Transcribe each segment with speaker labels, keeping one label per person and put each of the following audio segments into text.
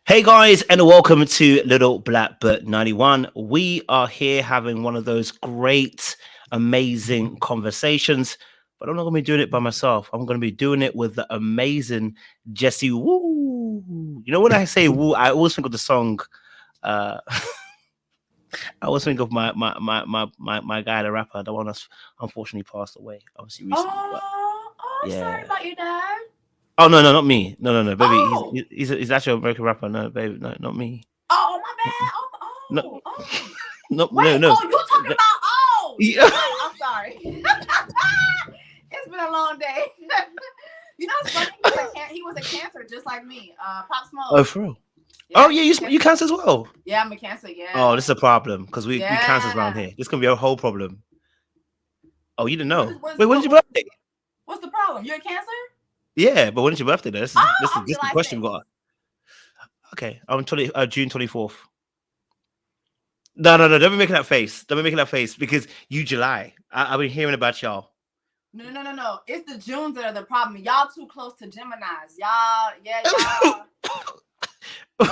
Speaker 1: Hey guys, and welcome to Little Black Book 91. We are here having one of those great, amazing conversations, but I'm not going to be doing it by myself. I'm going to be doing it with the amazing Jessie. Woo! You know, when I say woo, I always think of the song. Uh, I always think of my guy, the rapper, the one that's unfortunately passed away, obviously recently. But
Speaker 2: Sorry
Speaker 1: yeah.
Speaker 2: about your dad.
Speaker 1: Oh no, not me. No, baby.
Speaker 2: Oh,
Speaker 1: He's actually an American rapper. No, baby, no, not me.
Speaker 2: my bad.
Speaker 1: No,
Speaker 2: Wait,
Speaker 1: no.
Speaker 2: you talking about?
Speaker 1: Yeah.
Speaker 2: I'm sorry. It's been a long day. It's funny. He was a Cancer just like me. Pop Smoke.
Speaker 1: Oh, for real?
Speaker 2: Yeah,
Speaker 1: Oh, yeah, you cancer as well.
Speaker 2: Yeah, I'm a Cancer. Yeah.
Speaker 1: Oh, this is a problem because we cancers around
Speaker 2: Yeah.
Speaker 1: here. This can be a whole problem. Oh, you didn't know?
Speaker 2: What's
Speaker 1: Wait, when's your birthday?
Speaker 2: What's the problem? You're a Cancer?
Speaker 1: Yeah, but when's your birthday? This is the
Speaker 2: July
Speaker 1: question
Speaker 2: 6th.
Speaker 1: we got. Okay, I'm June 24th. No, don't be making that face. Don't be making that face because you July. I've been hearing about y'all.
Speaker 2: No. It's the Junes that are the problem. Y'all too close to Geminis. Y'all.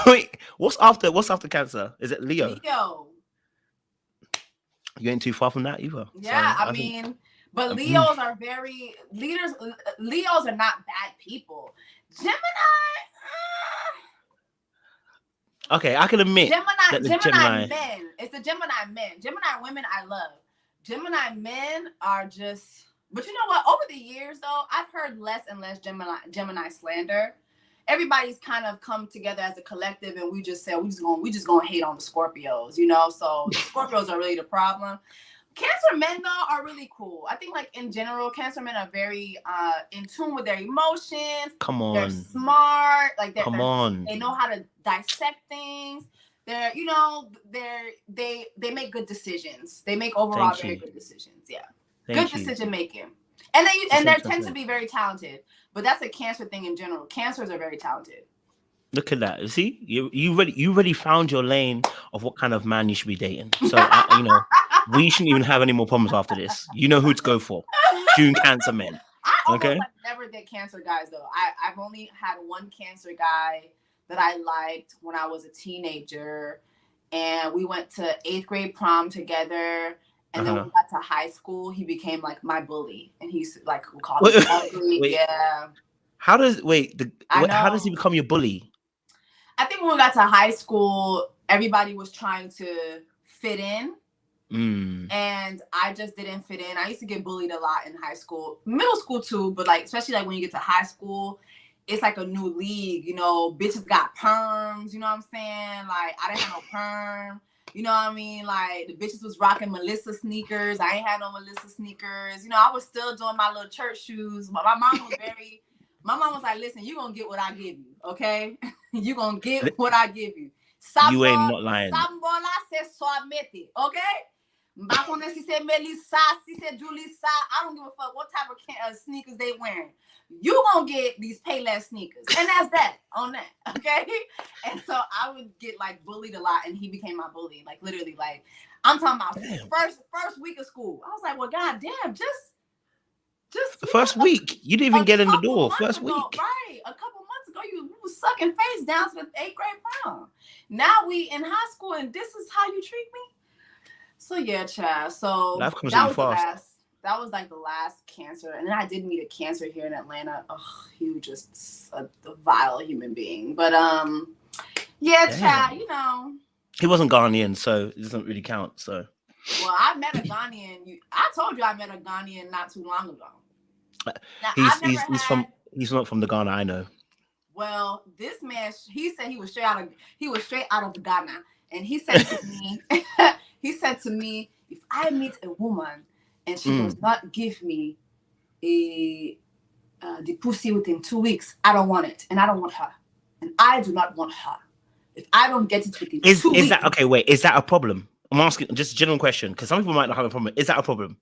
Speaker 1: Wait, what's after Cancer? Is it Leo? You ain't too far from that either.
Speaker 2: Yeah, so, I mean, but Leos are very leaders. Leos are not bad people. Gemini.
Speaker 1: Okay, I can admit
Speaker 2: Gemini men. It's the Gemini men. Gemini women I love. Gemini men are just. But you know what? Over the years, though, I've heard less and less Gemini slander. Everybody's kind of come together as a collective, and we just said we just gonna hate on the Scorpios, So the Scorpios are really the problem. Cancer men though are really cool. I think like in general, Cancer men are very in tune with their emotions.
Speaker 1: Come on,
Speaker 2: they're smart. Like they know how to dissect things. They're they make good decisions. They make overall very good decisions. Yeah, good decision making. And they tend to be very talented. But that's a Cancer thing in general. Cancers are very talented.
Speaker 1: Look at that. See, you already found your lane of what kind of man you should be dating. So we shouldn't even have any more problems after this. You know who to go for. June Cancer men.
Speaker 2: I never did Cancer guys though. I've only had one Cancer guy that I liked when I was a teenager, and we went to 8th grade prom together. And then when we got to high school, he became like my bully, and he's like called me ugly. Yeah.
Speaker 1: How does he become your bully?
Speaker 2: I think when we got to high school, everybody was trying to fit in, and I just didn't fit in. I used to get bullied a lot in high school, middle school too, but like especially like when you get to high school, it's like a new league. Bitches got perms. You know what I'm saying? Like I didn't have no perm. You know what I mean? Like the bitches was rocking Melissa sneakers. I ain't had no Melissa sneakers. I was still doing my little church shoes. But my mom was like, listen, you're going to get what I give you. Okay. You're going to get what I give you.
Speaker 1: You ain't not lying.
Speaker 2: Sambola se soamete. Okay. Mbakone si se Melissa, si se Julissa. I don't give a fuck what type of sneakers they wearing. You gonna get these Payless sneakers, and that's that on that, okay? And so I would get like bullied a lot, and he became my bully, like literally, like I'm talking about first week of school. I was like, well, goddamn, just
Speaker 1: the first week you didn't even get in the door. First week,
Speaker 2: right? A couple months ago, you was sucking face down to the 8th grade prom. Now we in high school, and this is how you treat me. So yeah, child. So
Speaker 1: life comes really fast.
Speaker 2: That was like the last Cancer. And then I did meet a Cancer here in Atlanta. Oh, he was just a vile human being. But yeah, child,
Speaker 1: he wasn't Ghanaian, so it doesn't really count. So
Speaker 2: well, I met a Ghanaian. I told you I met a Ghanaian not too long ago.
Speaker 1: Now, he's not from the Ghana I know.
Speaker 2: Well, this man, he said he was straight out of Ghana. And he said to me, if I meet a woman and she does not give me the pussy within 2 weeks, I don't want it, and I don't want her, and I do not want her. If I don't get it within 2 weeks,
Speaker 1: is that okay? Wait, is that a problem? I'm asking just a general question because some people might not have a problem. Is that a problem?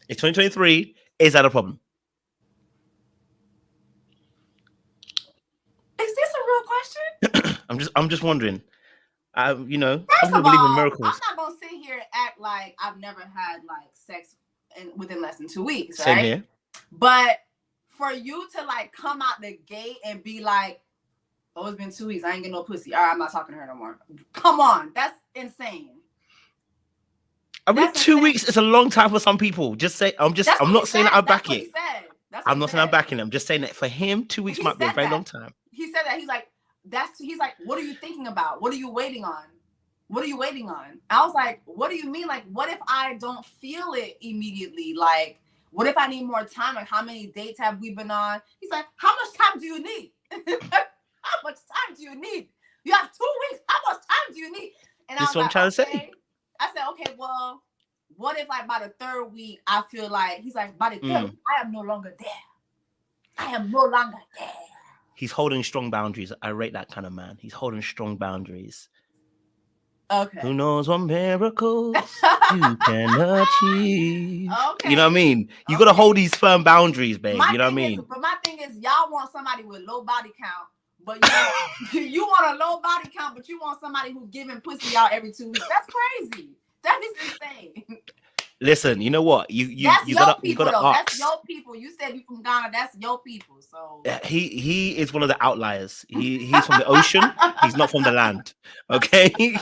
Speaker 1: It's 2023. Is that a problem?
Speaker 2: Is this a real
Speaker 1: question? I'm just wondering.
Speaker 2: First of all, believe in miracles. I'm not gonna sit here and act like I've never had like sex within less than 2 weeks, right?
Speaker 1: Same here.
Speaker 2: But for you to like come out the gate and be like, Oh, it's been 2 weeks. I ain't getting no pussy. All right, I'm not talking to her no more. Come on. That's insane.
Speaker 1: I mean, 2 weeks is a long time for some people. I'm not saying that I back it. I'm not saying I'm backing him. I'm just saying that for him, 2 weeks might be a very long time.
Speaker 2: He said that. He's like, what are you thinking about? What are you waiting on? What are you waiting on? I was like, what do you mean? Like, what if I don't feel it immediately? Like, what if I need more time? Like, how many dates have we been on? He's like, how much time do you need? How much time do you need? You have 2 weeks. How much time do you need? And
Speaker 1: this is what I'm trying to say.
Speaker 2: I said, okay, well, what if like by the 3rd week, I feel like, he's like, by the 3rd week, I am no longer there. I am no longer there.
Speaker 1: He's holding strong boundaries. I rate that kind of man. He's holding strong boundaries.
Speaker 2: Okay.
Speaker 1: Who knows what miracles you can achieve?
Speaker 2: Okay.
Speaker 1: You know what I mean? You got to hold these firm boundaries, babe. You know what I mean?
Speaker 2: But my thing is, y'all want somebody with low body count, but you want a low body count, but you want somebody who's giving pussy out every 2 weeks. That's crazy. That is insane.
Speaker 1: Listen, you know what? You gotta ask.
Speaker 2: That's your people. You said you from Ghana. That's your people. So
Speaker 1: he is one of the outliers. He's from the ocean. He's not from the land. Okay,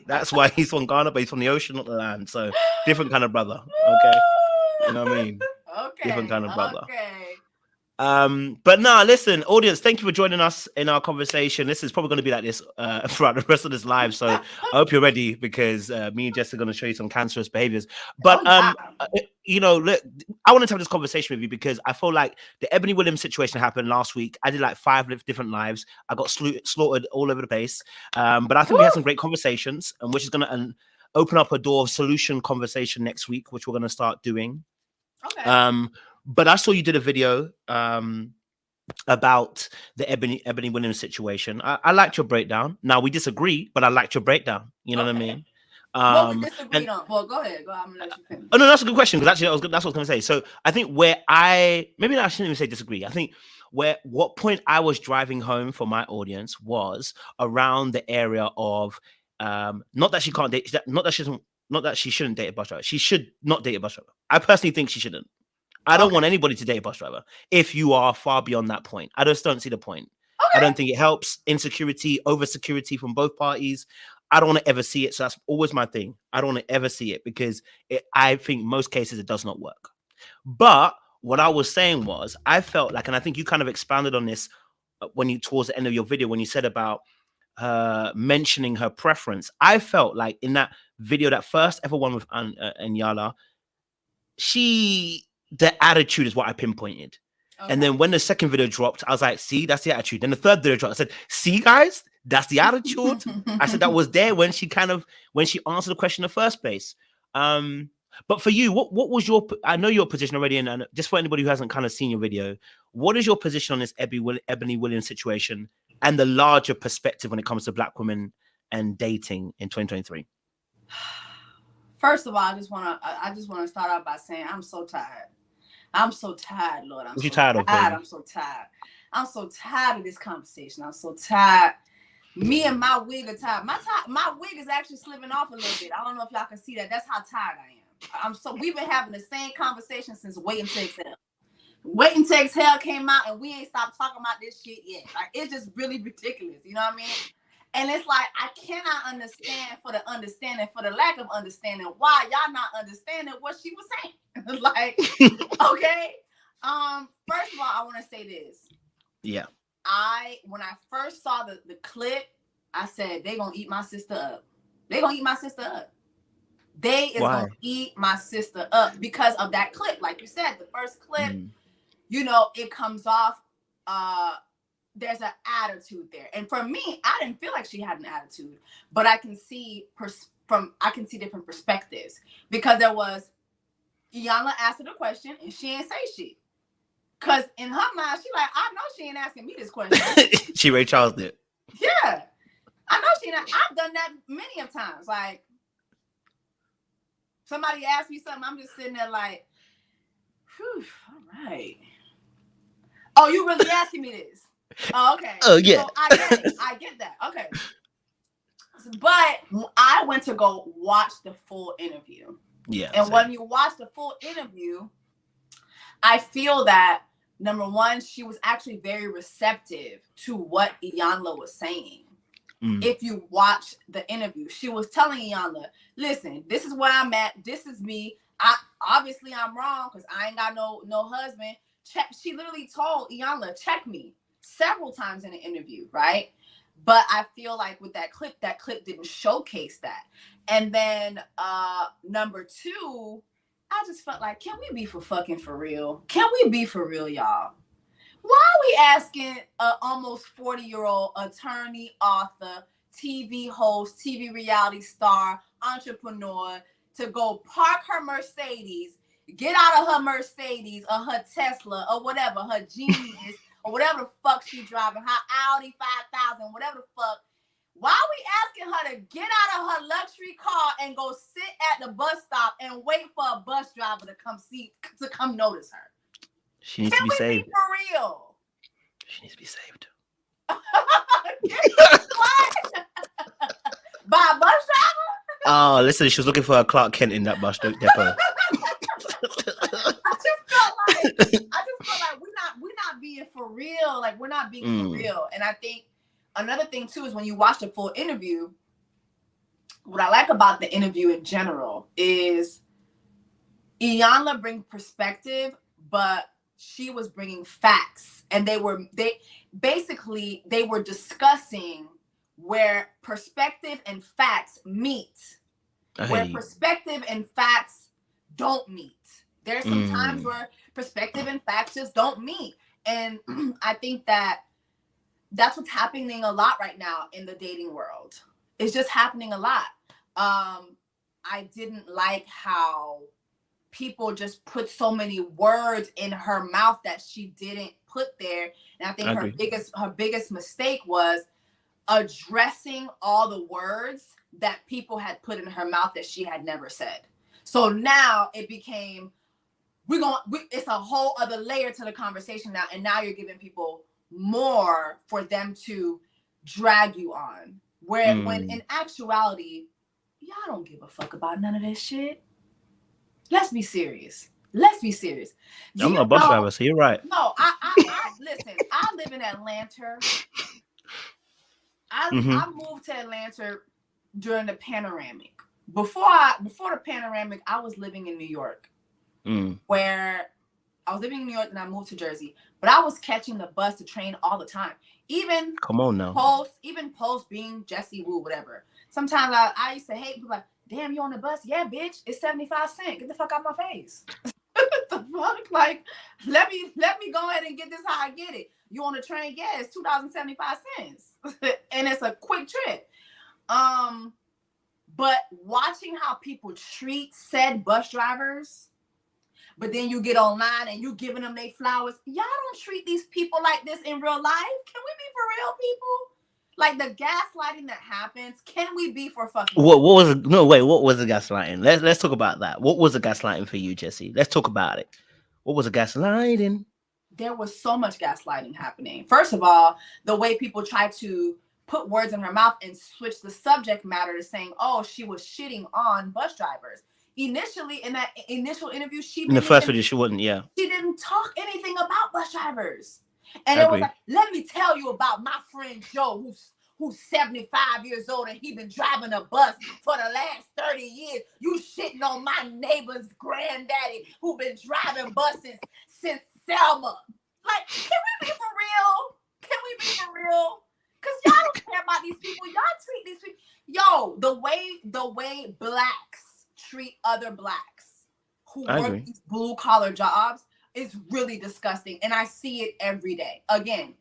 Speaker 1: that's why he's from Ghana, but he's from the ocean, not the land. So different kind of brother. Okay, you know what I mean?
Speaker 2: Okay,
Speaker 1: different kind of brother.
Speaker 2: Okay.
Speaker 1: But no, listen, audience, thank you for joining us in our conversation. This is probably going to be like this throughout the rest of this live, so I hope you're ready, because me and Jess are going to show you some cancerous behaviors. But you know, look, I wanted to have this conversation with you because I feel like the Ebony Williams situation happened last week. I did like 5 different lives. I got slaughtered all over the place, but I think we had some great conversations, and which is going to open up a door of solution conversation next week, which we're going to start doing.
Speaker 2: Okay.
Speaker 1: But I saw you did a video about the Ebony Williams situation. I liked your breakdown. Now we disagree, but I liked your breakdown. You know what I mean?
Speaker 2: What we disagreed on? Well, go ahead. I'm gonna let you finish.
Speaker 1: Oh no, that's a good question, because actually that's what I was going to say. So I think maybe I shouldn't even say disagree. I think what point I was driving home for my audience was around the area of not that she can't date, not that she shouldn't date a bus driver. She should not date a bus driver. I personally think she shouldn't. I don't want anybody to date a bus driver if you are far beyond that point. I just don't see the point. I don't think it helps. Insecurity, over security from both parties. I don't want to ever see it. So that's always my thing. I don't want to ever see it because I think most cases it does not work. But what I was saying was, I felt like, and I think you kind of expanded on this towards the end of your video, when you said about mentioning her preference. I felt like in that video, that first ever one with Anyala, the attitude is what I pinpointed. Okay. And then when the second video dropped, I was like, see, that's the attitude. Then the third video dropped. I said, see, guys, that's the attitude. I said that was there when she answered the question in the first place. But for you, what was I know your position already, and just for anybody who hasn't kind of seen your video, what is your position on this Ebony Williams situation and the larger perspective when it comes to Black women and dating in 2023?
Speaker 2: First of all, I just want to start out by saying I'm so tired. I'm so tired, Lord. I'm so tired. I'm so tired. I'm so tired of this conversation. I'm so tired. Me and my wig are tired. My wig is actually slipping off a little bit. I don't know if y'all can see that. That's how tired I am. We've been having the same conversation since Waiting to Exhale. Waiting to Exhale came out, and we ain't stopped talking about this shit yet. Like, it's just really ridiculous. You know what I mean? And it's like, I cannot understand for the lack of understanding, why y'all not understanding what she was saying. Like, okay. First of all, I want to say this.
Speaker 1: Yeah.
Speaker 2: When I first saw the clip, I said, they gonna eat my sister up. They gonna eat my sister up. They is gonna eat my sister up because of that clip. Like you said, the first clip, you know, it comes off, there's an attitude there. And for me, I didn't feel like she had an attitude, but I can see different perspectives, because there was, Iyanla asked her the question and she ain't say shit. Cause in her mind, she like, I know she ain't asking me this question.
Speaker 1: She Ray Charles did.
Speaker 2: Yeah. I know she not. I've done that many of times. Like, somebody asks me something, I'm just sitting there like, whew, all right. Oh, you really asking me this? Oh, okay.
Speaker 1: Oh, yeah.
Speaker 2: So I get that. Okay. But I went to go watch the full interview.
Speaker 1: Yeah.
Speaker 2: And when you watch the full interview, I feel that number one, she was actually very receptive to what Iyanla was saying. If you watch the interview, she was telling Iyanla, listen, this is where I'm at. This is me. Obviously I'm wrong because I ain't got no husband. She literally told Iyanla, check me several times in the interview, right? But I feel like with that clip didn't showcase that. And then number two, I just felt like, can we be for real? Can we be for real, y'all? Why are we asking an almost 40-year-old attorney, author, TV host, TV reality star, entrepreneur to go park her Mercedes, get out of her Mercedes or her Tesla or whatever, her Genius or whatever the fuck she's driving, her Audi 5000, whatever the fuck. Why are we asking her to get out of her luxury car and go sit at the bus stop and wait for a bus driver to come notice her?
Speaker 1: She needs to be saved.
Speaker 2: Be for real?
Speaker 1: She needs to be saved.
Speaker 2: What? By a bus driver?
Speaker 1: Oh, listen, she was looking for a Clark Kent in that bus depot.
Speaker 2: I just felt like we're not being for real. Like, we're not being for real. And I think another thing too is when you watch the full interview, what I like about the interview in general is Iyanla bring perspective, but she was bringing facts, and they were discussing where perspective and facts meet, where perspective and facts don't meet. There's some times where perspective and facts just don't meet, and I think that's what's happening a lot right now in the dating world. It's just happening a lot. I didn't like how people just put so many words in her mouth that she didn't put there. And I think her biggest mistake was addressing all the words that people had put in her mouth that she had never said. So now it became, it's a whole other layer to the conversation now. And now you're giving people more for them to drag you on. When in actuality, y'all don't give a fuck about none of this shit. Let's be serious.
Speaker 1: I'm not a bus driver, so you're right.
Speaker 2: No, I listen. I live in Atlanta. I moved to Atlanta during the panoramic. Before the panoramic, I was living in New York, where I was living in New York, and I moved to Jersey. But I was catching the bus, the train all the time. Even
Speaker 1: come on now.
Speaker 2: Post being Jessie Woo, whatever. Sometimes I used to hate people like, damn, you on the bus? Yeah, bitch, it's 75 cents. Get the fuck out my face. The fuck? Like, let me go ahead and get this how I get it. You on the train? Yeah, it's $2.75. And it's a quick trip. But watching how people treat said bus drivers, but then you get online and you giving them their flowers. Y'all don't treat these people like this in real life. Can we be for real, people? Like the gaslighting that happens, can we be for fucking?
Speaker 1: What was the gaslighting? Let's talk about that. What was the gaslighting for you, Jessie? Let's talk about it. What was the gaslighting?
Speaker 2: There was so much gaslighting happening. First of all, the way people try to put words in her mouth and switch the subject matter to saying, "Oh, she was shitting on bus drivers." Initially, in that initial interview, she didn't talk anything about bus drivers. And it was like, let me tell you about my friend Joe, who's 75 years old and he been driving a bus for the last 30 years. You shitting on my neighbor's granddaddy who been driving buses since Selma. Like, can we be for real? Because y'all don't care about these people. Y'all treat these people. Yo, the way blacks treat other blacks who work these blue collar jobs is really disgusting, and I see it every day. Again,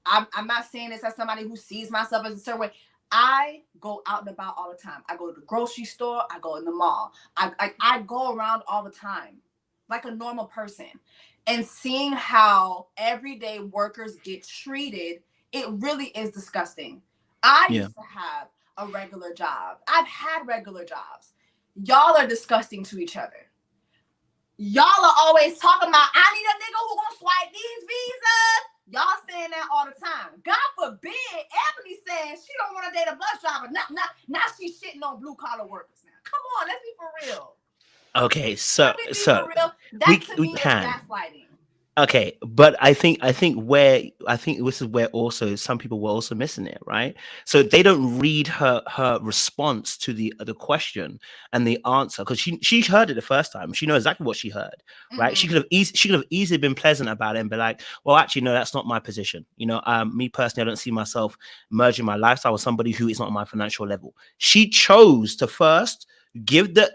Speaker 2: I'm not saying this as somebody who sees myself as a certain way. I go out and about all the time. I go to the grocery store. I go in the mall. I go around all the time like a normal person. And seeing how everyday workers get treated, it really is disgusting. I used to have a regular job. I've had regular jobs. Y'all are disgusting to each other. Y'all are always talking about, I need a nigga who gonna swipe these visas. Y'all saying that all the time. God forbid, Ebony says she don't want to date a bus driver. Now she's shitting on blue collar workers now. Come on, let's be for real.
Speaker 1: Okay,
Speaker 2: Can we be for real? That to
Speaker 1: we
Speaker 2: me is
Speaker 1: can.
Speaker 2: gaslighting.
Speaker 1: Okay, but I think this is where also some people were also missing it, right? So they don't read her response to the question and the answer, because she heard it the first time. She knows exactly what she heard, right? She could have easily been pleasant about it and be like, well, actually, no, that's not my position. Me personally, I don't see myself merging my lifestyle with somebody who is not on my financial level. She chose to first give the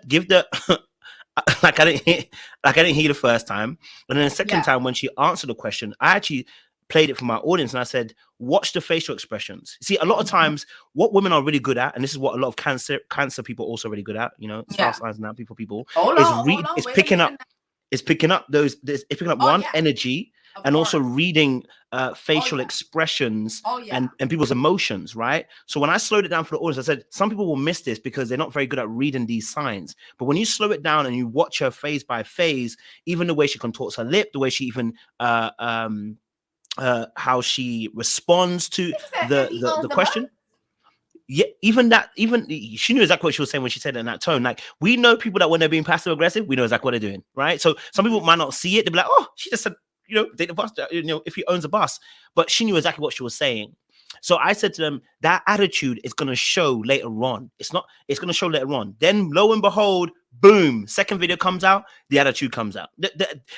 Speaker 1: like I didn't hear you the first time, and then the second time when she answered the question, I actually played it for my audience and I said, watch the facial expressions. See, a lot of times what women are really good at, and this is what a lot of cancer people are also really good at, star signs and that people is picking up one energy and also reading facial expressions and people's emotions, right? So when I slowed it down for the audience, I said some people will miss this because they're not very good at reading these signs. But when you slow it down and you watch her phase by phase, even the way she contorts her lip, the way she even how she responds to the question. Yeah, even she knew exactly what she was saying when she said it in that tone. Like, we know people that when they're being passive aggressive, we know exactly what they're doing, right? So some people might not see it. They'll be like, oh, she just said, date the bus, if he owns a bus. But she knew exactly what she was saying. So I said to them, that attitude is going to show later on. It's going to show later on. Then lo and behold, boom, second video comes out, the attitude comes out.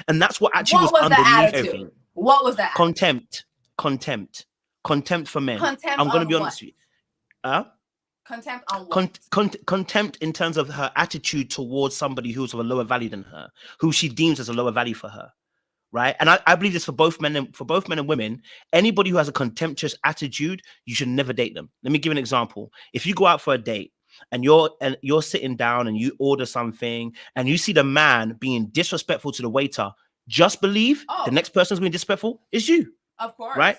Speaker 1: And that's what actually was underneath everything.
Speaker 2: What was that?
Speaker 1: Contempt for men. I'm going to be honest with you.
Speaker 2: Contempt on what?
Speaker 1: Contempt in terms of her attitude towards somebody who's of a lower value than her, who she deems as a lower value for her, right? And I believe this for both men and women. Anybody who has a contemptuous attitude, you should never date them. Let me give an example. If you go out for a date and you're sitting down and you order something and you see the man being disrespectful to the waiter, just believe the next person who's being disrespectful is you.
Speaker 2: Of course.
Speaker 1: Right?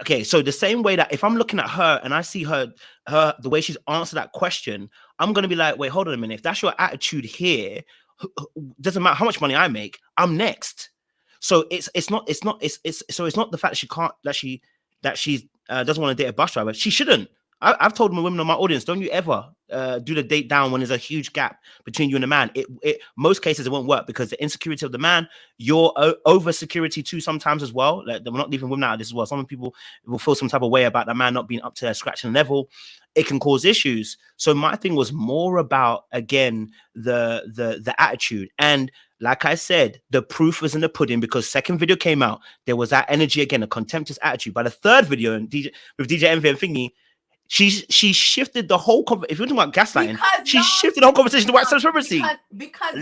Speaker 1: Okay, so the same way that if I'm looking at her and I see her the way she's answered that question, I'm gonna be like, wait, hold on a minute. If that's your attitude here, doesn't matter how much money I make, I'm next. So it's not the fact that she doesn't want to date a bus driver. She shouldn't. I've told my women in my audience, don't you ever do the date down when there's a huge gap between you and the man. It most cases it won't work because the insecurity of the man, your over security too sometimes as well. Like, we're not leaving women out of this as well. Some people will feel some type of way about that man not being up to their scratching level. It can cause issues. So my thing was more about, again, the attitude. And like I said, the proof was in the pudding, because second video came out, there was that energy again, a contemptuous attitude. By the third video with DJ Envy and Thingy, she shifted the whole if you're talking about gaslighting, shifted the whole conversation to white supremacy.
Speaker 2: Because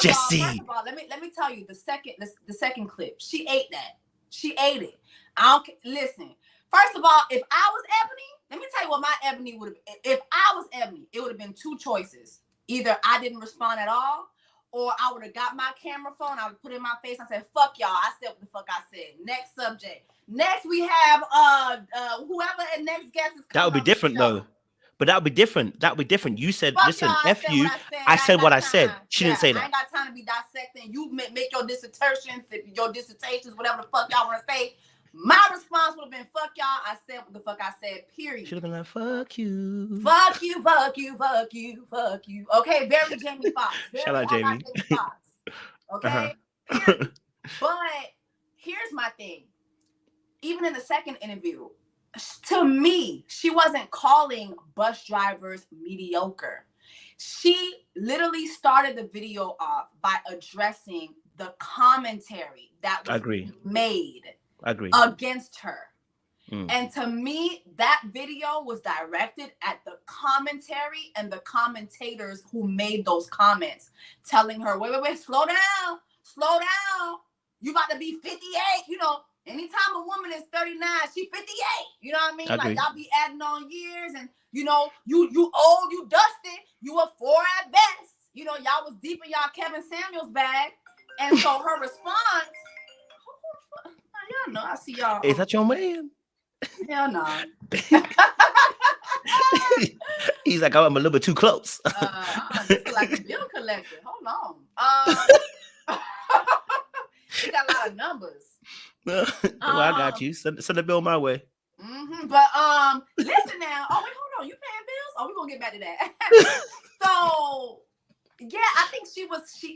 Speaker 1: Jessie.
Speaker 2: First of all, let me tell you the second clip. She ate that. She ate it. I don't listen. First of all, if I was Ebony, let me tell you what my Ebony would have. If I was Ebony, it would have been two choices. Either I didn't respond at all, or I would have got my camera phone, I would put it in my face, and said, fuck y'all, I said what the fuck I said. Next subject. Next we have whoever and next guest is coming.
Speaker 1: That would be different though. But that would be different. That would be different. You said, fuck listen, F you. I said what I said. She didn't say that.
Speaker 2: I ain't got time to be dissecting. You make your dissertations, whatever the fuck y'all want to say. My response would have been, fuck y'all. I said what the fuck I said, period.
Speaker 1: Should have been like, fuck you.
Speaker 2: Fuck you, fuck you, fuck you, fuck you. Okay, very Jamie Foxx.
Speaker 1: Shout out Jamie.
Speaker 2: Foxx. Okay? But here's my thing. Even in the second interview, to me, she wasn't calling bus drivers mediocre. She literally started the video off by addressing the commentary that was made against her. And to me, that video was directed at the commentary and the commentators who made those comments, telling her, wait, slow down. You about to be 58, anytime a woman is 39, she 58. You know what I mean? Like, y'all be adding on years, and you old, you dusty, you a 4 at best. Y'all was deep in y'all Kevin Samuels bag. And so her response, y'all know, I see y'all.
Speaker 1: Is that your man?
Speaker 2: Hell no.
Speaker 1: He's like, I'm a little bit too close.
Speaker 2: I'm just like a bill collector. Hold on. She got a lot of numbers.
Speaker 1: Well, I got you. Send the bill my way.
Speaker 2: But listen now. Oh wait, hold on. You paying bills? Oh, we're gonna get back to that. So Yeah, I think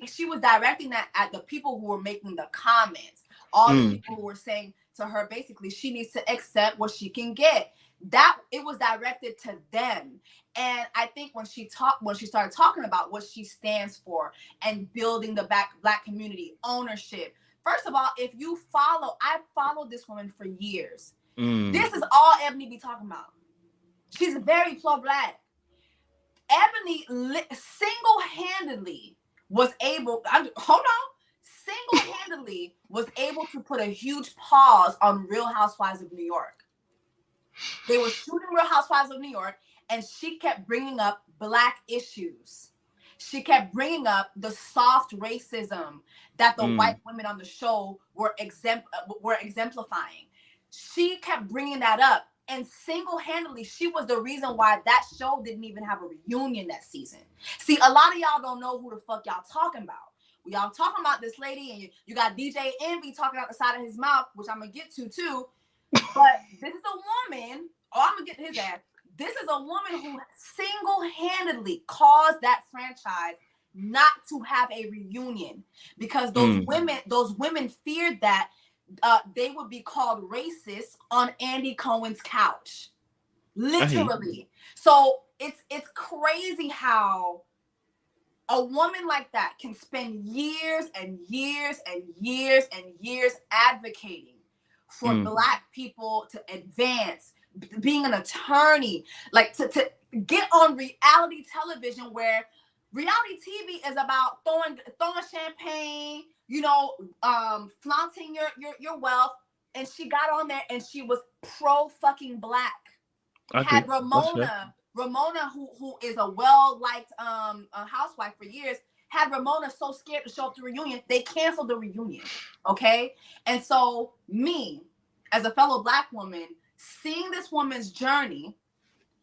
Speaker 2: she was directing that at the people who were making the comments. All the people who were saying to her, basically, she needs to accept what she can get. That it was directed to them. And I think when she started talking about what she stands for and building the black community, ownership. First of all, if you I've followed this woman for years. This is all Ebony be talking about. She's very pro-black. Ebony single-handedly was able, single-handedly was able to put a huge pause on Real Housewives of New York. They were shooting Real Housewives of New York, and she kept bringing up black issues. She kept bringing up the soft racism that the white women on the show were exemplifying. She kept bringing that up. And single-handedly, she was the reason why that show didn't even have a reunion that season. See, a lot of y'all don't know who the fuck y'all talking about. Y'all talking about this lady, and you got DJ Envy talking out the side of his mouth, which I'm going to get to, too. But this is a woman, I'm going to get to his ass. This is a woman who single-handedly caused that franchise not to have a reunion. Because those women feared that they would be called racist on Andy Cohen's couch, literally. So it's crazy how a woman like that can spend years and years and years and years advocating for black people to advance, being an attorney, like to get on reality television, where reality TV is about throwing champagne, flaunting your wealth. And she got on there and she was pro fucking black. Had Ramona, who is a well-liked a housewife for years, had Ramona so scared to show up to the reunion, they canceled the reunion. Okay? And so me, as a fellow black woman, seeing this woman's journey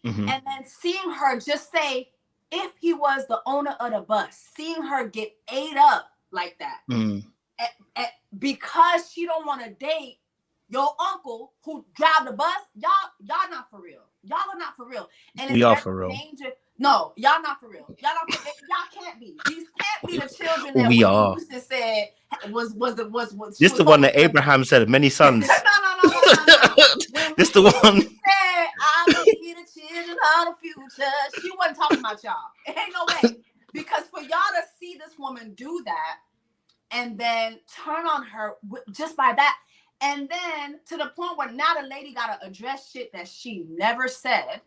Speaker 2: and then seeing her just say, if he was the owner of the bus, seeing her get ate up like that, because she don't want to date your uncle who drive the bus, y'all not for real. Y'all are not for real. And
Speaker 1: we are for real.
Speaker 2: No, y'all not for real. Y'all can't be. These can't be the children that
Speaker 1: we are.
Speaker 2: Houston said was
Speaker 1: this the one that Abraham said, many sons.
Speaker 2: No.
Speaker 1: This the one.
Speaker 2: Said, I will be the children of the future. She wasn't talking about y'all. It ain't no way. Because for y'all to see this woman do that and then turn on her just by that, and then to the point where now the lady got to address shit that she never said.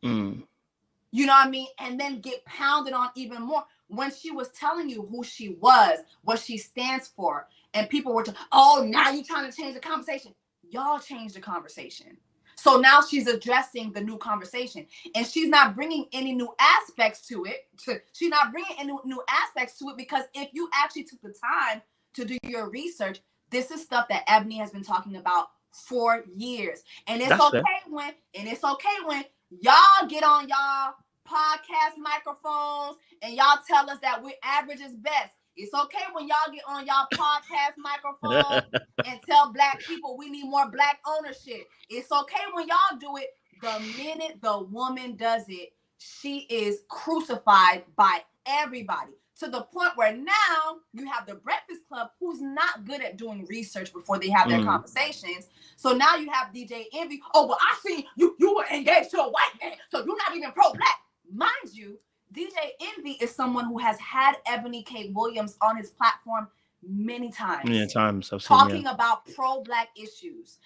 Speaker 2: You know what I mean? And then get pounded on even more when she was telling you who she was, what she stands for. And people were now you trying to change the conversation. Y'all changed the conversation. So now she's addressing the new conversation. And she's not bringing any new aspects to it. She's not bringing any new aspects to it, because if you actually took the time to do your research, this is stuff that Ebony has been talking about for years. And it's okay when y'all get on y'all podcast microphones and y'all tell us that we're average is best. It's okay when y'all get on y'all podcast microphones and tell black people we need more black ownership. It's okay when y'all do it. The minute the woman does it, she is crucified by everybody, to the point where now you have the Breakfast Club, who's not good at doing research before they have their conversations. So now you have DJ Envy. Oh, well, I see you were engaged to a white man, so you're not even pro-black. Mind you, DJ Envy is someone who has had Ebony K. Williams on his platform many times.
Speaker 1: Many times.
Speaker 2: Talking about pro-black issues.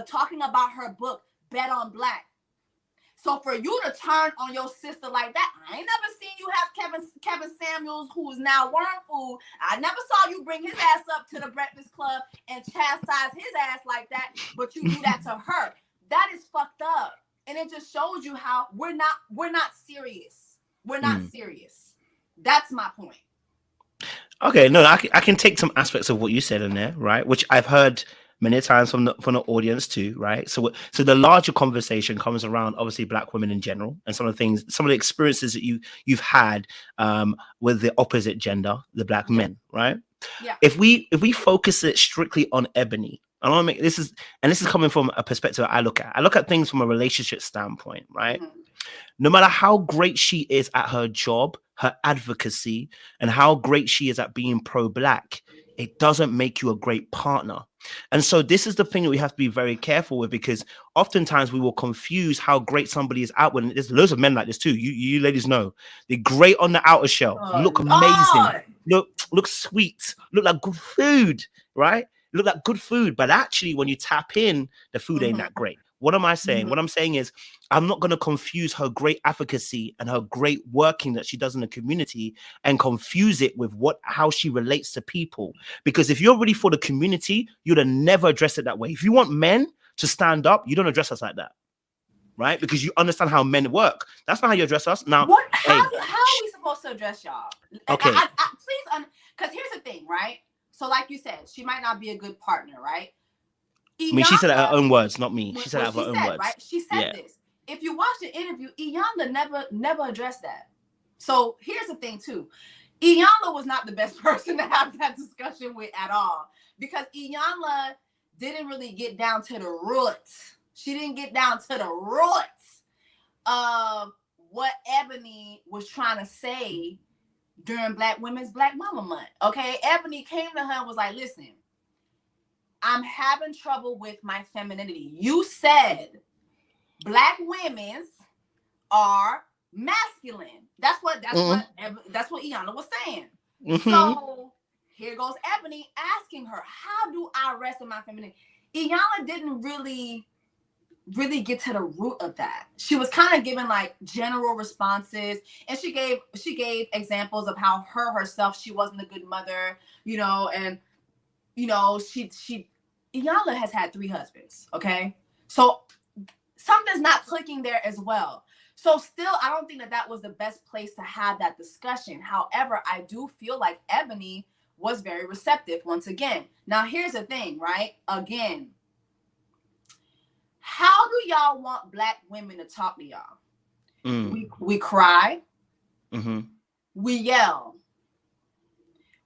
Speaker 2: Talking about her book, Bet on Black. So for you to turn on your sister like that, I ain't never seen you have Kevin Samuels, who is now worm food. I never saw you bring his ass up to the Breakfast Club and chastise his ass like that, but you do that to her. That is fucked up. And it just shows you how we're not serious. We're not serious. That's my point.
Speaker 1: Okay, no, I can take some aspects of what you said in there, right? Which I've heard many times from the audience too, right? So the larger conversation comes around obviously black women in general, and some of the experiences that you've had with the opposite gender, the black men, right?
Speaker 2: Yeah.
Speaker 1: If we focus it strictly on Ebony, I want to make this is coming from a perspective I look at things from a relationship standpoint, right? No matter how great she is at her job, her advocacy, and how great she is at being pro-Black, it doesn't make you a great partner. And so this is the thing that we have to be very careful with, because oftentimes we will confuse how great somebody is outward. And there's loads of men like this too. You ladies know they're great on the outer shell, look amazing, look sweet, look like good food, right? Look like good food, but actually when you tap in, the food ain't that great. What am I saying? What I'm saying is I'm not going to confuse her great advocacy and her great working that she does in the community and confuse it with how she relates to people. Because if you're really for the community, you'd have never address it that way. If you want men to stand up, you don't address us like that, right? Because you understand how men work. That's not how you address us. Now,
Speaker 2: how are we supposed to address y'all?
Speaker 1: Okay.
Speaker 2: Please, because here's the thing, right? So like you said, she might not be a good partner, right?
Speaker 1: I mean, she said it her own words, not me. She said it her own words.
Speaker 2: Right? She said this. If you watch the interview, Iyanla never addressed that. So here's the thing too. Iyanla was not the best person to have that discussion with at all, because Iyanla didn't really get down to the roots. She didn't get down to the roots of what Ebony was trying to say during Black Women's Black Mama Month. Okay, Ebony came to her and was like, listen, I'm having trouble with my femininity. You said Black women's are masculine. That's what Iyanla was saying. So here goes Ebony asking her, how do I rest in my femininity? Iyanla didn't really get to the root of that. She was kind of giving like general responses, and she gave examples of how herself, she wasn't a good mother, and Iyanla has had 3 husbands, okay? So something's not clicking there as well. So still, I don't think that was the best place to have that discussion. However, I do feel like Ebony was very receptive once again. Now, here's the thing, right? Again, how do y'all want Black women to talk to y'all? We cry. We yell.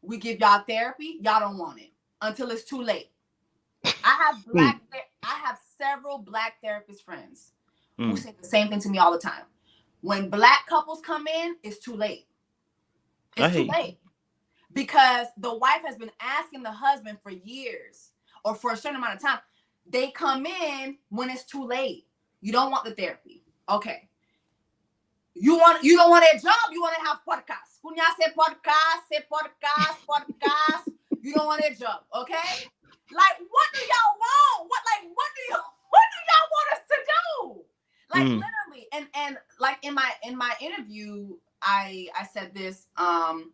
Speaker 2: We give y'all therapy. Y'all don't want it until it's too late. I have several Black therapist friends who say the same thing to me all the time. When Black couples come in, it's too late. It's too late. Because the wife has been asking the husband for years or for a certain amount of time. They come in when it's too late. You don't want the therapy. Okay. You don't want a job, you want to have podcast. When y'all say podcast. You don't want a job, okay? Like, what do y'all want? What do y'all want us to do? Like literally, and like in my interview, I said this. I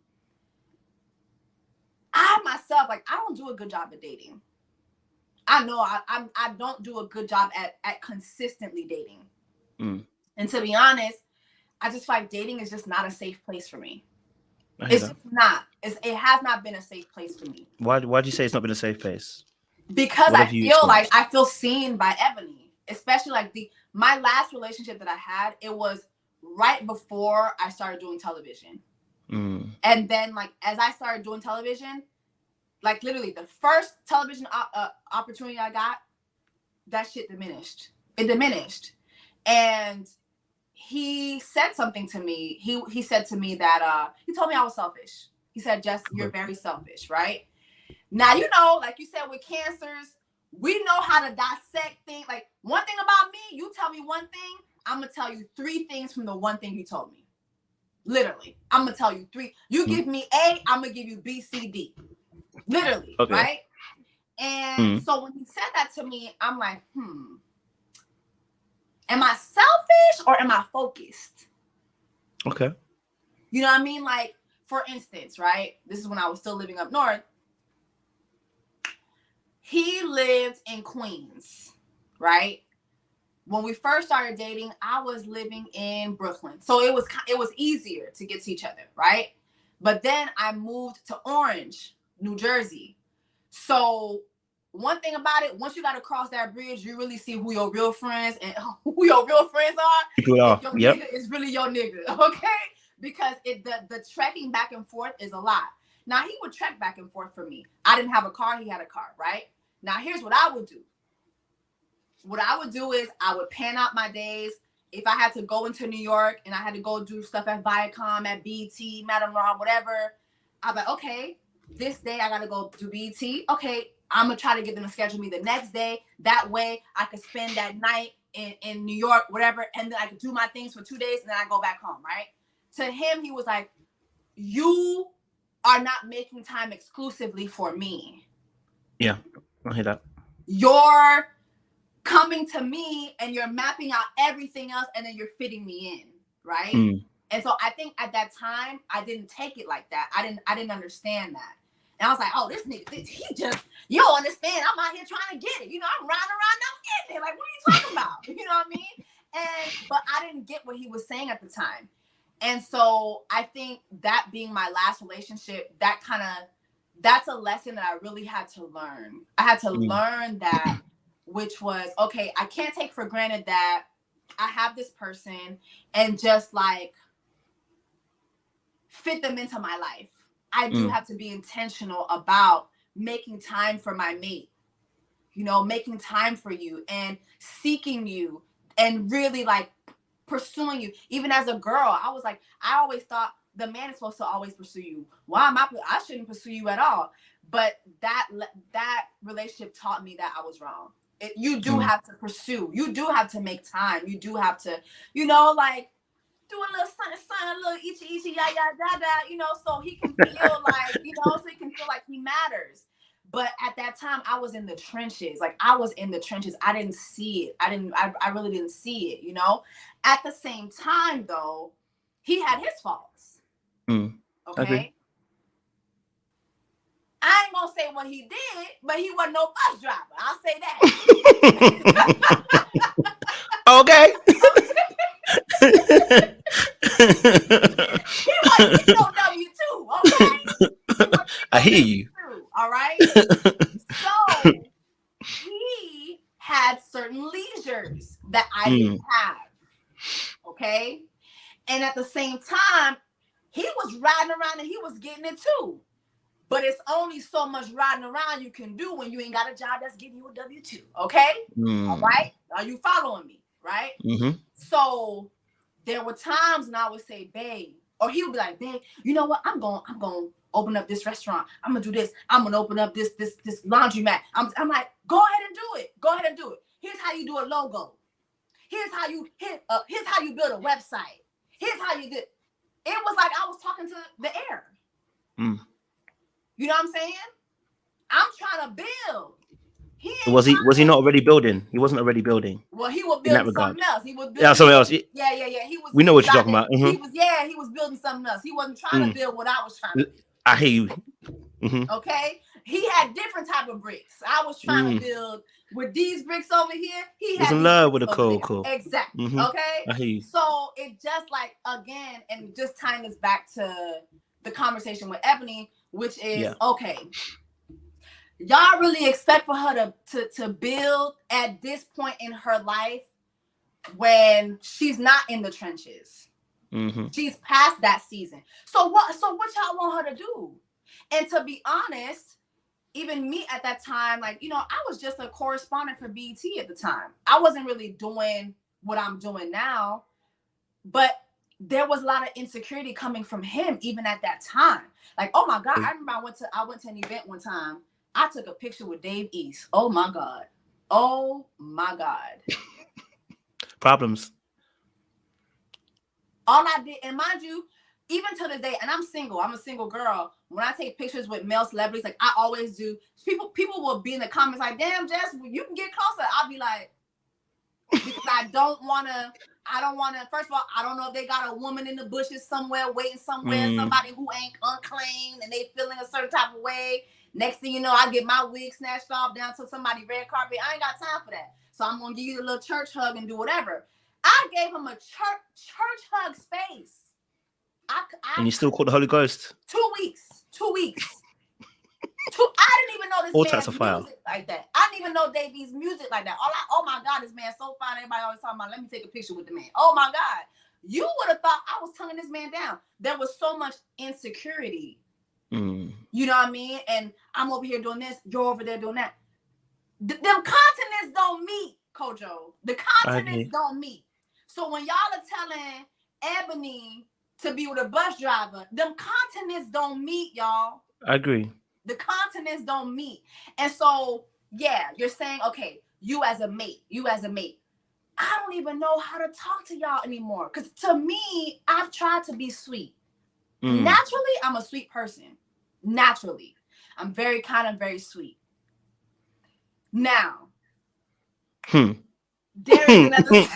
Speaker 2: myself, like, I don't do a good job at dating. I know I don't do a good job at consistently dating. And to be honest, I just feel like dating is just not a safe place for me. It's just not. It has not been a safe place for me.
Speaker 1: Why do you say it's not been a safe place?
Speaker 2: Because I feel seen by Ebony, especially like my last relationship that I had. It was right before I started doing television, and then like as I started doing television, like literally the first television opportunity I got, that shit diminished. It diminished, and he said something to me. He said to me that he told me I was selfish. He said, "Jess, you're very selfish, right?" Now, like you said, with cancers, we know how to dissect things. Like, one thing about me, you tell me one thing, I'm going to tell you 3 things from the one thing you told me. Literally. I'm going to tell you 3. You give me A, I'm going to give you B, C, D. Literally, right? And so when he said that to me, I'm like, am I selfish or am I focused?
Speaker 1: Okay.
Speaker 2: You know what I mean? Like, for instance, right? This is when I was still living up north. He lived in Queens, right? When we first started dating, I was living in Brooklyn. So it was easier to get to each other, right? But then I moved to Orange, New Jersey. So one thing about it, once you got to cross that bridge, you really see who your real friends and who your real friends are. Nigga is really your nigga, okay? Because the trekking back and forth is a lot. Now, he would trek back and forth for me. I didn't have a car. He had a car, right? Now, here's what I would do. What I would do is I would pan out my days if I had to go into New York and I had to go do stuff at Viacom, at BET, Madame Rob, whatever, I'm like, okay, this day I gotta go do BET. Okay, I'm gonna try to get them to schedule me the next day. That way I could spend that night in New York, whatever, and then I could do my things for 2 days and then I go back home, right? To him, he was like, you are not making time exclusively for me.
Speaker 1: Yeah, I hear that.
Speaker 2: You're coming to me and you're mapping out everything else and then you're fitting me in, right? And so I think at that time I didn't take it like that. I didn't understand that. And I was like, oh, this nigga, he just, you don't understand. I'm out here trying to get it. You know, I'm riding around, I'm getting it. Like, what are you talking about? You know what I mean? But I didn't get what he was saying at the time. And so I think that being my last relationship, that's a lesson that I really had to learn. I had to learn that, which was, okay, I can't take for granted that I have this person and just like fit them into my life. I do have to be intentional about making time for my mate, you know, making time for you and seeking you and really like pursuing you. Even as a girl, I was like, I always thought the man is supposed to always pursue you. Why am I shouldn't pursue you at all. But that relationship taught me that I was wrong. You do have to pursue. You do have to make time. You do have to, you know, like do a little something, a little itchy, yada, yada, you know, so he can feel like, you know, so he can feel like he matters. But at that time, I was in the trenches. Like, I was in the trenches. I didn't see it. I really didn't see it, you know? At the same time, though, he had his faults. Okay? I ain't gonna say what he did, but he wasn't no bus driver. I'll say that.
Speaker 1: Okay.
Speaker 2: He wasn't getting no W-2, okay?
Speaker 1: I hear you.
Speaker 2: All right? So he had certain leisures that I didn't have. Okay? And at the same time, he was riding around and he was getting it too. But it's only so much riding around you can do when you ain't got a job that's giving you a W-2. Okay? All right? Are you following me? Right? So there were times when I would say, babe, or he would be like, babe, you know what? I'm going to open up this restaurant. I'm going to do this. I'm going to open up this laundromat. I'm like, go ahead and do it. Go ahead and do it. Here's how you do a logo. Here's how you build a website. Here's how you do it. It was like I was talking to the air. You know what I'm saying? I'm trying to build.
Speaker 1: Was he not already building? He wasn't already building.
Speaker 2: Well, he was building something else. He was building
Speaker 1: something else.
Speaker 2: Yeah. He was.
Speaker 1: We know what you're talking about.
Speaker 2: He was building something else. He wasn't trying to build what I was trying to build.
Speaker 1: I hear you.
Speaker 2: Okay, he had different type of bricks. I was trying to build with these bricks over here. He was
Speaker 1: in love with a cool.
Speaker 2: Exactly. Okay.
Speaker 1: I hear you.
Speaker 2: So it just like again, and just tying this back to the conversation with Ebony, which is okay. Y'all really expect for her to build at this point in her life when she's not in the trenches. She's past that season. So what y'all want her to do? And to be honest, even me at that time, like, you know, I was just a correspondent for BET at the time. I wasn't really doing what I'm doing now, but there was a lot of insecurity coming from him even at that time. Like, oh my God, I remember I went to an event one time. I took a picture with Dave East. Oh my God. Oh my God.
Speaker 1: Problems.
Speaker 2: All I did, and mind you, even to this day, and I'm single. I'm a single girl. When I take pictures with male celebrities, like I always do, people will be in the comments like, damn, Jess, you can get closer. I'll be like, because I don't want to, first of all, I don't know if they got a woman in the bushes somewhere, waiting somewhere, somebody who ain't unclaimed and they feeling a certain type of way. Next thing you know, I get my wig snatched off down to somebody red carpet. I ain't got time for that. So I'm going to give you a little church hug and do whatever. I gave him a church hug space.
Speaker 1: And you still called the Holy Ghost?
Speaker 2: 2 weeks. 2 weeks. I didn't even know this man's music like that. I didn't even know Davies' music like that. Oh my God, this man's so fine. Everybody always talking about, let me take a picture with the man. Oh my God. You would have thought I was tonguing this man down. There was so much insecurity. You know what I mean? And I'm over here doing this, you're over there doing that. Them continents don't meet, Kojo. The continents don't meet. So when y'all are telling Ebony to be with a bus driver, them continents don't meet, y'all.
Speaker 1: I agree.
Speaker 2: The continents don't meet. And so, yeah, you're saying, okay, you as a mate. I don't even know how to talk to y'all anymore. Because to me, I've tried to be sweet. Naturally, I'm a sweet person. Naturally. I'm very kind and very sweet. Now, there is another...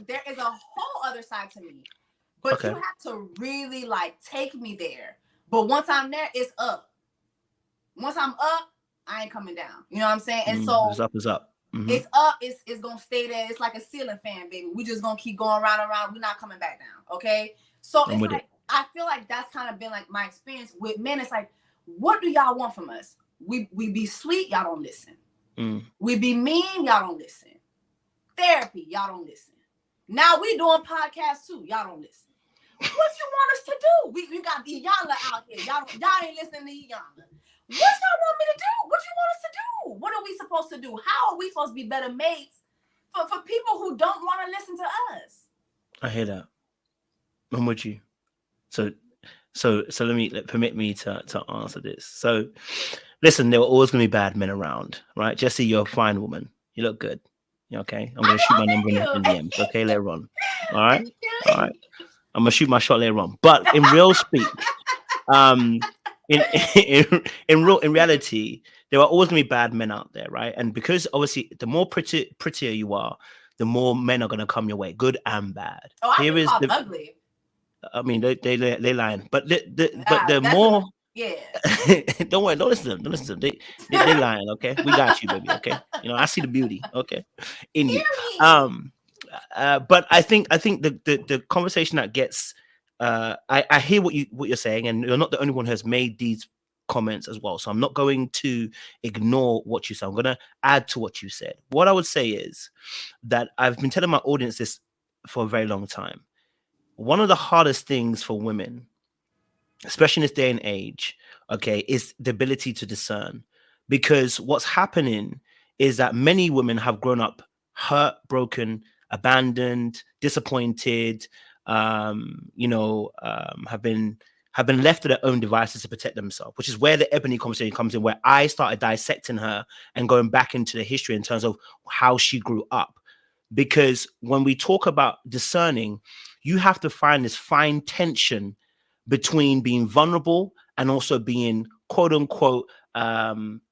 Speaker 2: there is a whole other side to me. But you have to really like take me there. But once I'm there, it's up. Once I'm up, I ain't coming down. You know what I'm saying? And so
Speaker 1: it's up. It's up.
Speaker 2: It's gonna stay there. It's like a ceiling fan, baby. We just gonna keep going round and round. We're not coming back down. Okay. So it's like I feel like that's kind of been like my experience with men. It's like, what do y'all want from us? We be sweet, y'all don't listen. We be mean, y'all don't listen. Therapy, y'all don't listen. Now we doing podcasts too, y'all don't listen. What you want us to do? We got Iyanla out here. Y'all ain't listening to Iyanla. What y'all want me to do? What you want us to do? What are we supposed to do? How are we supposed to be better mates for people who don't want to listen to us?
Speaker 1: I hear that. I'm with you. So permit me to answer this. So listen, there were always going to be bad men around, right? Jessie, you're a fine woman. You look good. You okay? I'm going to shoot my number in the DMs, okay, later on. All right? All right. I'm going to shoot my shot later on. But in real speak, in reality, there are always going to be bad men out there, right? And because obviously the more prettier you are, the more men are going to come your way, good and bad.
Speaker 2: Oh, I think I'm ugly.
Speaker 1: I mean, they lying, but the more don't worry, don't listen to them. They lying. Okay, we got you, baby. Okay, you know I see the beauty. Okay, in you. But I think the conversation that gets I hear what you're saying, and you're not the only one who has made these comments as well. So I'm not going to ignore what you said. I'm going to add to what you said. What I would say is that I've been telling my audience this for a very long time. One of the hardest things for women, especially in this day and age, okay, is the ability to discern. Because what's happening is that many women have grown up hurt, broken, abandoned, disappointed, have been left to their own devices to protect themselves, which is where the Ebony conversation comes in, where I started dissecting her and going back into the history in terms of how she grew up. Because when we talk about discerning, you have to find this fine tension between being vulnerable and also being quote unquote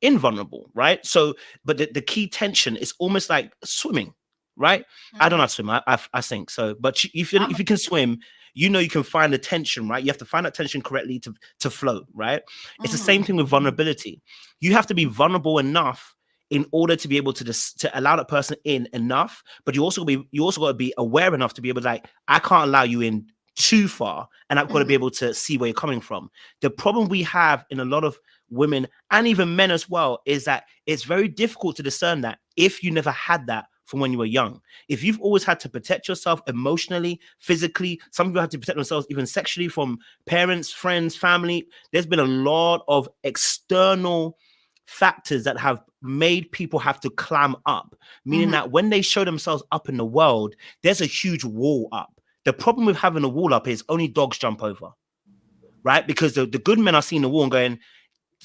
Speaker 1: invulnerable, right? So, but the key tension is almost like swimming, right? I don't know how to swim. I think so. But if you can swim, you know you can find the tension, right? You have to find that tension correctly to float, right? It's the same thing with vulnerability. You have to be vulnerable enough in order to be able to allow that person in enough, but you also got to be aware enough to be able to, like, I can't allow you in too far, and I've got to be able to see where you're coming from. The problem we have in a lot of women and even men as well is that it's very difficult to discern that if you never had that from when you were young. If you've always had to protect yourself emotionally, physically, some people have to protect themselves even sexually from parents, friends, family. There's been a lot of external factors that have made people have to climb up, meaning that when they show themselves up in the world, there's a huge wall up. The problem with having a wall up is only dogs jump over, right? Because the good men are seeing the wall and going,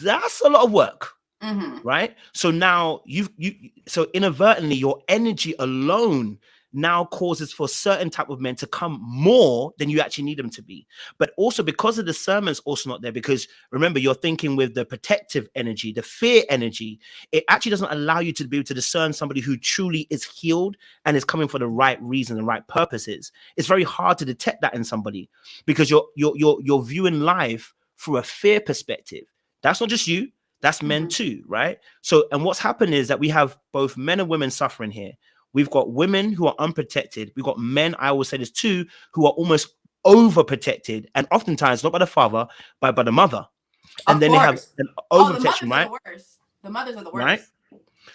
Speaker 1: that's a lot of work, right? So now so inadvertently, your energy alone now causes for certain type of men to come more than you actually need them to be. But also because the discernment's also not there, because remember, you're thinking with the protective energy, the fear energy, it actually doesn't allow you to be able to discern somebody who truly is healed and is coming for the right reason and right purposes. It's very hard to detect that in somebody because you're viewing life through a fear perspective. That's not just you, that's men too, right? So, and what's happened is that we have both men and women suffering here. We've got women who are unprotected. We've got men, I always say this too, who are almost overprotected, and oftentimes not by the father, but by the mother. And then they have an overprotection, right?
Speaker 2: The mothers are the worst.
Speaker 1: Right?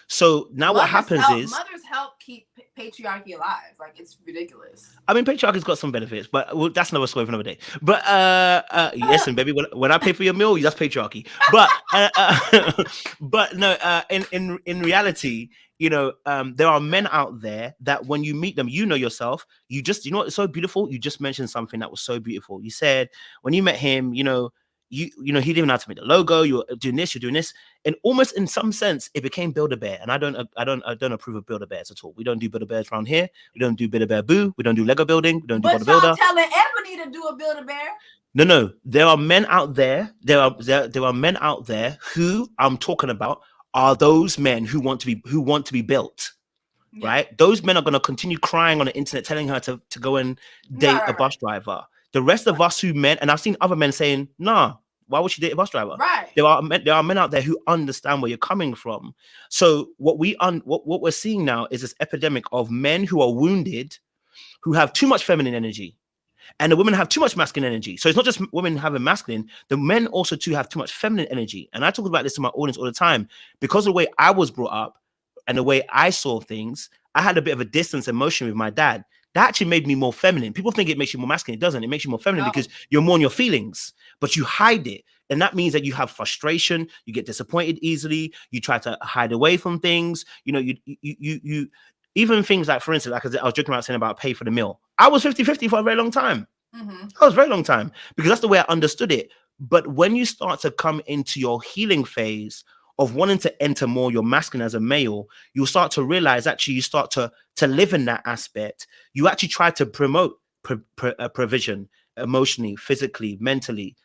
Speaker 1: So now what happens is
Speaker 2: mothers help keep patriarchy alive. Like, it's ridiculous.
Speaker 1: I mean, patriarchy's got some benefits, but that's another story for another day. But listen, baby, when I pay for your meal, that's patriarchy. But but no, in reality, you know, there are men out there that when you meet them, you know yourself. You know what's so beautiful? You just mentioned something that was so beautiful. You said when you met him, you know, he didn't even know how to make the logo. You're doing this, you're doing this, and almost in some sense, it became Build-A-Bear. And I don't approve of Build-A-Bears at all. We don't do Build-A-Bears around here. We don't do Build-A-Bear Boo. We don't do Lego building. We don't do Bodybuilder.
Speaker 2: But y'all telling Ebony to do a Build-A-Bear?
Speaker 1: No. There are men out there. There are men out there who I'm talking about are those men who want to be built. Yeah. Right? Those men are going to continue crying on the internet, telling her to go and date a bus driver. The rest of us who men, and I've seen other men saying, nah, why would she date a bus driver?
Speaker 2: Right.
Speaker 1: There are men out there who understand where you're coming from. So what we're seeing now is this epidemic of men who are wounded, who have too much feminine energy. And the women have too much masculine energy. So it's not just women having masculine, the men also too have too much feminine energy. And I talk about this to my audience all the time. Because of the way I was brought up and the way I saw things, I had a bit of a distance emotion with my dad. That actually made me more feminine. People think it makes you more masculine. It doesn't. It makes you more feminine because you're more in your feelings, but you hide it. And that means that you have frustration. You get disappointed easily. You try to hide away from things. You know, you even things like, for instance, like I was joking about saying about pay for the meal. I was 50-50 for a very long time.
Speaker 2: Mm-hmm.
Speaker 1: That was a very long time because that's the way I understood it. But when you start to come into your healing phase of wanting to enter more your masculine as a male, you'll start to realize actually you start to live in that aspect. You actually try to promote provision emotionally, physically, mentally,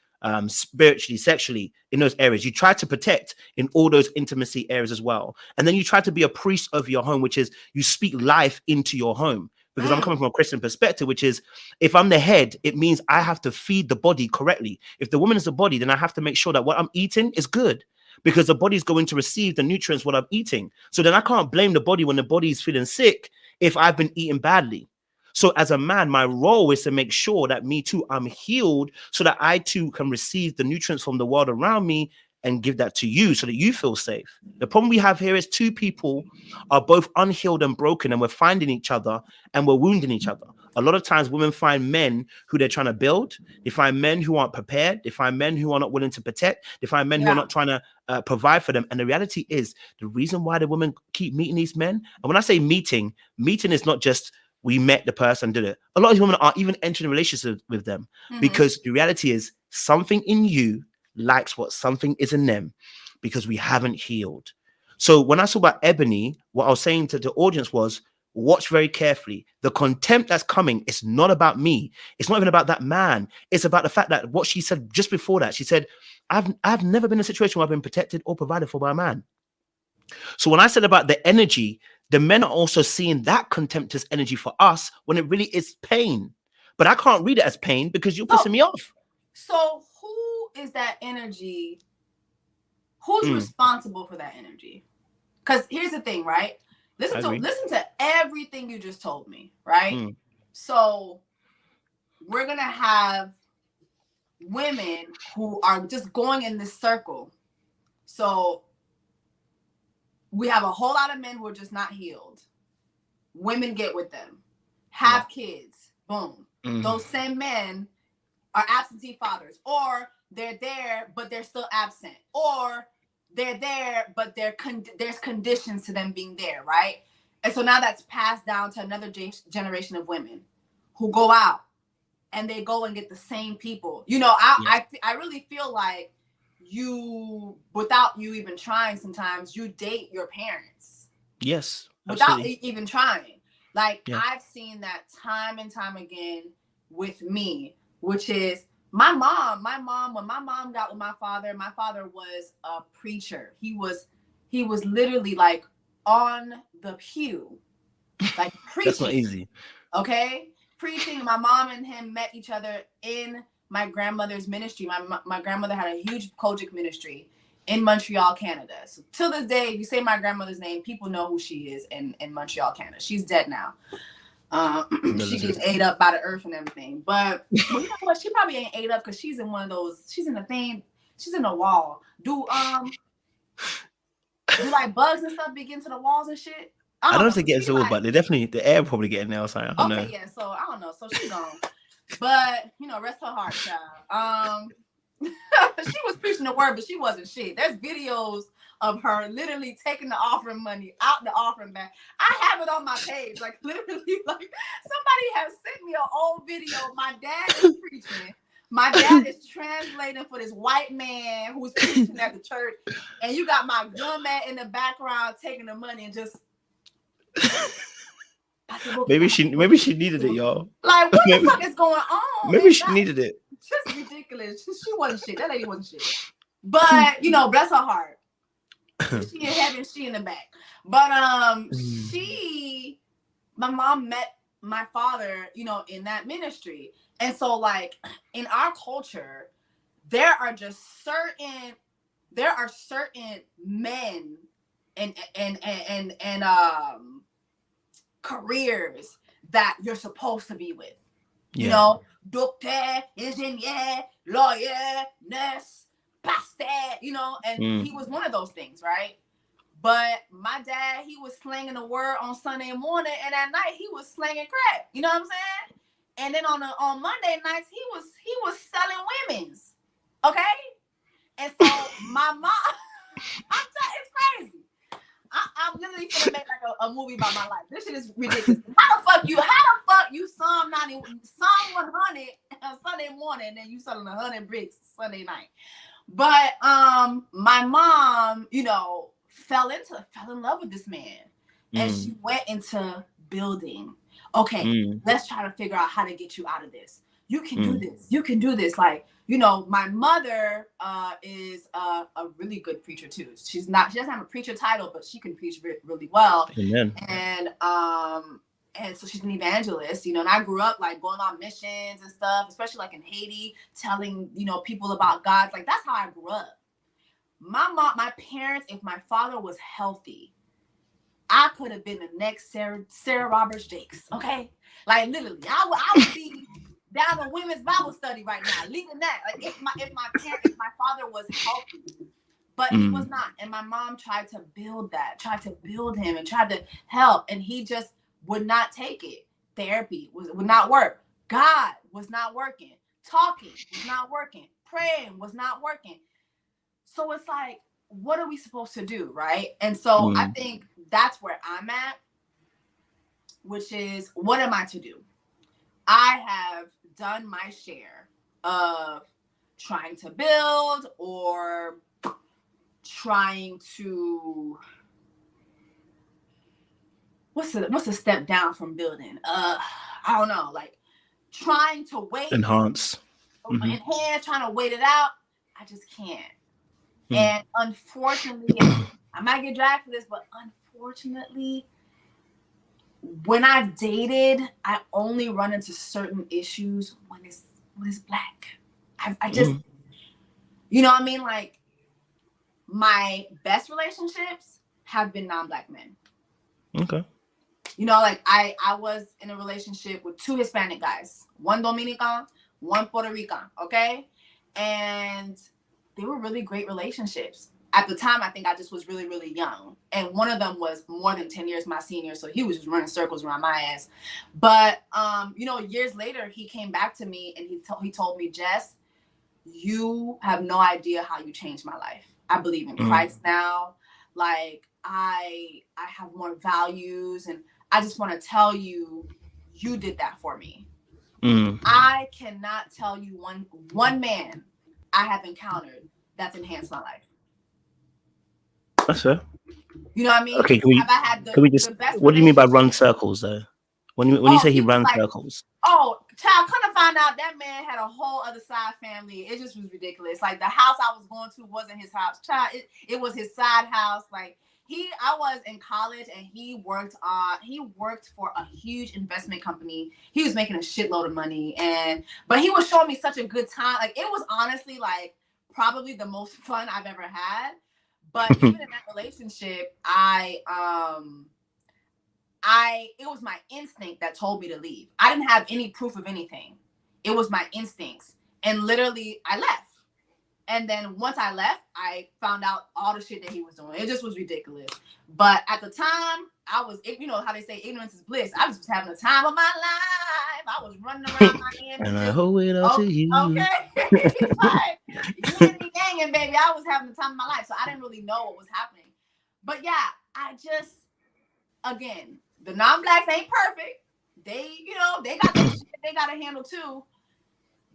Speaker 1: spiritually, sexually, in those areas. You try to protect in all those intimacy areas as well. And then you try to be a priest of your home, which is you speak life into your home. Because I'm coming from a Christian perspective, which is if I'm the head, it means I have to feed the body correctly. If the woman is the body, then I have to make sure that what I'm eating is good because the body is going to receive the nutrients what I'm eating. So then I can't blame the body when the body is feeling sick if I've been eating badly. So as a man, my role is to make sure that me too, I'm healed so that I too can receive the nutrients from the world around me and give that to you so that you feel safe. The problem we have here is two people are both unhealed and broken and we're finding each other and we're wounding each other. A lot of times women find men who they're trying to build. They find men who aren't prepared. They find men who are not willing to protect. They find men who are not trying to provide for them. And the reality is the reason why the women keep meeting these men. And when I say meeting is not just we met the person, did it. A lot of these women are even entering relationships with them because the reality is something in you likes what something is in them because we haven't healed. So when I saw about Ebony, what I was saying to the audience was, watch very carefully. The contempt that's coming is not about me. It's not even about that man. It's about the fact that what she said just before that, she said, I've never been in a situation where I've been protected or provided for by a man. So when I said about the energy, the men are also seeing that contemptuous energy for us when it really is pain. But I can't read it as pain because you're pissing me off.
Speaker 2: So who is that energy? Who's responsible for that energy? Because here's the thing, right? Listen to everything you just told me, right? So we're gonna have women who are just going in this circle. So we have a whole lot of men who are just not healed. Women get with them, have kids, boom. Those same men are absentee fathers, or they're there but they're still absent, or they're there but there's conditions to them being there, right? And so now that's passed down to another generation of women who go out and they go and get the same people. You know, I really feel like you, without you even trying, sometimes you date your parents.
Speaker 1: Yes,
Speaker 2: absolutely. Without even trying. Like I've seen that time and time again with me, which is my mom, when my mom got with my father was a preacher. He was literally like on the pew, like preaching.
Speaker 1: That's not easy.
Speaker 2: Okay? Preaching. My mom and him met each other in my grandmother's ministry. My grandmother had a huge Kojic ministry in Montreal, Canada. So till this day, if you say my grandmother's name, people know who she is in Montreal, Canada. She's dead now. She gets ate up by the earth and everything. But you know what? She probably ain't ate up because she's in one of those, she's in a thing, she's in the wall. Do like bugs and stuff begin to the walls and shit?
Speaker 1: I don't know if
Speaker 2: know.
Speaker 1: they get into the wall, but they definitely, the air probably getting there or something. I don't know.
Speaker 2: Yeah, so I don't know. So she's gone. But, you know, rest her heart, child. She was preaching the word, but she wasn't shit. There's videos of her literally taking the offering money out the offering bag. I have it on my page. Like, literally, like, somebody has sent me an old video. My dad is preaching. My dad is translating for this white man who's preaching at the church. And you got my gunman in the background taking the money and just...
Speaker 1: Maybe she needed it, y'all.
Speaker 2: Like, what the fuck is going on?
Speaker 1: Maybe she needed it.
Speaker 2: Just ridiculous. She wasn't shit. That lady wasn't shit. But, you know, bless her heart. She in heaven, she in the back. But my mom met my father, you know, in that ministry. And so, like, in our culture, there are certain men and careers that you're supposed to be with. You know, doctor, engineer, lawyer, nurse, pastor, you know, and he was one of those things, right? But my dad, he was slanging the word on Sunday morning, and at night he was slanging crack. You know what I'm saying? And then on Monday nights he was selling women's, okay? And so my mom, it's crazy. I'm literally gonna make like a movie about my life. This shit is ridiculous. How the fuck you Psalm 100 Sunday morning, and then you selling 100 bricks Sunday night? But my mom, you know, fell in love with this man, and she went into building. Okay, let's try to figure out how to get you out of this. You can do this. You can do this. Like, you know, my mother is a really good preacher too. She doesn't have a preacher title, but she can preach really well.
Speaker 1: Amen.
Speaker 2: And so she's an evangelist, you know, and I grew up like going on missions and stuff, especially like in Haiti, telling, you know, people about God. Like, that's how I grew up. My parents, if my father was healthy, I could have been the next Sarah Roberts Jakes. Okay. Like, literally, I would be down the women's Bible study right now, leading that. Like, if my father was healthy, but he was not. And my mom tried to build him and tried to help. And he just would not take it. Therapy would not work. God was not working. Talking was not working. Praying was not working. So it's like, what are we supposed to do, right? And so I think that's where I'm at, which is, what am I to do? I have done my share of trying to build or trying to... What's the step down from building? I don't know, like trying to wait.
Speaker 1: Enhance,
Speaker 2: trying to wait it out. I just can't. And unfortunately, I might get dragged for this, but unfortunately, when I've dated, I only run into certain issues when it's black. I just, you know what I mean? Like, my best relationships have been non-black men.
Speaker 1: Okay.
Speaker 2: You know, like I was in a relationship with 2 Hispanic guys, 1 Dominican, 1 Puerto Rican, okay? And they were really great relationships. At the time, I think I just was really, really young. And one of them was more than 10 years my senior, so he was just running circles around my ass. But, you know, years later, he came back to me and he told me, Jess, you have no idea how you changed my life. I believe in Christ now. Like, I have more values, and I just want to tell you, you did that for me. I cannot tell you one man I have encountered that's enhanced my life.
Speaker 1: That's fair.
Speaker 2: You know what I mean?
Speaker 1: Okay, the best what do you mean by run circles, though? When you say he ran circles?
Speaker 2: Oh, child, come to find out, that man had a whole other side family. It just was ridiculous. Like, the house I was going to wasn't his house. Child, it was his side house. Like, I was in college, and he worked for a huge investment company. He was making a shitload of money, but he was showing me such a good time. Like, it was honestly like probably the most fun I've ever had. But even in that relationship, it was my instinct that told me to leave. I didn't have any proof of anything. It was my instincts. And literally, I left. And then once I left, I found out all the shit that he was doing. It just was ridiculous. But at the time, I was, you know how they say ignorance is bliss. I was just having the time of my life. I was running around Miami.
Speaker 1: And I owe it all to you.
Speaker 2: Okay. Like, you and me hanging, baby. I was having the time of my life. So I didn't really know what was happening. But yeah, I just, again, the non-blacks ain't perfect. They, you know, they got their shit they got to handle too.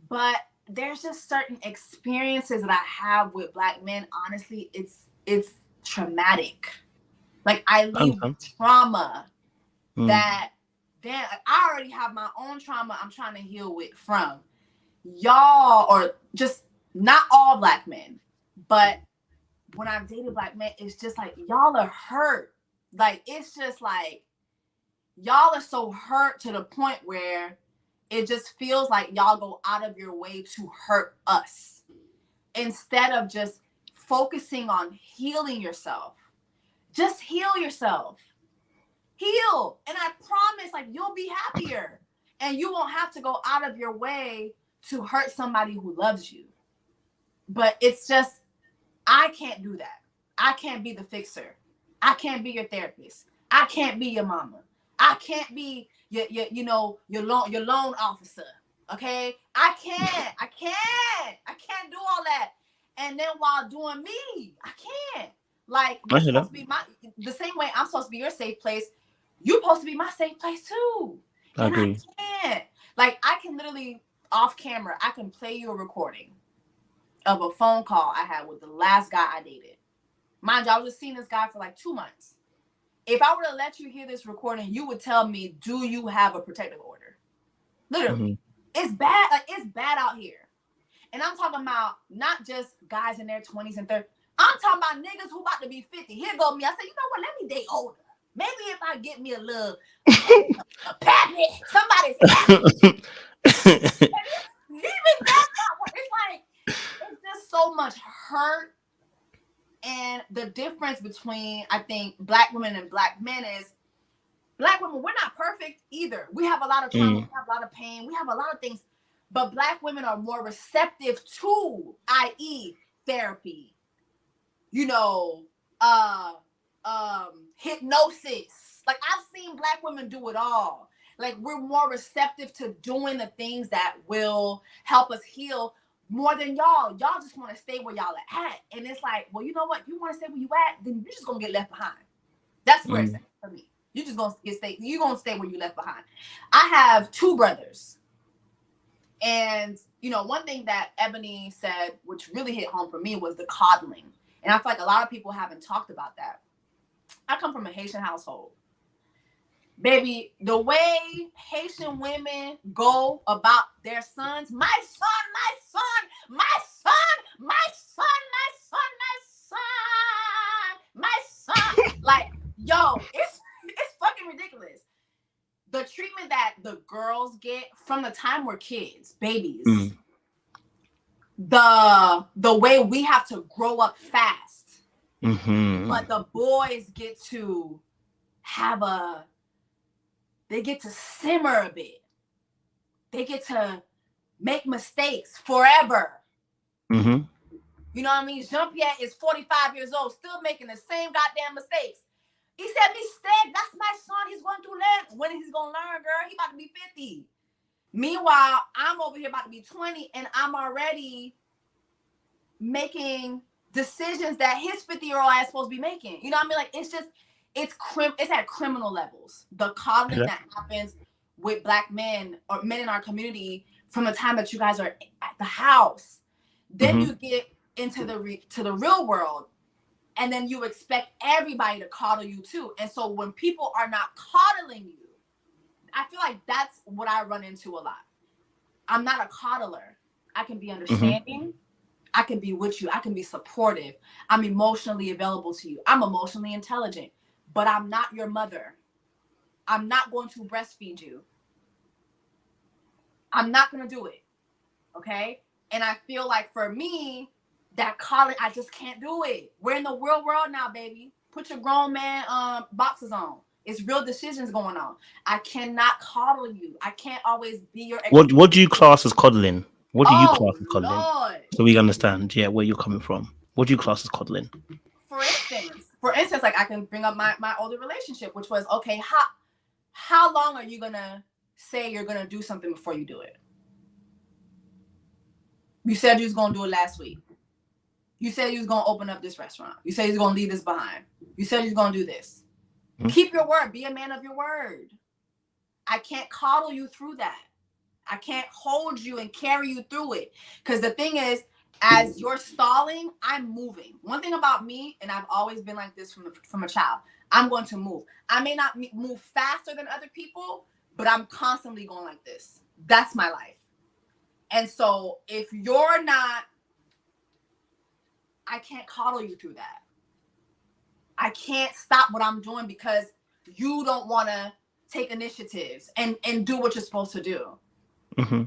Speaker 2: But there's just certain experiences that I have with Black men. Honestly, it's traumatic. Like, I leave trauma that then I already have my own trauma I'm trying to heal with from y'all, or just not all Black men, but when I've dated Black men, it's just like y'all are hurt. Like, it's just like y'all are so hurt to the point where it just feels like y'all go out of your way to hurt us instead of just focusing on healing yourself. Just heal yourself. Heal. And I promise, like, you'll be happier. And you won't have to go out of your way to hurt somebody who loves you. But it's just, I can't do that. I can't be the fixer. I can't be your therapist. I can't be your mama. I can't be your loan officer. Okay? I can't do all that. And then while doing me, I can't. Like, you're supposed to be the same way I'm supposed to be your safe place. You're supposed to be my safe place too.
Speaker 1: I agree.
Speaker 2: I can't. Like, I can literally, off camera, I can play you a recording of a phone call I had with the last guy I dated. Mind you, I was just seeing this guy for like 2 months. If I were to let you hear this recording, you would tell me, do you have a protective order? Literally. It's bad. Like, it's bad out here. And I'm talking about not just guys in their 20s and 30s. I'm talking about niggas who about to be 50. Here go me. I said, you know what? Let me date older. Maybe if I get me a little pappy, somebody's happy. Even that's not what it's like. It's just so much hurt. And the difference between, I think, Black women and Black men is, Black women, we're not perfect either. We have a lot of trauma, we have a lot of pain, we have a lot of things. But Black women are more receptive to, i.e., therapy, you know, hypnosis. Like, I've seen Black women do it all. Like, we're more receptive to doing the things that will help us heal more than y'all. Y'all just want to stay where y'all are at. And it's like, well, you know what? You want to stay where you at, then you're just going to get left behind. That's where it's at for me. You're just going to stay. You're going to stay where you left behind. I have 2 brothers. And, you know, one thing that Ebony said, which really hit home for me, was the coddling. And I feel like a lot of people haven't talked about that. I come from a Haitian household. Baby, the way Haitian women go about their sons, my son, my son, my son, my son, my son, my son, my son. Like, yo, it's fucking ridiculous. The treatment that the girls get from the time we're kids, babies, the way we have to grow up fast, but the boys get to have they get to simmer a bit. They get to make mistakes forever. You know what I mean? Jean-Pierre is 45 years old, still making the same goddamn mistakes. He said, mistake, that's my son. He's going to learn. When he's going to learn, girl? He about to be 50. Meanwhile, I'm over here about to be 20, and I'm already making decisions that his 50-year-old ass supposed to be making. You know what I mean? Like, it's just, it's at criminal levels. The coddling that happens with Black men or men in our community from the time that you guys are at the house. Then you get into the real world. And then you expect everybody to coddle you too. And so when people are not coddling you, I feel like that's what I run into a lot. I'm not a coddler. I can be understanding. I can be with you. I can be supportive. I'm emotionally available to you. I'm emotionally intelligent. But I'm not your mother. I'm not going to breastfeed you. I'm not going to do it. Okay? And I feel like for me, that coddling, I just can't do it. We're in the real world now, baby. Put your grown man boxes on. It's real decisions going on. I cannot coddle you. I can't always be your ex.
Speaker 1: What do you class as coddling? What do you class as coddling?
Speaker 2: Lord.
Speaker 1: So we understand, where you're coming from. What do you class as coddling?
Speaker 2: For instance, for instance, like I can bring up my older relationship, which was, okay, how long are you gonna say you're gonna do something before you do it? You said you was gonna do it last week. You said you was gonna open up this restaurant. You said you was gonna leave this behind. You said you was gonna do this. Keep your word. Be a man of your word. I can't coddle you through that. I can't hold you and carry you through it. Because the thing is, as you're stalling, I'm moving. One thing about me, and I've always been like this from a child, I'm going to move. I may not move faster than other people, but I'm constantly going like this. That's my life. And so if you're not, I can't coddle you through that. I can't stop what I'm doing because you don't want to take initiatives and do what you're supposed to do. Mm-hmm.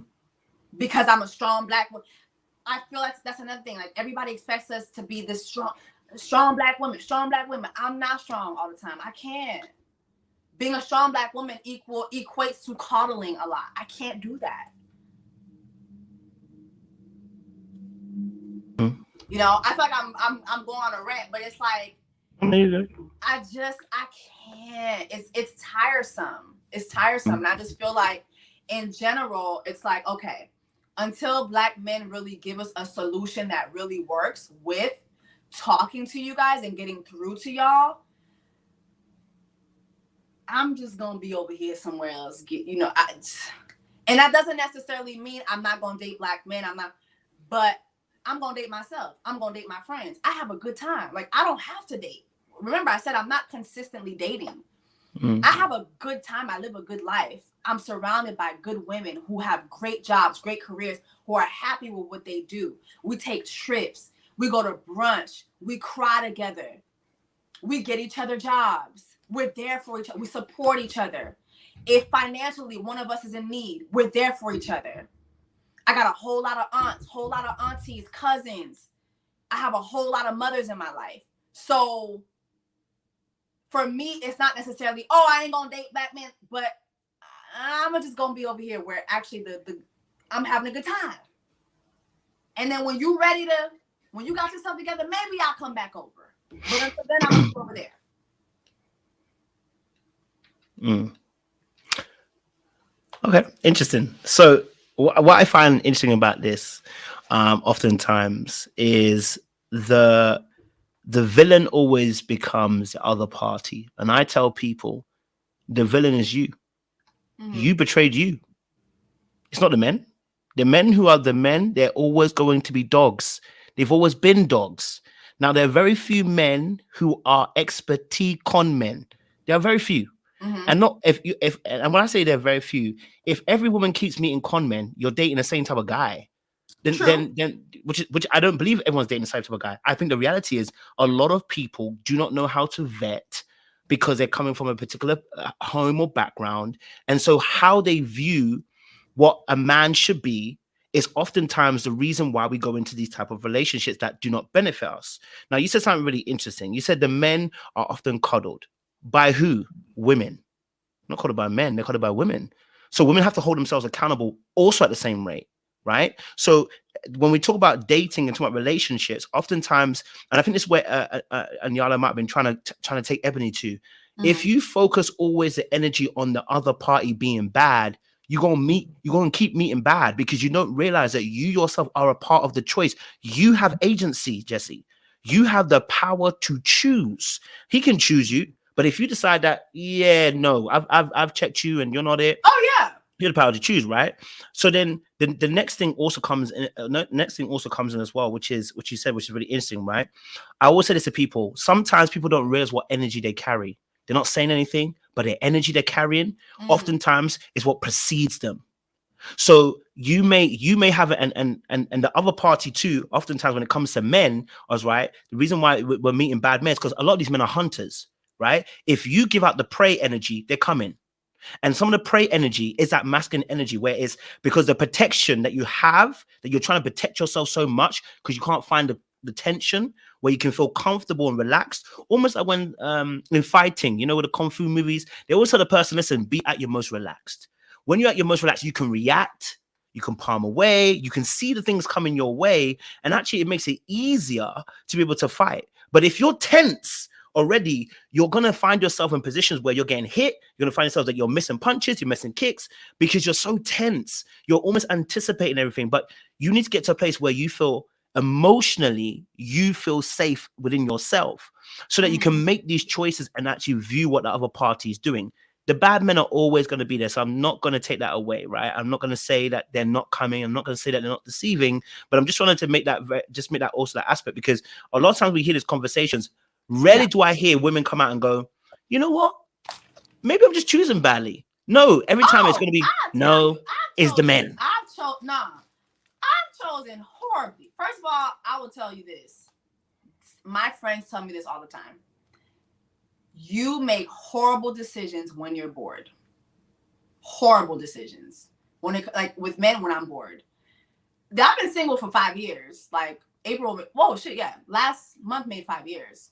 Speaker 2: Because I'm a strong black woman. I feel like that's another thing. Like everybody expects us to be this strong black woman, strong black women. I'm not strong all the time. I can't. Being a strong black woman equates to coddling a lot. I can't do that. Mm-hmm. You know, I feel like I'm going on a rant, but it's like I can't. It's tiresome. It's tiresome. And I just feel like in general, it's like, okay, until black men really give us a solution that really works with talking to you guys and getting through to y'all, I'm just gonna be over here somewhere else. And that doesn't necessarily mean I'm not gonna date black men. But I'm gonna date myself. I'm gonna date my friends. I have a good time. Like I don't have to date. Remember, I said I'm not consistently dating. Mm-hmm. I have a good time. I live a good life. I'm surrounded by good women who have great jobs, great careers, who are happy with what they do. We take trips. We go to brunch. We cry together. We get each other jobs. We're there for each other. We support each other. If financially one of us is in need, we're there for each other. I got a whole lot of aunts, whole lot of aunties, cousins. I have a whole lot of mothers in my life. So for me, it's not necessarily, oh, I ain't gonna date black men, but I'm just gonna be over here where actually I'm having a good time. And then when you got yourself together, maybe I'll come back over. But until then, I'm gonna be over there.
Speaker 1: Okay, interesting. So what I find interesting about this, oftentimes, is the villain always becomes the other party, and I tell people, the villain is you. Mm-hmm. You betrayed you. It's not the men. The men who are the men, they're always going to be dogs. They've always been dogs. Now, there are very few men who are expertise con men. There are very few. Mm-hmm. And not and when I say there are very few, if every woman keeps meeting con men, you're dating the same type of guy. Then which I don't believe everyone's dating the same type of guy. I think the reality is a lot of people do not know how to vet because they're coming from a particular home or background. And so how they view what a man should be is oftentimes the reason why we go into these type of relationships that do not benefit us. Now, you said something really interesting. You said the men are often coddled. By who? Women. Not coddled by men, they're coddled by women. So women have to hold themselves accountable also at the same rate, right? So when we talk about dating and talk about relationships, oftentimes, and I think this is where Anyala might have been trying to take Ebony to, if you focus always the energy on the other party being bad, you're gonna keep meeting bad because you don't realize that you yourself are a part of the choice. You have agency, Jessie. You have the power to choose. He can choose you, but if you decide that, yeah, no, I've checked you and you're not it.
Speaker 2: Oh yeah.
Speaker 1: You have the power to choose, right? So then the next thing also comes in. Next thing also comes in as well, which is what you said, which is really interesting, right? I always say this to people. Sometimes people don't realize what energy they carry. They're not saying anything, but the energy they're carrying oftentimes is what precedes them. So you may have it, and the other party too. Oftentimes when it comes to men, right, the reason why we're meeting bad men is because a lot of these men are hunters, right? If you give out the prey energy, they're coming. And some of the prey energy is that masculine energy, where it's because the protection that you have, that you're trying to protect yourself so much because you can't find the tension where you can feel comfortable and relaxed, almost like when in fighting, you know, with the Kung Fu movies, they always tell the person, listen, be at your most relaxed. When you're at your most relaxed, you can react, you can palm away, you can see the things coming your way, and actually it makes it easier to be able to fight. But if you're tense already you're going to find yourself in positions where you're getting hit. You're going to find yourself that you're missing punches, you're missing kicks because you're so tense. You're almost anticipating everything. But you need to get to a place where you feel emotionally, you feel safe within yourself so that you can make these choices and actually view what the other party is doing. The bad men are always going to be there. So I'm not going to take that away, right? I'm not going to say that they're not coming. I'm not going to say that they're not deceiving, but I'm just trying to make that, also that aspect, because a lot of times we hear these conversations. Rarely do I hear women come out and go, you know what? Maybe I'm just choosing badly. No, every time it's going to be, no, it's the men.
Speaker 2: I've chosen horribly. First of all, I will tell you this. My friends tell me this all the time. You make horrible decisions when you're bored. Horrible decisions. Like with men when I'm bored. I've been single for 5 years. Like last month made 5 years.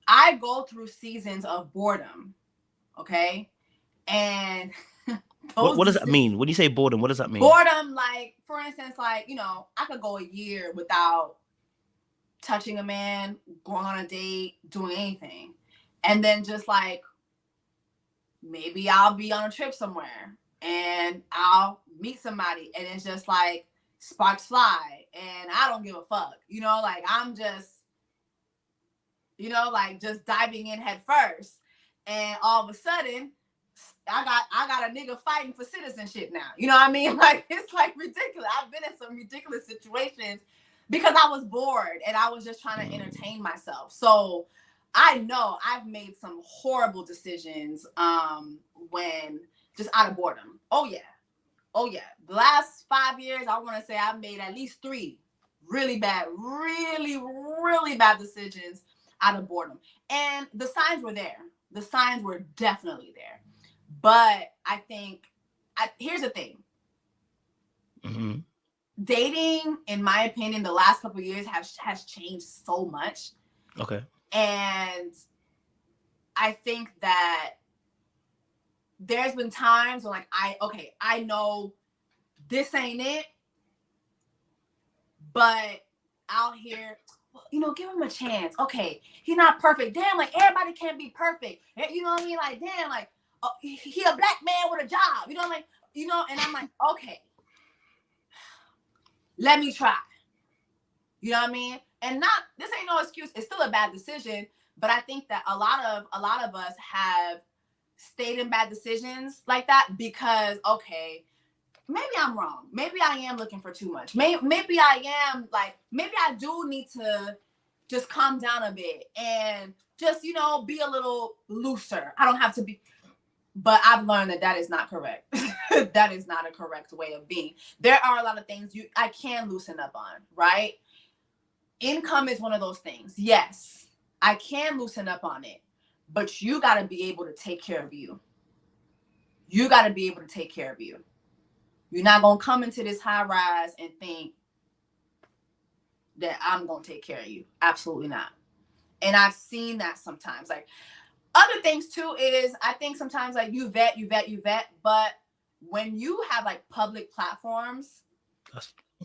Speaker 2: I go through seasons of boredom. Okay? And
Speaker 1: what does that mean? When you say boredom, what does that mean?
Speaker 2: Boredom, like, for instance, like, I could go a year without touching a man, going on a date, doing anything. And then just like, maybe I'll be on a trip somewhere and I'll meet somebody and it's just like sparks fly and I don't give a fuck. Like I'm just, like just diving in head first. And all of a sudden, I got a nigga fighting for citizenship now. You know what I mean? Like, it's like ridiculous. I've been in some ridiculous situations because I was bored and I was just trying to entertain myself. So I know I've made some horrible decisions when just out of boredom. Oh yeah. The last 5 years, I want to say I've made at least 3 really bad, really, really bad decisions out of boredom. And the signs were there. The signs were definitely there. But I think, here's the thing.
Speaker 1: Mm-hmm.
Speaker 2: Dating, in my opinion, the last couple of years has changed so much.
Speaker 1: Okay.
Speaker 2: And I think that there's been times when like, I know this ain't it, but out here, give him a chance. Okay, he's not perfect. Damn, like everybody can't be perfect. You know what I mean? Like, damn, like he a black man with a job. And I'm like, okay, let me try. You know what I mean? And this ain't no excuse. It's still a bad decision, but I think that a lot of us have stayed in bad decisions like that because, okay, maybe I'm wrong. Maybe I am looking for too much. Maybe I am like, maybe I do need to just calm down a bit and just, be a little looser. I don't have to be, but I've learned that is not correct. That is not a correct way of being. There are a lot of things I can loosen up on, right? Income is one of those things. Yes, I can loosen up on it, but you got to be able to take care of you. You got to be able to take care of you. You're not going to come into this high rise and think that I'm going to take care of you. Absolutely not. And I've seen that sometimes. Like, other things too is I think sometimes like you vet, but when you have like public platforms,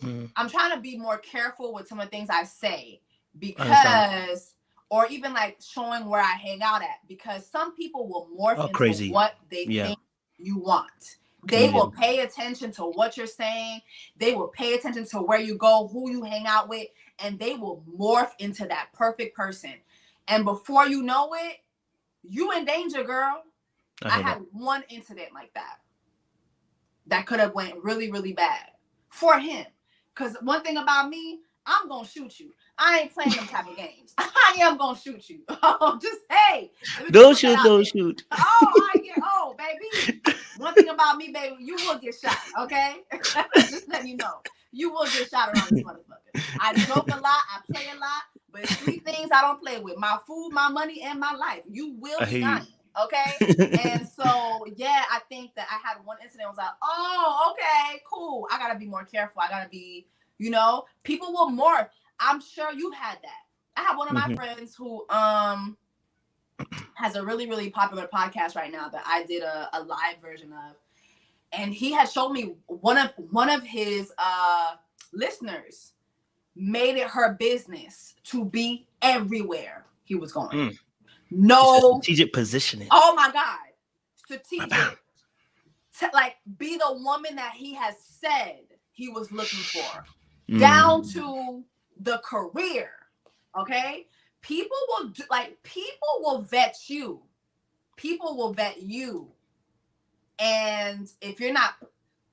Speaker 2: I'm trying to be more careful with some of the things I say because, or even like showing where I hang out at, because some people will morph into what they think you want. They will pay attention to what you're saying. They will pay attention to where you go, who you hang out with, and they will morph into that perfect person. And before you know it, you in danger, girl. I had one incident like that could have went really, really bad for him. Because one thing about me, I'm going to shoot you. I ain't playing them type of games. I am going to shoot you. Just, hey.
Speaker 1: Don't shoot.
Speaker 2: Oh, baby. One thing about me, baby, you will get shot, okay? Just let you know. You will get shot around this motherfucker. I joke a lot. I play a lot. But it's 3 things I don't play with. My food, my money, and my life. You will be dying, okay? And so, yeah, I think that I had one incident. I was like, oh, okay, cool. I got to be more careful. I got to be, people will morph. I'm sure you've had that. I have one of my friends who has a really, really popular podcast right now that I did a live version of. And he had showed me one of his listeners made it her business to be everywhere he was going. No.
Speaker 1: Strategic positioning.
Speaker 2: Oh my God. Strategic. Like, be the woman that he has said he was looking for. Down to the career. Okay? People will vet you. People will vet you. And if you're not,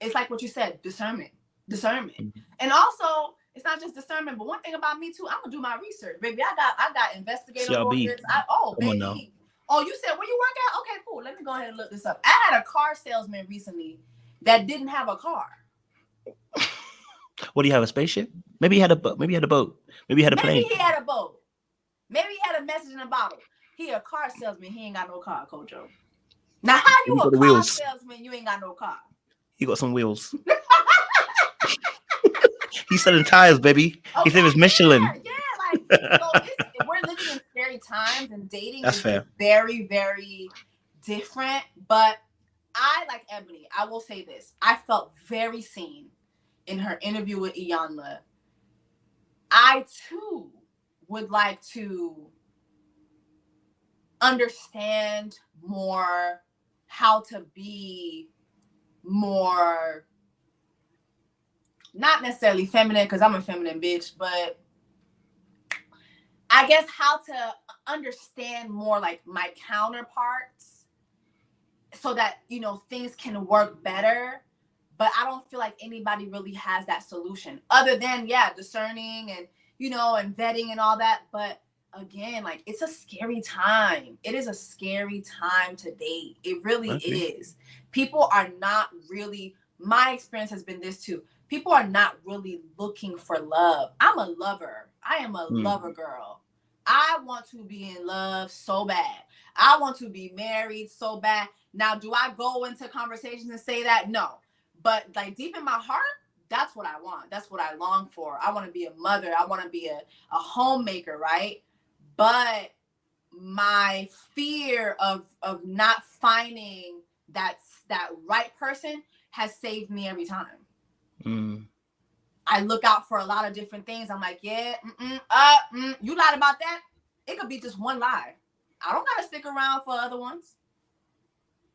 Speaker 2: it's like what you said, discernment. And also, it's not just discernment, but one thing about me too, I'm gonna do my research, baby. I got investigative lawyers. Baby. Oh, you said where you work at? Okay, cool. Let me go ahead and look this up. I had a car salesman recently that didn't have a car.
Speaker 1: What do you have, a spaceship? Maybe he had a boat. Maybe he had a boat. Maybe he had a plane.
Speaker 2: Maybe he had a boat. Maybe he had a message in a bottle. He a car salesman. He ain't got no car, Kojo. Now, how you a car salesman? You ain't got no car.
Speaker 1: He got some wheels. He's selling tires, baby. Okay, his name is Michelin.
Speaker 2: Yeah, we're living in scary times, and dating is very, very different. But I, like Ebony, I will say this. I felt very seen in her interview with Iyanla. I, too, would like to understand more how to be more, not necessarily feminine, because I'm a feminine bitch, but I guess how to understand more like my counterparts so that, you know, things can work better. But I don't feel like anybody really has that solution other than, discerning and, you know, and vetting and all that. But again, like, it's a scary time. It is a scary time to date. It really is. People are not really, my experience has been this too. People are not really looking for love. I'm a lover. I am a lover girl. I want to be in love so bad. I want to be married so bad. Now, do I go into conversations and say that? No. But like deep in my heart, that's what I want. That's what I long for. I want to be a mother. I want to be a homemaker, right? But my fear of not finding that right person has saved me every time. I look out for a lot of different things. I'm like, you lied about that? It could be just one lie. I don't got to stick around for other ones.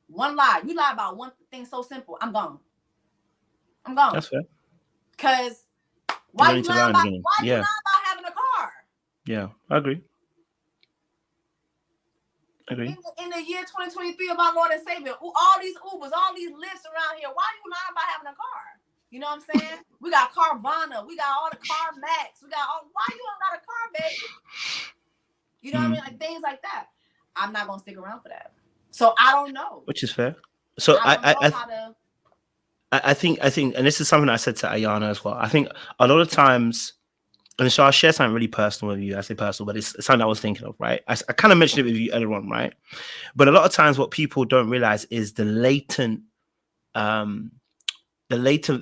Speaker 2: One lie. You lie about one thing so simple. I'm gone.
Speaker 1: That's fair.
Speaker 2: Because why you lying about having a car?
Speaker 1: Yeah, I agree.
Speaker 2: In the year 2023 of our Lord and Savior, all these Ubers, all these Lyfts around here, why you lying about having a car? You know what I'm saying? We got Carvana, we got all the Car Max, we got all. Why you don't got a car, baby? You know what I mean? Like things like that. I'm not gonna stick around for that. So I don't know.
Speaker 1: Which is fair. So I think, and this is something I said to Ayana as well. I think a lot of times, and so I'll share something really personal with you. I say personal, but it's something I was thinking of, right? I kind of mentioned it with you earlier on, right? But a lot of times what people don't realize is the latent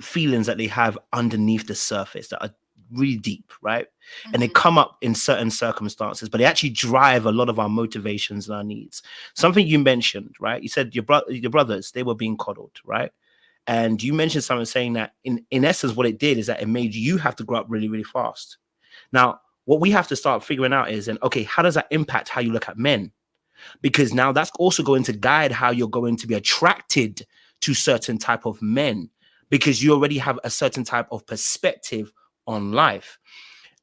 Speaker 1: feelings that they have underneath the surface that are really deep, right? And they come up in certain circumstances, but they actually drive a lot of our motivations and our needs. Something you mentioned, right? You said your brothers, they were being coddled, right? And you mentioned something saying that in essence, what it did is that it made you have to grow up really, really fast. Now, what we have to start figuring out is, okay, how does that impact how you look at men? Because now that's also going to guide how you're going to be attracted to certain type of men, because you already have a certain type of perspective on life.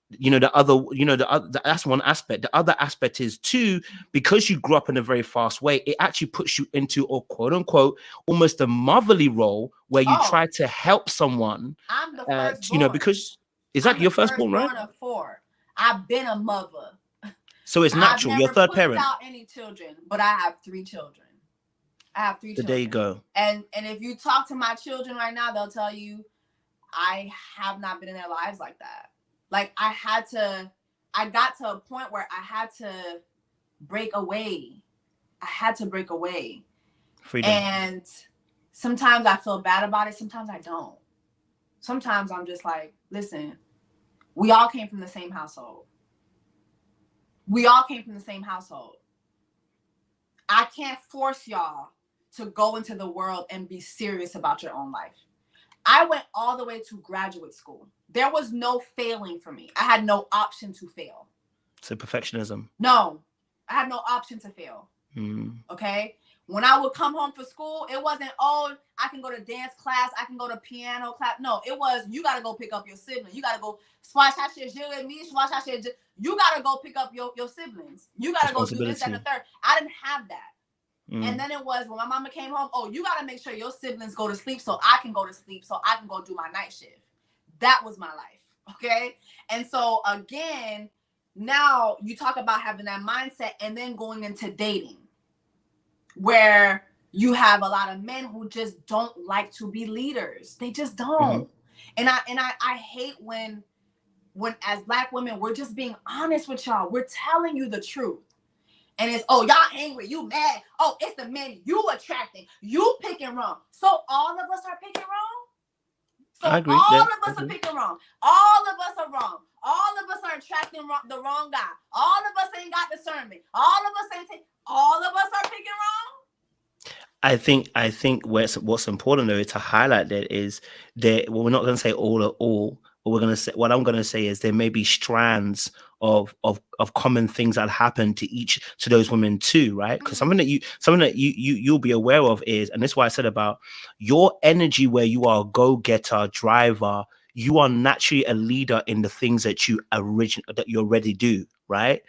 Speaker 1: That's one aspect. The other aspect is too, because you grew up in a very fast way, it actually puts you into a quote unquote almost a motherly role where you try to help someone.
Speaker 2: I'm the firstborn.
Speaker 1: Because exactly, your firstborn, right?
Speaker 2: Of 4. I've been a mother.
Speaker 1: So it's natural. You're third parent.
Speaker 2: I've never put out any children, but I have 3 children. So
Speaker 1: there you go.
Speaker 2: And if you talk to my children right now, they'll tell you I have not been in their lives like that. Like I got to a point where I had to break away. Freedom. And sometimes I feel bad about it. Sometimes I don't. Sometimes I'm just like, listen, we all came from the same household. I can't force y'all to go into the world and be serious about your own life. I went all the way to graduate school. There was no failing for me. I had no option to fail.
Speaker 1: So perfectionism.
Speaker 2: No. I had no option to fail. Okay. When I would come home from school, it wasn't, oh, I can go to dance class, I can go to piano class. No, it was, you got to go pick up your sibling. You got to go, you got to go pick up your siblings. You got to go do this and the third. I didn't have that. And then it was when my mama came home, oh, you got to make sure your siblings go to sleep so I can go to sleep, so I can go do my night shift. That was my life. Okay. And so again, now you talk about having that mindset and then going into dating, where you have a lot of men who just don't like to be leaders. They just don't. And I hate when as Black women, we're just being honest with y'all. We're telling you the truth. And it's, oh, y'all angry, you mad. Oh, it's the men you attracting. You picking wrong. So all of us are picking wrong? So
Speaker 1: I agree.
Speaker 2: All of us are picking wrong. All of us are wrong. All of us are attracting the wrong guy. All of us ain't got discernment. All of us ain't all of us are picking wrong.
Speaker 1: I think what's important though is to highlight that is that, well, we're not going to say all at all. What I'm going to say is there may be strands of common things that happen to those women too, right? Because something that you'll be aware of is, and this is why I said about your energy, where you are a go-getter, driver, you are naturally a leader in the things that you already do, right?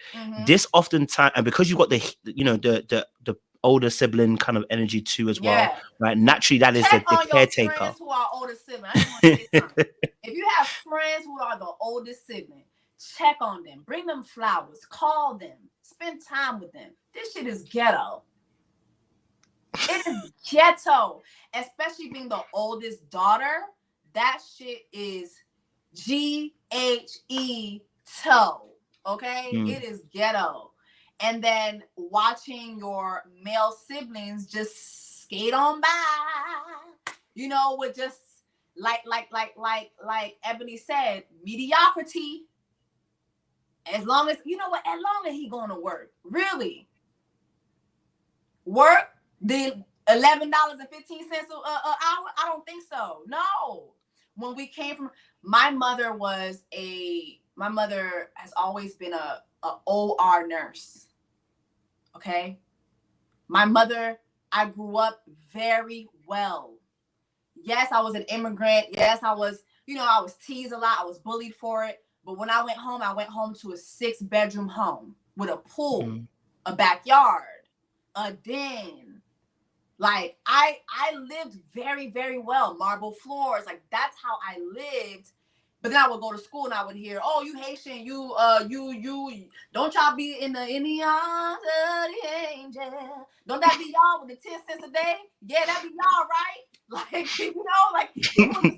Speaker 1: This oftentimes, and because you've got the older sibling kind of energy too as well, right? Naturally, that is the caretaker.
Speaker 2: Friends who are older sibling. I just want to say something. If you have friends who are the oldest sibling, check on them, bring them flowers, call them, spend time with them. This shit is ghetto. It is ghetto, especially being the oldest daughter. That shit is GHE-toe. Okay, it is ghetto. And then watching your male siblings just skate on by, with just like Ebony said, mediocrity. As long as he going to work, really work the $11.15 an hour. I don't think so. No. When we came from, my mother has always been a OR nurse. Okay. My mother, I grew up very well. Yes, I was an immigrant. Yes, I was teased a lot. I was bullied for it. But when I went home to a 6-bedroom home with a pool, a backyard, a den. Like I lived very, very well. Marble floors. Like that's how I lived. But then I would go to school and I would hear, oh, you Haitian, you don't y'all be in the arms of the angel. Don't that be y'all with the 10 cents a day? Yeah, that be y'all, right? Like, it would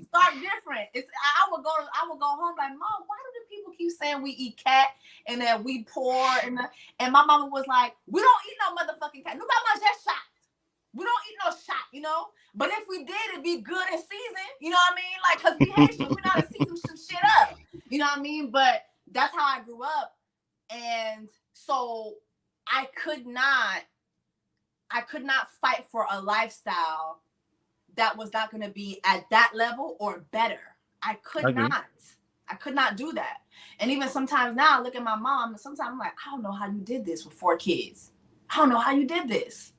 Speaker 2: start different. I would go home like, Mom, why do the people keep saying we eat cat and that we poor? And my mama was like, we don't eat no motherfucking cat. Look how much that shot. We don't eat no shot, But if we did, it'd be good and seasoned. You know what I mean? Like, because we Haitian, we know how to season some shit up. You know what I mean? But that's how I grew up. And so I could not fight for a lifestyle that was not going to be at that level or better. I could not do that. And even sometimes now I look at my mom and sometimes I'm like, I don't know how you did this with 4 kids. I don't know how you did this.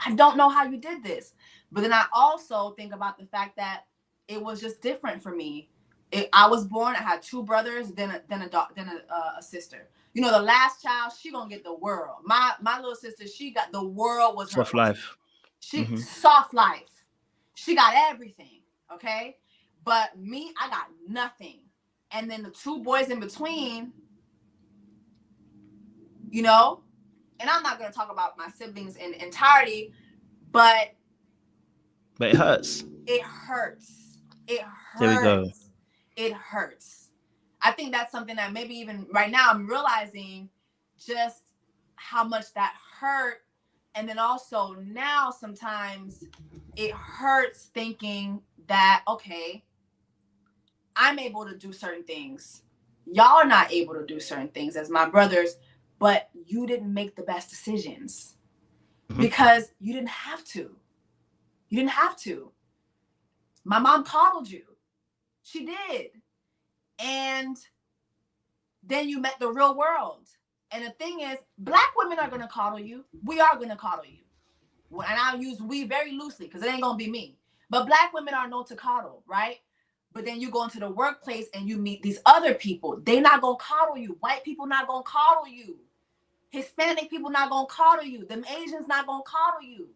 Speaker 2: I don't know how you did this. But then I also think about the fact that it was just different for me. I was born, I had 2 brothers, then a sister. The last child, she gonna get the world. My little sister, she got the world was her
Speaker 1: soft life.
Speaker 2: Soft life. She got everything, okay? But me, I got nothing. And then the 2 boys in between, and I'm not going to talk about my siblings in entirety, but
Speaker 1: it hurts.
Speaker 2: It hurts. It hurts.
Speaker 1: There we go.
Speaker 2: It hurts. I think that's something that maybe even right now I'm realizing just how much that hurt. And then also now sometimes it hurts thinking that, okay, I'm able to do certain things. Y'all are not able to do certain things as my brothers, but you didn't make the best decisions because you didn't have to. You didn't have to. My mom coddled you. She did. And then you met the real world. And the thing is, black women are going to coddle you. We are going to coddle you. And I'll use we very loosely because it ain't going to be me. But black women are known to coddle, right? But then you go into the workplace and you meet these other people. They not going to coddle you. White people not going to coddle you. Hispanic people not going to coddle you. Them Asians not going to coddle you.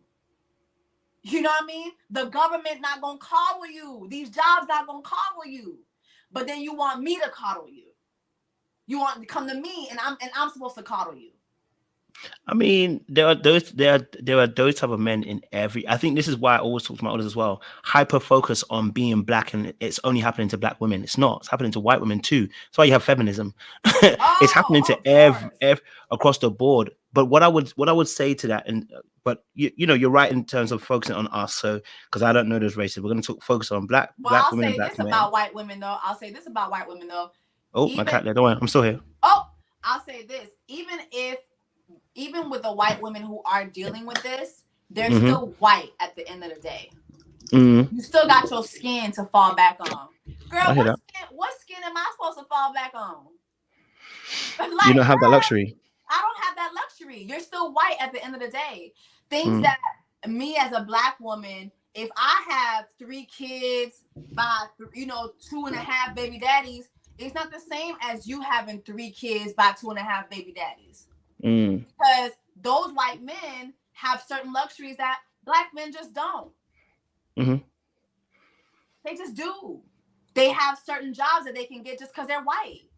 Speaker 2: You know what I mean? The government not going to coddle you. These jobs not going to coddle you. But then you want me to coddle you. You want to come to me and I'm supposed to coddle you.
Speaker 1: I mean, there are those type of men in every. I think this is why I always talk to my elders as well. Hyper focus on being black, and it's only happening to black women. It's not. It's happening to white women too. That's why you have feminism. It's happening to every across the board. But what I would say to that, but you know, you're right in terms of focusing on us. So because I don't know those races, we're going to focus on black women.
Speaker 2: I'll say this about white women though.
Speaker 1: Oh, my cat there. Don't worry, I'm still here.
Speaker 2: Oh, I'll say this. Even with the white women who are dealing with this, they're still white at the end of the day. You still got your skin to fall back on. Girl, what skin am I supposed to fall back on? Like,
Speaker 1: you don't have that luxury.
Speaker 2: I don't have that luxury. You're still white at the end of the day. Things that me as a black woman, if I have 3 kids by 2.5 baby daddies, it's not the same as you having 3 kids by 2.5 baby daddies. Because those white men have certain luxuries that black men just don't. They just do. They have certain jobs that they can get just because they're white.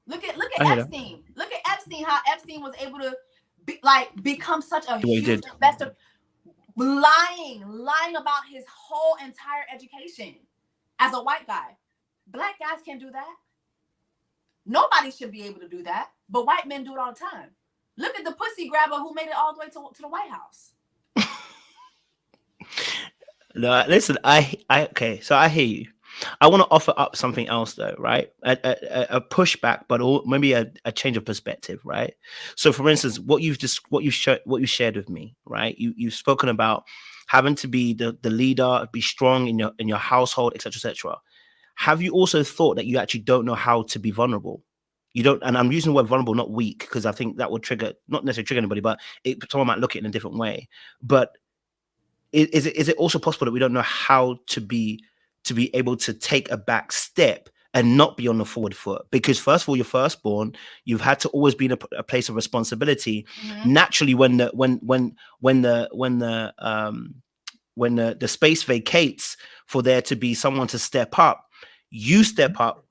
Speaker 2: Look at Epstein. Look at Epstein, how Epstein was able to become such a huge investor, lying about his whole entire education as a white guy. Black guys can't do that. Nobody should be able to do that, but white men do it all the time. Look at the pussy grabber who made it all the way to the White House.
Speaker 1: No, listen, okay, so I hear you. I want to offer up something else though, right? A pushback, but maybe a change of perspective, right? So, for instance, what you shared with me, right? You've spoken about having to be the leader, be strong in your household, etc., etc. Have you also thought that you actually don't know how to be vulnerable? You don't, and I'm using the word vulnerable, not weak, because I think that would not necessarily trigger anybody, but someone might look at it in a different way. But is it also possible that we don't know how to be able to take a back step and not be on the forward foot? Because first of all, you're firstborn. You've had to always be in a place of responsibility. Naturally, when the space vacates for there to be someone to step up, you step up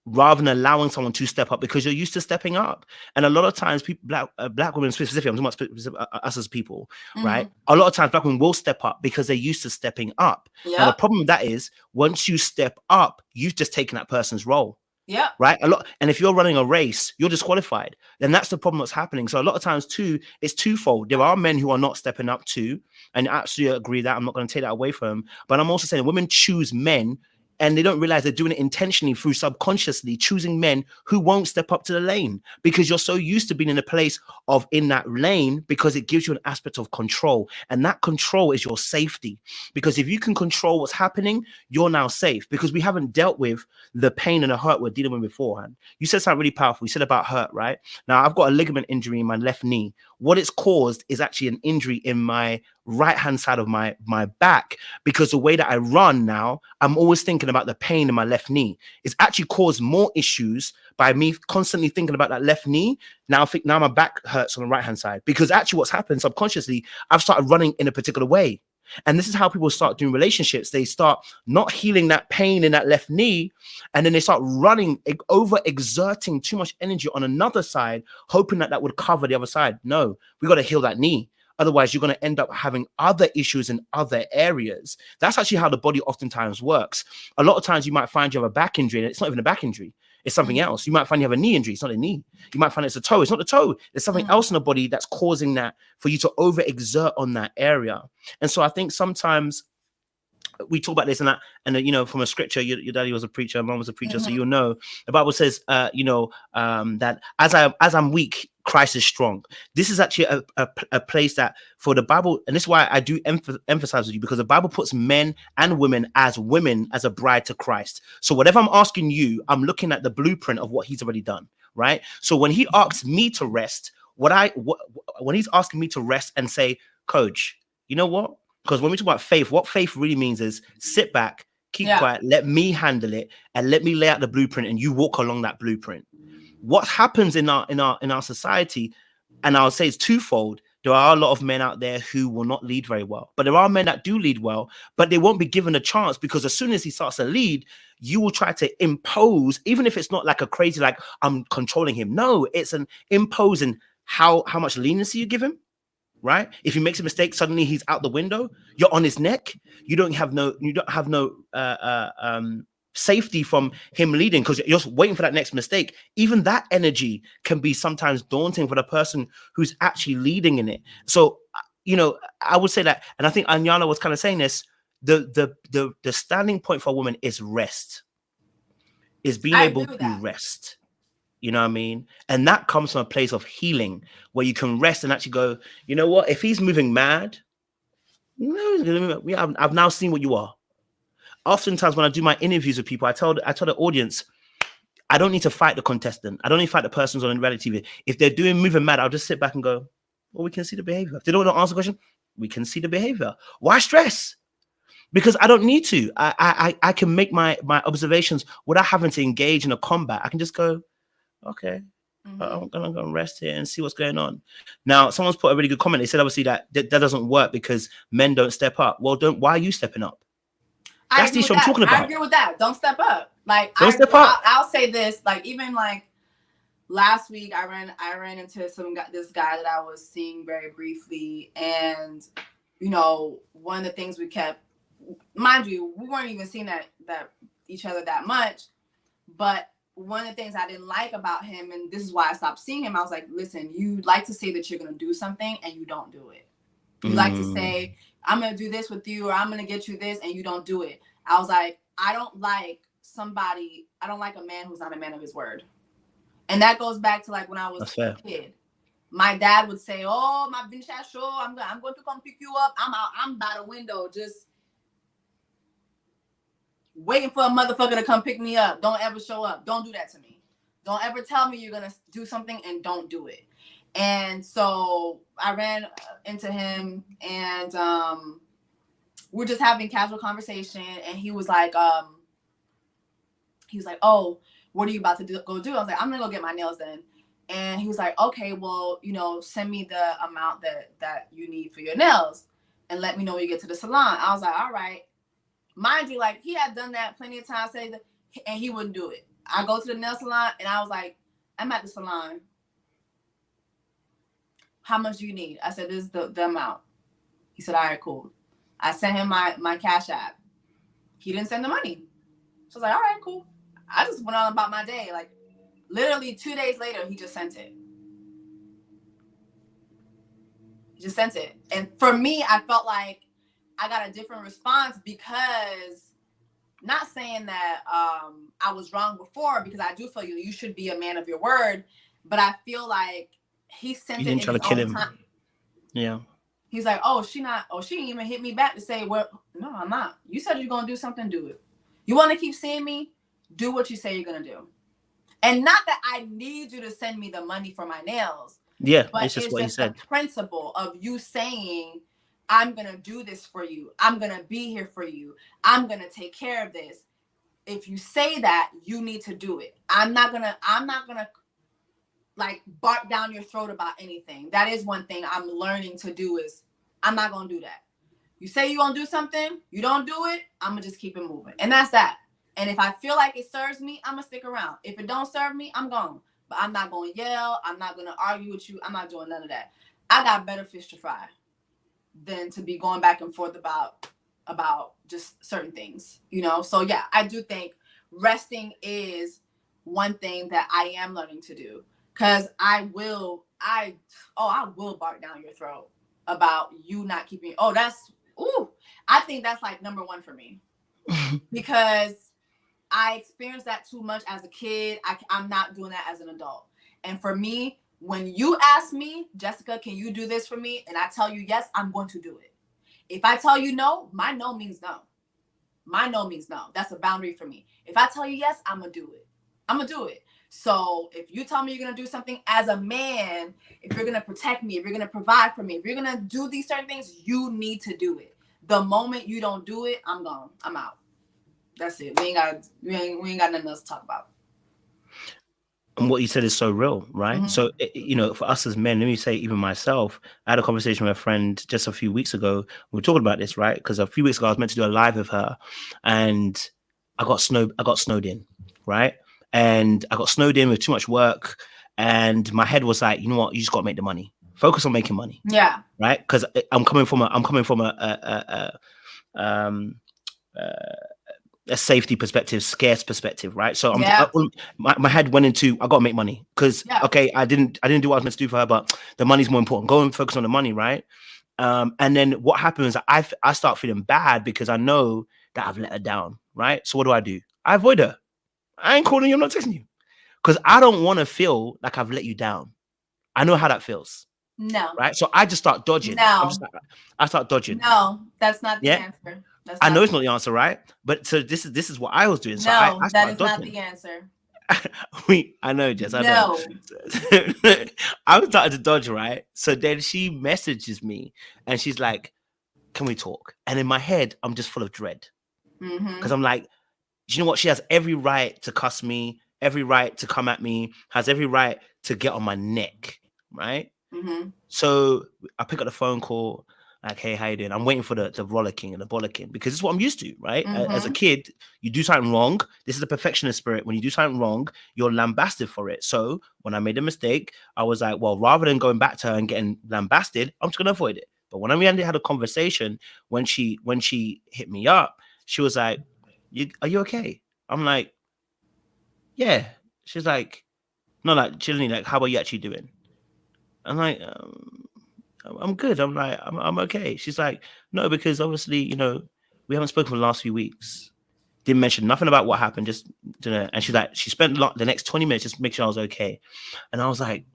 Speaker 1: rather than allowing someone to step up because you're used to stepping up. And a lot of times, people, black women specifically, I'm talking about us as people, right? A lot of times, black women will step up because they're used to stepping up. Now, the problem with that is once you step up, you've just taken that person's role.
Speaker 2: Yeah.
Speaker 1: Right. And if you're running a race, you're disqualified. Then that's the problem that's happening. So a lot of times too, it's twofold. There are men who are not stepping up too. And I absolutely agree that I'm not going to take that away from them. But I'm also saying women choose men and they don't realize they're doing it intentionally through subconsciously choosing men who won't step up to the lane because you're so used to being in a place of in that lane because it gives you an aspect of control. And that control is your safety. Because if you can control what's happening, you're now safe because we haven't dealt with the pain and the hurt we're dealing with beforehand. You said something really powerful. You said about hurt, right? Now, I've got a ligament injury in my left knee. What it's caused is actually an injury in my right-hand side of my back because the way that I run now, I'm always thinking about the pain in my left knee. It's actually caused more issues by me constantly thinking about that left knee. Now my back hurts on the right-hand side because actually what's happened subconsciously, I've started running in a particular way. And this is how people start doing relationships. They start not healing that pain in that left knee. And then they start running, over exerting too much energy on another side, hoping that would cover the other side. No, we got to heal that knee. Otherwise, you're going to end up having other issues in other areas. That's actually how the body oftentimes works. A lot of times you might find you have a back injury and it's not even a back injury. It's something else. You might find you have a knee injury. It's not a knee. You might find it's a toe. It's not the toe. There's something else in the body that's causing that for you to overexert on that area. And so I think sometimes we talk about this and that, and you know, from a scripture, your daddy was a preacher, mom was a preacher, so you'll know the Bible says, that as I'm weak, Christ is strong. This is actually a place that for the Bible, and this is why I do emphasize with you, because the Bible puts men and women as a bride to Christ. So whatever I'm asking you, I'm looking at the blueprint of what he's already done. right? So when he asks me to rest, when he's asking me to rest and say, coach, you know what? Because when we talk about faith, what faith really means is sit back, keep quiet, let me handle it, and let me lay out the blueprint, and you walk along that blueprint. What happens in our society, and I'll say it's twofold. There are a lot of men out there who will not lead very well, but there are men that do lead well, but they won't be given a chance, because as soon as he starts to lead, you will try to impose, even if it's not like a crazy, like I'm controlling him. No, it's an imposing how much leniency you give him, right? If he makes a mistake, suddenly he's out the window. You're on his neck. You don't have no safety from him leading, because you're just waiting for that next mistake. Even that energy can be sometimes daunting for the person who's actually leading in it. So, you know, I would say that, and I think Anyana was kind of saying this, the standing point for a woman is rest, is being able to rest. You know what I mean? And that comes from a place of healing, where you can rest and actually go, you know what? If he's moving mad, no, I've now seen what you are. Oftentimes when I do my interviews with people, I tell the audience, I don't need to fight the contestant. I don't need to fight the person on reality TV. If they're moving mad, I'll just sit back and go, well, we can see the behavior. If they don't want to answer the question, we can see the behavior. Why stress? Because I don't need to. I can make my observations without having to engage in a combat. I can just go, okay, I'm gonna go and rest here and see what's going on. Now, someone's put a really good comment. They said obviously that doesn't work because men don't step up. Well, why are you stepping up? That's the issue I'm talking about.
Speaker 2: I agree with that. Don't step up. Like,
Speaker 1: don't step up.
Speaker 2: I'll say this. Like, even like last week, I ran into this guy that I was seeing very briefly, and you know, one of the things we kept, mind you, we weren't even seeing that each other that much, but one of the things I didn't like about him, and this is why I stopped seeing him, I was like, listen, you like to say that you're going to do something and you don't do it. You like to say, I'm going to do this with you, or I'm going to get you this, and you don't do it. I was like, I don't like a man who's not a man of his word. And that goes back to like when I was a kid. My dad would say, oh, my Vinchat show, I'm going to come pick you up. I'm by the window, just waiting for a motherfucker to come pick me up. Don't ever show up. Don't do that to me. Don't ever tell me you're going to do something and don't do it. And so I ran into him, and we're just having casual conversation, and he was like, oh, what are you about to go do? I was like, I'm going to go get my nails done. And he was like, okay, well, you know, send me the amount that you need for your nails and let me know when you get to the salon. I was like, all right. Mind you, like, he had done that plenty of times, and he wouldn't do it. I go to the nail salon, and I was like, I'm at the salon. How much do you need? I said, this is the amount. He said, all right, cool. I sent him my Cash App. He didn't send the money. So I was like, all right, cool. I just went on about my day. Like, literally 2 days later, he just sent it. And for me, I felt like I got a different response, because, not saying that I was wrong before, because I do feel you should be a man of your word, but I feel like he sent it in his own time.
Speaker 1: Yeah.
Speaker 2: He's like, she didn't even hit me back to say, well, no, I'm not. You said you're going to do something, do it. You want to keep seeing me? Do what you say you're going to do. And not that I need you to send me the money for my nails.
Speaker 1: Yeah,
Speaker 2: but
Speaker 1: it's just what he said.
Speaker 2: The principle of you saying, I'm going to do this for you. I'm going to be here for you. I'm going to take care of this. If you say that, you need to do it. I'm not going to like bark down your throat about anything. That is one thing I'm learning to do, is I'm not going to do that. You say you're going to do something, you don't do it, I'm going to just keep it moving. And that's that. And if I feel like it serves me, I'm going to stick around. If it don't serve me, I'm gone. But I'm not going to yell. I'm not going to argue with you. I'm not doing none of that. I got better fish to fry than to be going back and forth about just certain things, you know? So yeah, I do think resting is one thing that I am learning to do, because I will bark down your throat about you not keeping, I think that's like number one for me, because I experienced that too much as a kid. I'm not doing that as an adult. And for me, when you ask me, Jessica, can you do this for me? And I tell you yes, I'm going to do it. If I tell you no, my no means no. My no means no. That's a boundary for me. If I tell you yes, I'm going to do it. I'm going to do it. So if you tell me you're going to do something as a man, if you're going to protect me, if you're going to provide for me, if you're going to do these certain things, you need to do it. The moment you don't do it, I'm gone. I'm out. That's it. We ain't got nothing else to talk about.
Speaker 1: And what you said is so real, right? So, you know, for us as men, let me say, even myself, I had a conversation with a friend just a few weeks ago. We were talking about this, right? Because a few weeks ago, I was meant to do a live with her, and I got snowed in, right? And I got snowed in with too much work, and my head was like, you know what? You just got to make the money. Focus on making money.
Speaker 2: Yeah.
Speaker 1: Right? Because I'm coming from a safety perspective, scarce perspective, right? So my head went into, I gotta make money because okay, I didn't do what I was meant to do for her, but the money's more important. Go and focus on the money, right? And then what happens? I start feeling bad because I know that I've let her down, right? So what do? I avoid her. I ain't calling you. I'm not texting you because I don't want to feel like I've let you down. I know how that feels.
Speaker 2: No.
Speaker 1: Right. So I just start dodging.
Speaker 2: No.
Speaker 1: I start dodging.
Speaker 2: No, that's not the answer.
Speaker 1: I know it's not the answer, right? But so this is what I was doing. So
Speaker 2: no,
Speaker 1: I
Speaker 2: that is
Speaker 1: dodging.
Speaker 2: not the answer.
Speaker 1: I know, Jess. I know. I was starting to dodge, right? So then she messages me and she's like, "Can we talk?" And in my head, I'm just full of dread because I'm like, you know what? She has every right to cuss me, every right to come at me, has every right to get on my neck, right? So I pick up the phone call. Like, hey, how you doing? I'm waiting for the rollicking and the bollocking because it's what I'm used to, right? As a kid, you do something wrong. This is the perfectionist spirit. When you do something wrong, you're lambasted for it. So when I made a mistake, I was like, well, rather than going back to her and getting lambasted, I'm just gonna avoid it. But when we had a conversation, when she hit me up, she was like, are you okay? I'm like, yeah. She's like, no, like, chilling, like, how are you actually doing? I'm like, I'm good. I'm like, I'm okay. She's like, no, because obviously, you know, we haven't spoken for the last few weeks. Didn't mention nothing about what happened. Just, you know, and she's like, she spent the next 20 minutes just to make sure I was okay. And I was like,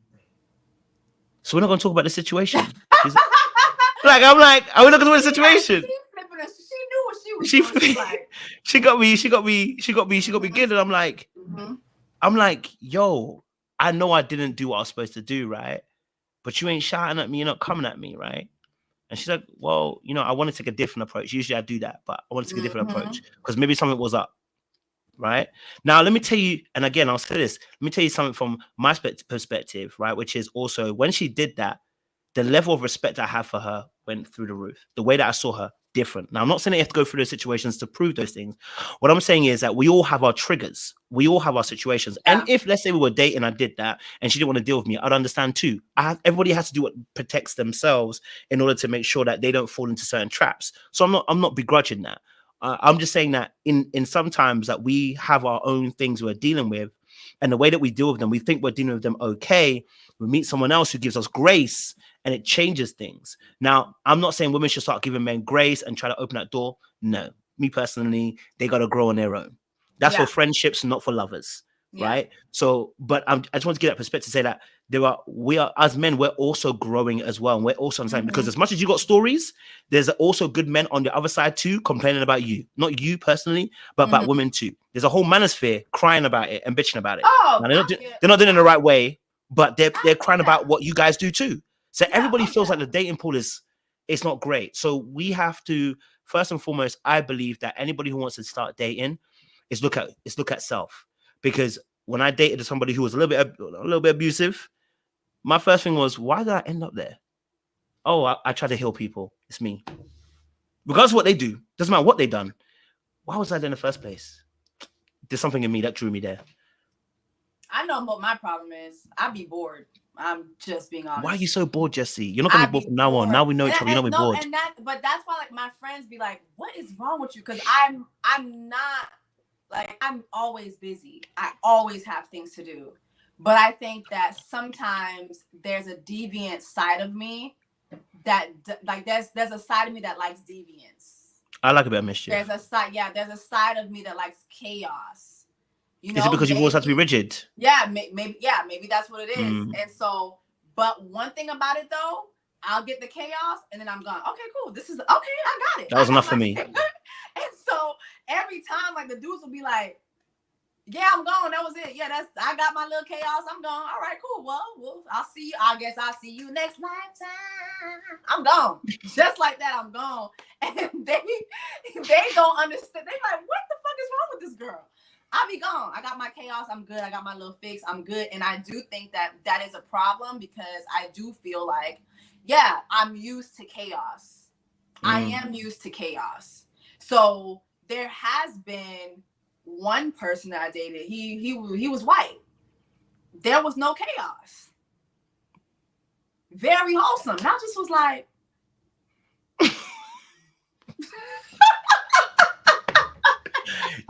Speaker 1: so we're not going to talk about the situation. She's like, I'm like, are we not going to talk about the situation?
Speaker 2: She knew what she was doing. Like,
Speaker 1: she got me good. And I'm like, yo, I know I didn't do what I was supposed to do, right? But you ain't shouting at me, you're not coming at me, right? And she's like, well, you know, I want to take a different approach. Usually I do that, but I want to take a different approach because maybe something was up, right? Now, let me tell you, and again, I'll say this, let me tell you something from my perspective, right? Which is also, when she did that, the level of respect I have for her went through the roof. The way that I saw her, different. Now, I'm not saying that you have to go through those situations to prove those things. What I'm saying is that we all have our triggers. We all have our situations. Yeah. And if, let's say we were dating, I did that, and she didn't want to deal with me, I'd understand too. Everybody has to do what protects themselves in order to make sure that they don't fall into certain traps. So I'm not begrudging that. I'm just saying that in sometimes that we have our own things we're dealing with, and the way that we deal with them, we think we're dealing with them okay. We meet someone else who gives us grace, and it changes things. Now, I'm not saying women should start giving men grace and try to open that door. No, me personally, they got to grow on their own. That's for friendships, not for lovers, right? So, but I just want to get that perspective to say that we are as men, we're also growing as well, and we're also understanding because as much as you got stories, there's also good men on the other side too, complaining about you, not you personally, but about women too. There's a whole manosphere crying about it and bitching about it.
Speaker 2: Oh,
Speaker 1: now, they're not doing it in the right way, but they're crying about what you guys do too. So everybody feels like the dating pool it's not great. So we have to, first and foremost, I believe that anybody who wants to start dating is look at self. Because when I dated somebody who was a little bit abusive, my first thing was, why did I end up there? Oh, I try to heal people. It's me. Regardless of what they do, doesn't matter what they've done. Why was I there in the first place? There's something in me that drew me there.
Speaker 2: I know what my problem is. I'd be bored. I'm just being honest.
Speaker 1: Why are you so bored, Jessie? You're not gonna be bored from now on. Now we know each other. You're not gonna be bored.
Speaker 2: But that's why, like, my friends be like, "What is wrong with you?" Because I'm not, like, I'm always busy. I always have things to do. But I think that sometimes there's a deviant side of me that, like, there's a side of me that likes deviance.
Speaker 1: I like a bit of mischief.
Speaker 2: There's a side of me that likes chaos. You know,
Speaker 1: is it because you always have to be rigid?
Speaker 2: Yeah, maybe that's what it is. And so, but one thing about it though, I'll get the chaos and then I'm gone. Okay, cool. This is okay. I got it.
Speaker 1: That was enough for me.
Speaker 2: And so every time, like, the dudes will be like, Yeah, I'm gone. That was it. Yeah, I got my little chaos. I'm gone. All right, cool. Well, I'll see you. I guess I'll see you next lifetime. I'm gone. Just like that, I'm gone. And they don't understand. They like, what the fuck is wrong with this girl? I'll be gone. I got my chaos. I'm good. I got my little fix. I'm good. And I do think that is a problem because I do feel like, yeah, I'm used to chaos. I am used to chaos. So there has been one person that I dated. He was white. There was no chaos. Very wholesome. And I just was like,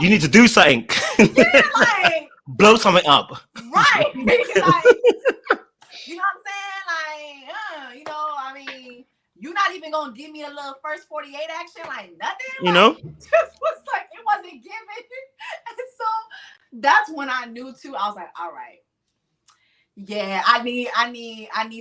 Speaker 1: you need to do something.
Speaker 2: Yeah, like
Speaker 1: blow something up.
Speaker 2: Right. Like, you know what I'm saying? Like, I mean, you're not even gonna give me a little first 48 action, like nothing. Just was like it wasn't given. And so that's when I knew too. I was like, all right. Yeah, I need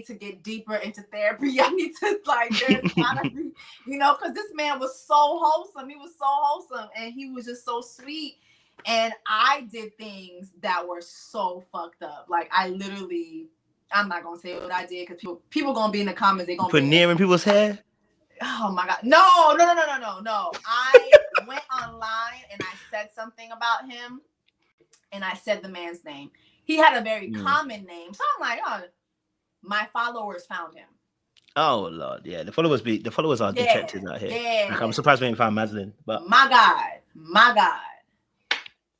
Speaker 2: to get deeper into therapy. I need to there's gotta be, because this man was so wholesome. He was so wholesome and he was just so sweet. And I did things that were so fucked up. Like I literally, I'm not gonna say what I did because people gonna be in the comments. They gonna
Speaker 1: put near in people's hair.
Speaker 2: Oh my god, no! I went online and I said something about him, and I said the man's name. He had a very common name, so I'm like, oh, my followers found him.
Speaker 1: Oh Lord, yeah, the followers are detectives out here. Yeah, like, I'm surprised we didn't find Madeline, but
Speaker 2: my God,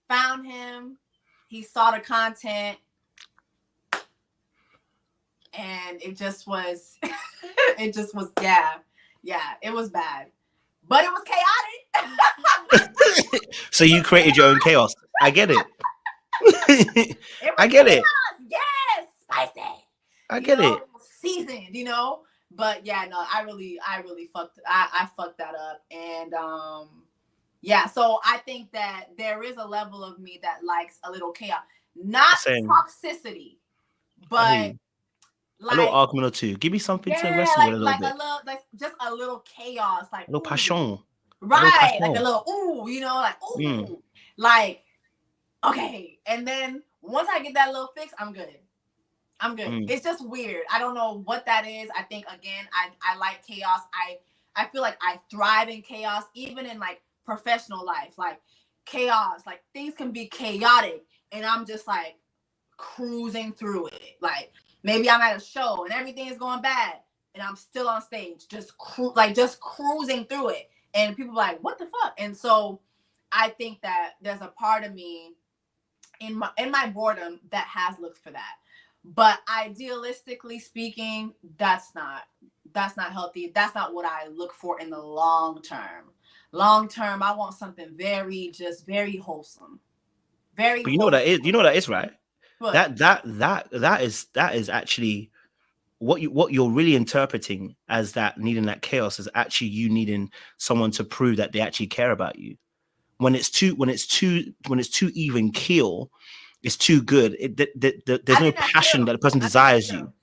Speaker 2: found him. He saw the content, and it just was, yeah, it was bad, but it was chaotic.
Speaker 1: So you created your own chaos. I get it. I get it.
Speaker 2: Yes, spicy.
Speaker 1: I get it.
Speaker 2: Seasoned, But yeah, no, I really fucked that up. And yeah, so I think that there is a level of me that likes a little chaos. Not toxicity, but
Speaker 1: like a little argument or two. Give me something to wrestle with a little bit.
Speaker 2: Just a little chaos, like
Speaker 1: a little passion.
Speaker 2: Right. Like a little ooh, like okay. And then once I get that little fix, I'm good. It's just weird. I don't know what that is. I think again, I like chaos. I feel like I thrive in chaos, even in like professional life, like chaos, like things can be chaotic and I'm just like cruising through it. Like maybe I'm at a show and everything is going bad and I'm still on stage, just cruising through it. And people are like, what the fuck? And so I think that there's a part of me in my boredom that has looked for that. But idealistically speaking, that's not healthy. That's not what I look for in the long term. Long term, I want something very wholesome. Very.
Speaker 1: But you know what that is? You know what that is, right? What? That is actually what you're really interpreting as that needing that chaos is actually you needing someone to prove that they actually care about you. When it's too even keel, it's too good. There's no passion that the person desires you.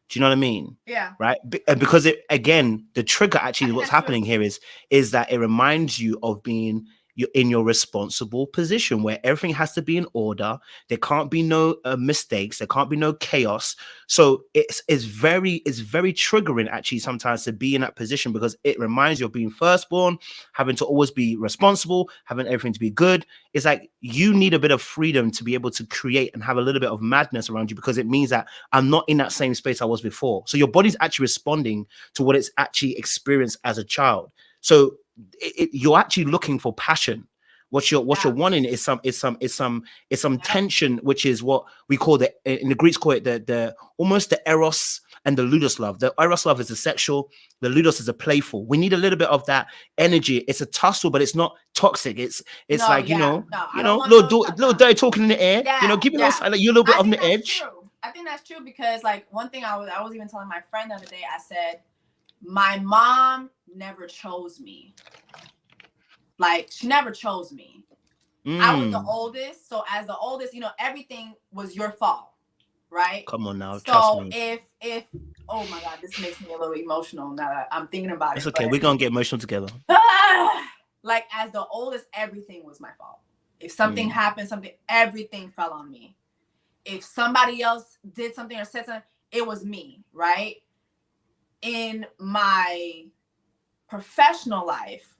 Speaker 1: Do you know what I mean?
Speaker 2: Yeah.
Speaker 1: Right. Because the trigger actually what's happening here is that it reminds you of being in your responsible position where everything has to be in order. There can't be no mistakes. There can't be no chaos. So it's very triggering actually sometimes to be in that position because it reminds you of being firstborn, having to always be responsible, having everything to be good. It's like you need a bit of freedom to be able to create and have a little bit of madness around you because it means that I'm not in that same space I was before. So your body's actually responding to what it's actually experienced as a child. So you're actually looking for passion. What you're wanting is some tension, which is what we call in the Greeks call it the almost the eros and the ludus love. The eros love is the sexual, the ludus is the playful. We need a little bit of that energy. It's a tussle, but it's not toxic. It's little dirty talking in the air. Give me you a little bit on the edge.
Speaker 2: True. I think that's true because like one thing I was even telling my friend the other day, I said, my mom never chose me. Like she never chose me. I was the oldest. So as the oldest, everything was your fault. Right?
Speaker 1: Come on now.
Speaker 2: So if oh my God, this makes me a little emotional now that I'm thinking about it.
Speaker 1: It's okay. We're gonna get emotional together.
Speaker 2: Like as the oldest, everything was my fault. If something happened, everything fell on me. If somebody else did something or said something, it was me, right? In my professional life,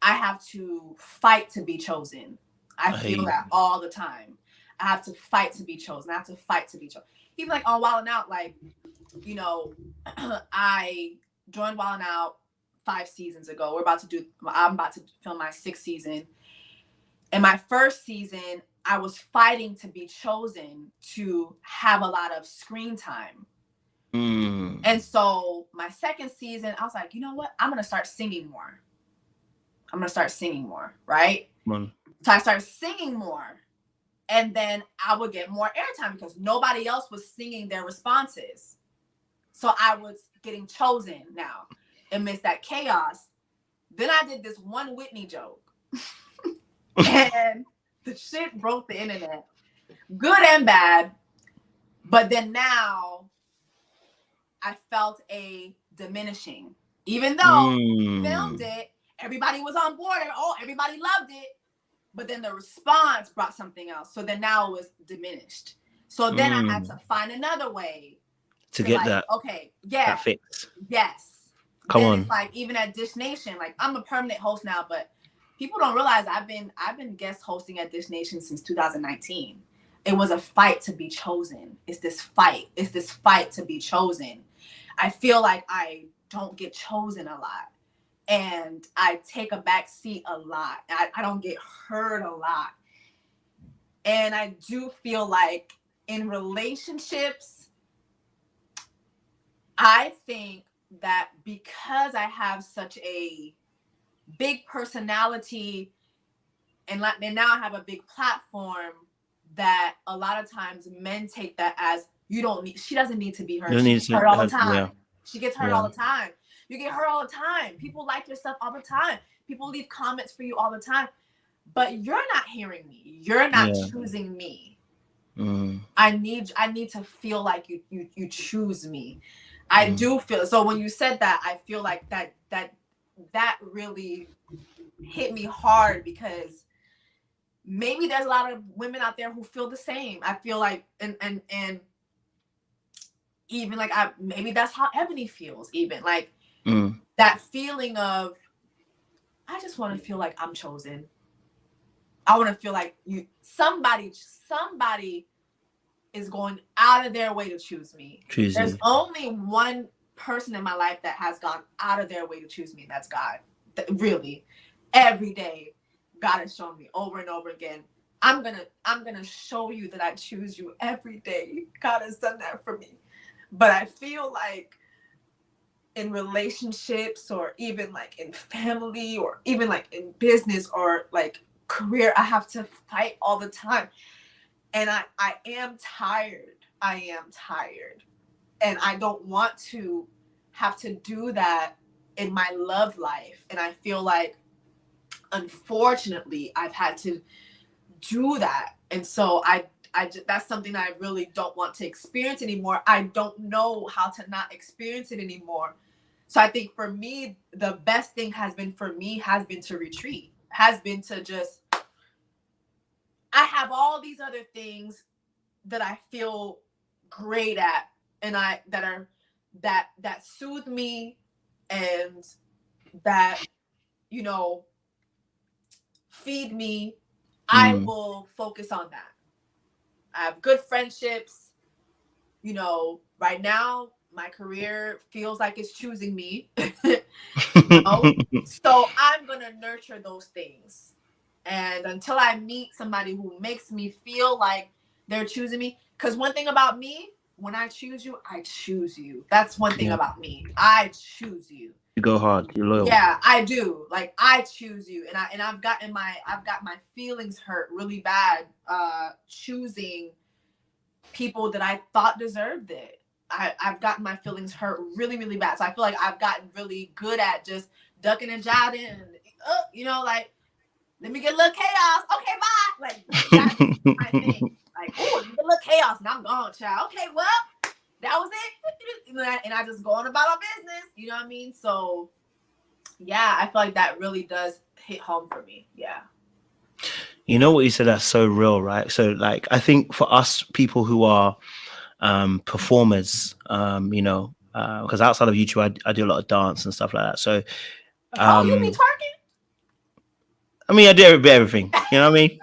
Speaker 2: I have to fight to be chosen. I feel that all the time. I have to fight to be chosen. I have to fight to be chosen. Even like on Wild 'N Out, like, you know, I joined Wild 'N Out 5 seasons ago. I'm about to film my 6th season. In my first season, I was fighting to be chosen to have a lot of screen time. And so my 2nd season, I was like, you know what? I'm going to start singing more. Right? So I started singing more. And then I would get more airtime because nobody else was singing their responses. So I was getting chosen now amidst that chaos. Then I did this one Whitney joke. And the shit broke the internet. Good and bad. But then now I felt a diminishing. Even though we filmed it, everybody was on board. Everybody loved it. But then the response brought something else. So then now it was diminished. So then I had to find another way
Speaker 1: to get that.
Speaker 2: Okay, yeah.
Speaker 1: That fix.
Speaker 2: Yes.
Speaker 1: Come on.
Speaker 2: It's like even at Dish Nation, like I'm a permanent host now, but people don't realize I've been guest hosting at Dish Nation since 2019. It was a fight to be chosen. It's this fight to be chosen. I feel like I don't get chosen a lot. And I take a back seat a lot. I don't get heard a lot. And I do feel like in relationships, I think that because I have such a big personality and now I have a big platform, that a lot of times men take that as she doesn't need to be heard. She gets heard all the time. Yeah. She gets heard all the time. You get heard all the time. People like your stuff all the time. People leave comments for you all the time. But you're not hearing me. You're not choosing me. I need to feel like you choose me. I do feel so. When you said that, I feel like that really hit me hard, because maybe there's a lot of women out there who feel the same. I feel like and even like maybe that's how Ebony feels. Even like that feeling of, I just want to feel like I'm chosen. I want to feel like somebody is going out of their way to choose me. There's only one person in my life that has gone out of their way to choose me. That's God. Really, every day, God has shown me over and over again. I'm gonna show you that I choose you every day. God has done that for me. But I feel like in relationships, or even like in family, or even like in business or like career, I have to fight all the time. And I am tired. And I don't want to have to do that in my love life. And I feel like, unfortunately, I've had to do that. And so I that's something that I really don't want to experience anymore. I don't know how to not experience it anymore. So I think for me, the best thing has been to retreat, has been to just, I have all these other things that I feel great at, and that soothe me, and that, feed me. I will focus on that. I have good friendships. Right now, my career feels like it's choosing me. So I'm going to nurture those things. And until I meet somebody who makes me feel like they're choosing me, because one thing about me, when I choose you, I choose you. That's one thing about me. I choose you.
Speaker 1: You go hard. You're loyal.
Speaker 2: Yeah, I do. Like, I choose you, and I've got my feelings hurt really bad, choosing people that I thought deserved it. I've gotten my feelings hurt really, really bad. So I feel like I've gotten really good at just ducking and jiving, and like, let me get a little chaos. Okay, bye. Like, that's my thing. Like, oh, a little chaos, and I'm gone, child. Okay, well, that was it. And I just go on about our business. You know what I mean? So, yeah, I feel like that really does hit home for me. Yeah.
Speaker 1: You know what you said, that's so real, right? So like I think for us people who are performers, you know, because outside of YouTube I do a lot of dance and stuff like that. So
Speaker 2: Oh, you be twerking?
Speaker 1: I mean I do everything, you know what I mean?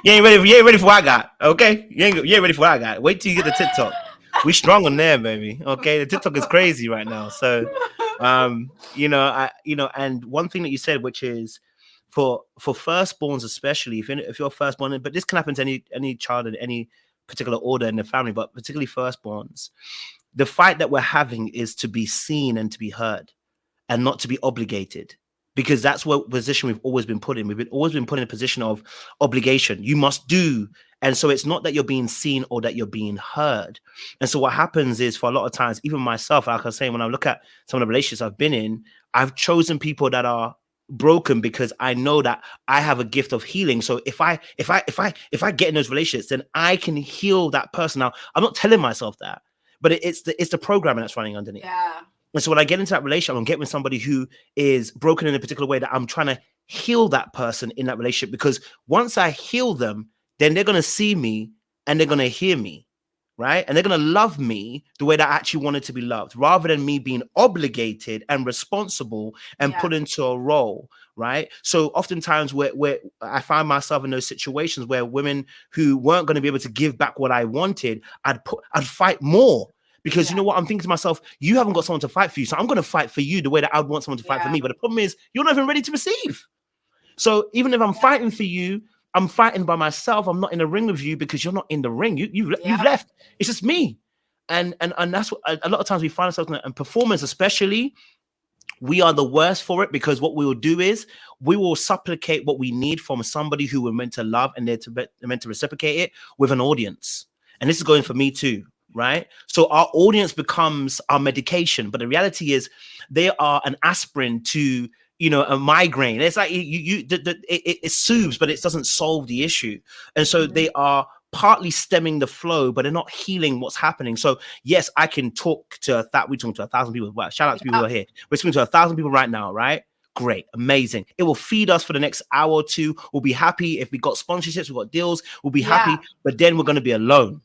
Speaker 1: You ain't ready for what I got, okay? You ain't ready for what I got. Wait till you get the TikTok. We strong on there, baby. Okay, the TikTok is crazy right now. So you know, and one thing that you said, which is for firstborns especially, if you're firstborn, but this can happen to any child in any particular order in the family, but particularly firstborns, the fight that we're having is to be seen and to be heard and not to be obligated, because that's what position we've always been put in. Always been put in a position of obligation. You must do. And so it's not that you're being seen or that you're being heard. And so what happens is, for a lot of times, even myself, like I was saying, when I look at some of the relationships I've been in, I've chosen people that are broken because I know that I have a gift of healing. So if I get in those relationships, then I can heal that person. Now, I'm not telling myself that, but it's the programming that's running underneath.
Speaker 2: Yeah.
Speaker 1: And so when I get into that relationship, I'm getting with somebody who is broken in a particular way, that I'm trying to heal that person in that relationship, because once I heal them, then they're going to see me and they're going to hear me, right? And they're going to love me the way that I actually wanted to be loved, rather than me being obligated and responsible and put into a role, right? So oftentimes where I find myself in those situations where women who weren't going to be able to give back what I wanted, I'd fight more. Because you know what, I'm thinking to myself, you haven't got someone to fight for you, so I'm going to fight for you the way that I would want someone to fight for me. But the problem is, you're not even ready to receive. So even if I'm fighting for you, I'm fighting by myself. I'm not in the ring with you because you're not in the ring. You've left. It's just me. And that's what a lot of times we find ourselves in. And performance especially, we are the worst for it, because what we will do is we will supplicate what we need from somebody who we're meant to love, and they're meant to reciprocate it with an audience. And this is going for me too. Right? So our audience becomes our medication, but the reality is they are an aspirin to, you know, a migraine. It's like it soothes, but it doesn't solve the issue. And so they are partly stemming the flow, but they're not healing what's happening. So yes, I can talk to we're talking to 1,000 people. Wow, shout out to people who are here. We're speaking to 1,000 people right now, right? Great, amazing. It will feed us for the next hour or two. We'll be happy if we got sponsorships, we got deals. We'll be happy, but then we're going to be alone.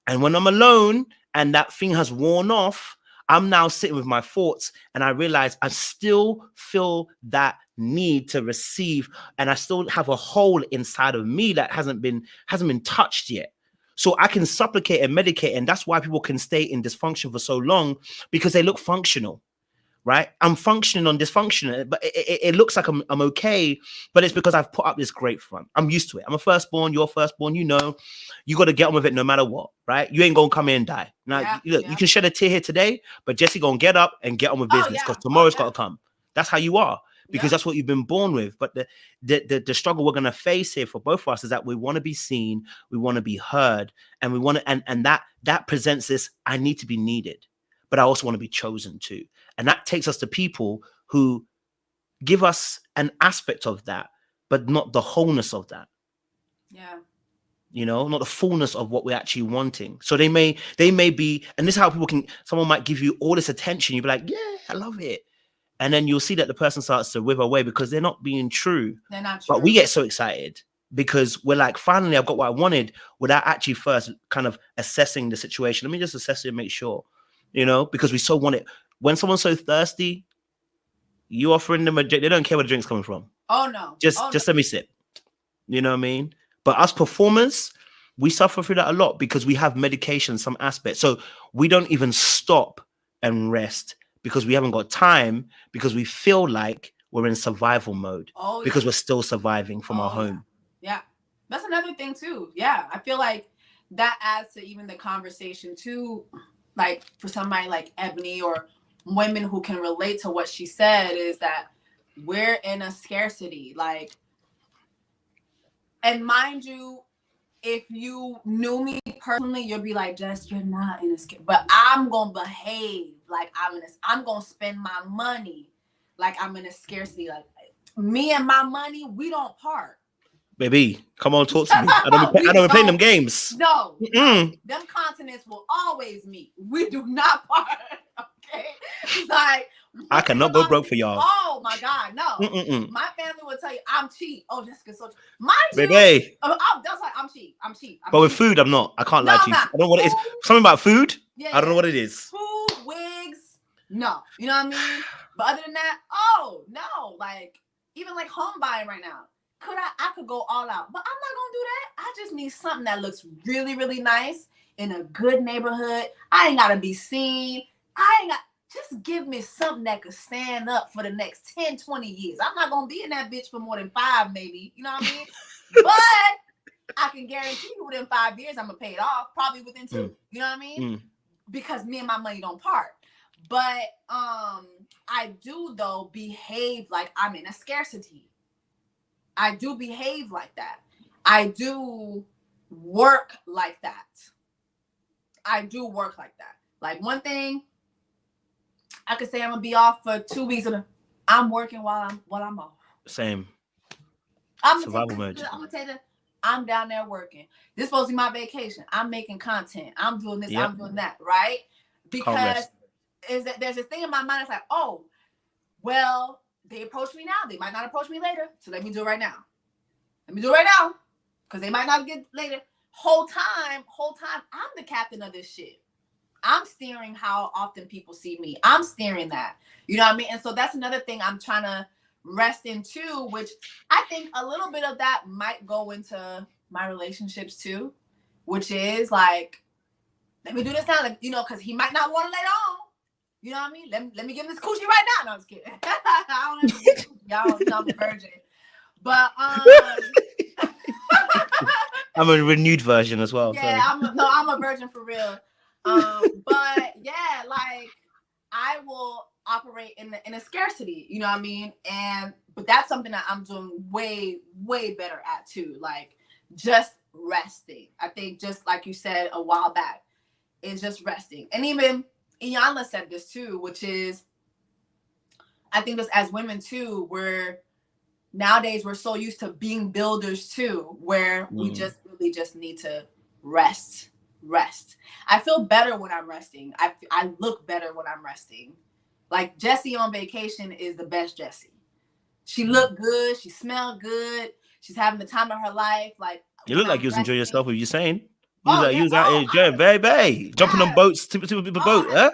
Speaker 1: And when I'm alone and that thing has worn off, I'm now sitting with my thoughts, and I realize I still feel that need to receive, and I still have a hole inside of me that hasn't been touched yet. So I can supplicate and medicate, and that's why people can stay in dysfunction for so long, because they look functional. Right? I'm functioning on dysfunction, but it looks like I'm okay, but it's because I've put up this great front. I'm used to it. I'm a firstborn, you're firstborn, you know, you got to get on with it no matter what, right? You ain't going to come here and die. Now, look, you can shed a tear here today, but Jessie going to get up and get on with business, because tomorrow's got to come. That's how you are, because that's what you've been born with. But the struggle we're going to face here for both of us is that we want to be seen, we want to be heard, and we want to, and that presents this, I need to be needed, but I also want to be chosen too. And that takes us to people who give us an aspect of that, but not the wholeness of that.
Speaker 2: Yeah.
Speaker 1: You know, not the fullness of what we're actually wanting. So they may be, and this is how someone might give you all this attention. You'll be like, yeah, I love it. And then you'll see that the person starts to wither away because they're not being true.
Speaker 2: They're not true.
Speaker 1: But we get so excited because we're like, finally, I've got what I wanted, without actually first kind of assessing the situation. Let me just assess it and make sure, you know, because we so want it. When someone's so thirsty, you offering them a drink, they don't care where the drink's coming from.
Speaker 2: Oh no.
Speaker 1: Just let me sip. You know what I mean? But us performers, we suffer through that a lot because we have medication, some aspects. So we don't even stop and rest because we haven't got time, because we feel like we're in survival mode because we're still surviving from our home.
Speaker 2: Yeah. That's another thing too. Yeah. I feel like that adds to even the conversation too. Like for somebody like Ebony or women who can relate to what she said, is that we're in a scarcity. Like, and mind you, if you knew me personally, you'll be like, Jess, you're not in a scarcity. But I'm going to behave like I'm going to spend my money like I'm in a scarcity. Like me and my money, we don't part.
Speaker 1: Baby, come on, talk to me. I don't be playing them games.
Speaker 2: No. Them continents will always meet. We do not part. Okay? Like,
Speaker 1: I cannot go broke for y'all.
Speaker 2: Oh my God, no. My family will tell you I'm cheap. Oh, Jessica, so cheap. Mind you,
Speaker 1: baby.
Speaker 2: That's like I'm cheap. I'm cheap.
Speaker 1: But with food, I'm not. I can't lie to you. I don't know what it is. Something about food. Yeah, I don't know what it is.
Speaker 2: Food, wigs. No, you know what I mean. But other than that, oh no, like even like home buying right now. I could go all out, but I'm not gonna do that. I just need something that looks really, really nice in a good neighborhood. I ain't gotta be seen. Just give me something that could stand up for the next 10, 20 years. I'm not gonna be in that bitch for more than 5, maybe. You know what I mean? But I can guarantee you within 5 years, I'm gonna pay it off. Probably within 2. You know what I mean? Because me and my money don't part. But I do though behave like I'm in a scarcity. I do behave like that. I do work like that. Like one thing, I could say I'm gonna be off for 2 weeks. I'm working while I'm off.
Speaker 1: Same.
Speaker 2: Survival mode. I'm gonna tell you, I'm down there working. This is supposed to be my vacation. I'm making content. I'm doing this. I'm doing that. Right? Because there's this thing in my mind. It's like, oh, well, they approach me now. They might not approach me later. So let me do it right now. Because they might not get later. Whole time, I'm the captain of this shit. I'm steering how often people see me. I'm steering that. You know what I mean? And so that's another thing I'm trying to rest into, which I think a little bit of that might go into my relationships too, which is like, let me do this now, like, you know, because he might not want to later on. You know what I mean? Let me give him this coochie right now. No, I'm just kidding. I don't have to y'all know I'm a virgin. But
Speaker 1: I'm a renewed version as well.
Speaker 2: Yeah, I'm a virgin for real. But yeah, like I will operate in a scarcity, you know what I mean? But that's something that I'm doing way, way better at too. Like just resting. I think just like you said a while back, is just resting. And even Iyanla said this too, which is I think just as women too, nowadays we're so used to being builders too, where we just really just need to rest. I feel better when I'm resting. I look better when I'm resting. Like Jessie on vacation is the best Jessie. She looked good. She smelled good. She's having the time of her life. Like
Speaker 1: you look like you was enjoying yourself. What you saying? You was out enjoying, baby, jumping on boats, to people boat. Huh?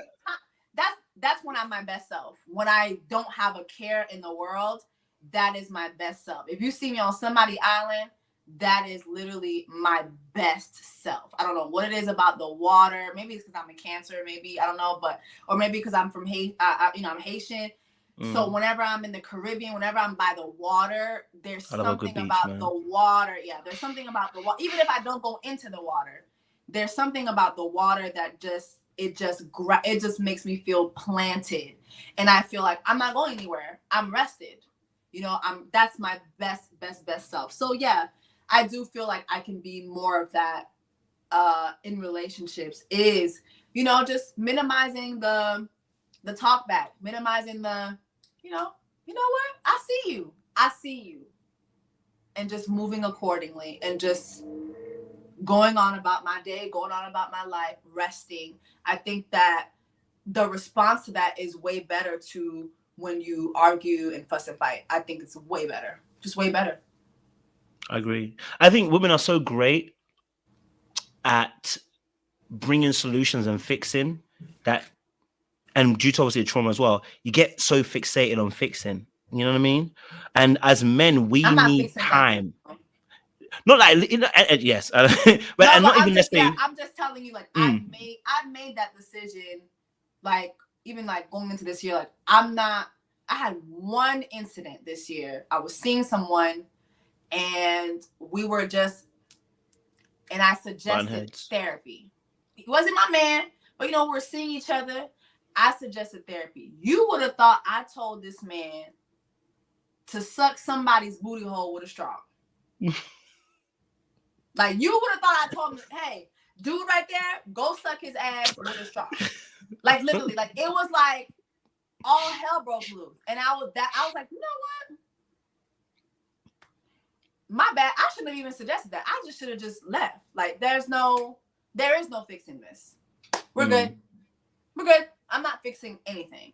Speaker 2: That's when I'm my best self. When I don't have a care in the world, that is my best self. If you see me on somebody's island, that is literally my best self. I don't know what it is about the water. Maybe it's because I'm a Cancer. Maybe I don't know, or maybe because I'm from I'm Haitian. So whenever I'm in the Caribbean, whenever I'm by the water, there's something about the water. Yeah, there's something about the water. Even if I don't go into the water, there's something about the water that just makes me feel planted, and I feel like I'm not going anywhere. I'm rested. You know, that's my best self. So yeah, I do feel like I can be more of that in relationships, is, you know, just minimizing the talk back, minimizing the, you know what? I see you. And just moving accordingly and just going on about my day, going on about my life, resting. I think that the response to that is way better to when you argue and fuss and fight. I think it's way better. Just way better.
Speaker 1: I agree. I think women are so great at bringing solutions and fixing that, and due to obviously trauma as well, you get so fixated on fixing. You know what I mean? And as men, we need time. Not like, you know, yes, but not even necessarily.
Speaker 2: Yeah, I'm just telling you, like I made that decision, like even like going into this year, like I had one incident this year. I was seeing someone, and we were just, and I suggested therapy. He wasn't my man, but you know, we're seeing each other. I suggested therapy. You would have thought I told this man to suck somebody's booty hole with a straw. Like you would have thought I told him, hey, dude right there, go suck his ass with a straw. Like literally, like it was like all hell broke loose. And I was like, you know what? My bad. I shouldn't have even suggested that. I just should have just left. Like there is no fixing this. We're good. I'm not fixing anything.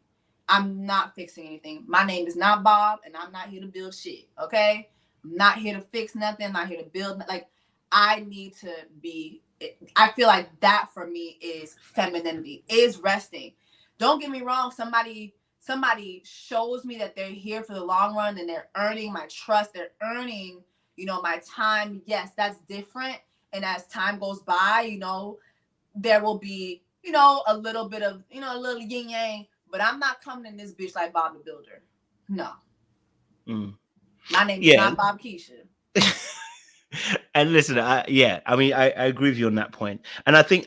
Speaker 2: I'm not fixing anything. My name is not Bob, and I'm not here to build shit. Okay, I'm not here to fix nothing. I'm not here to build. Like, I need to be. I feel like that for me is femininity, is resting. Don't get me wrong. Somebody shows me that they're here for the long run and they're earning my trust. They're earning, my time. Yes, that's different. And as time goes by, there will be, a little bit of, a little yin yang. But I'm not coming in this bitch like Bob the Builder. No. My name is not Bob Keisha.
Speaker 1: And listen, I agree with you on that point. And I think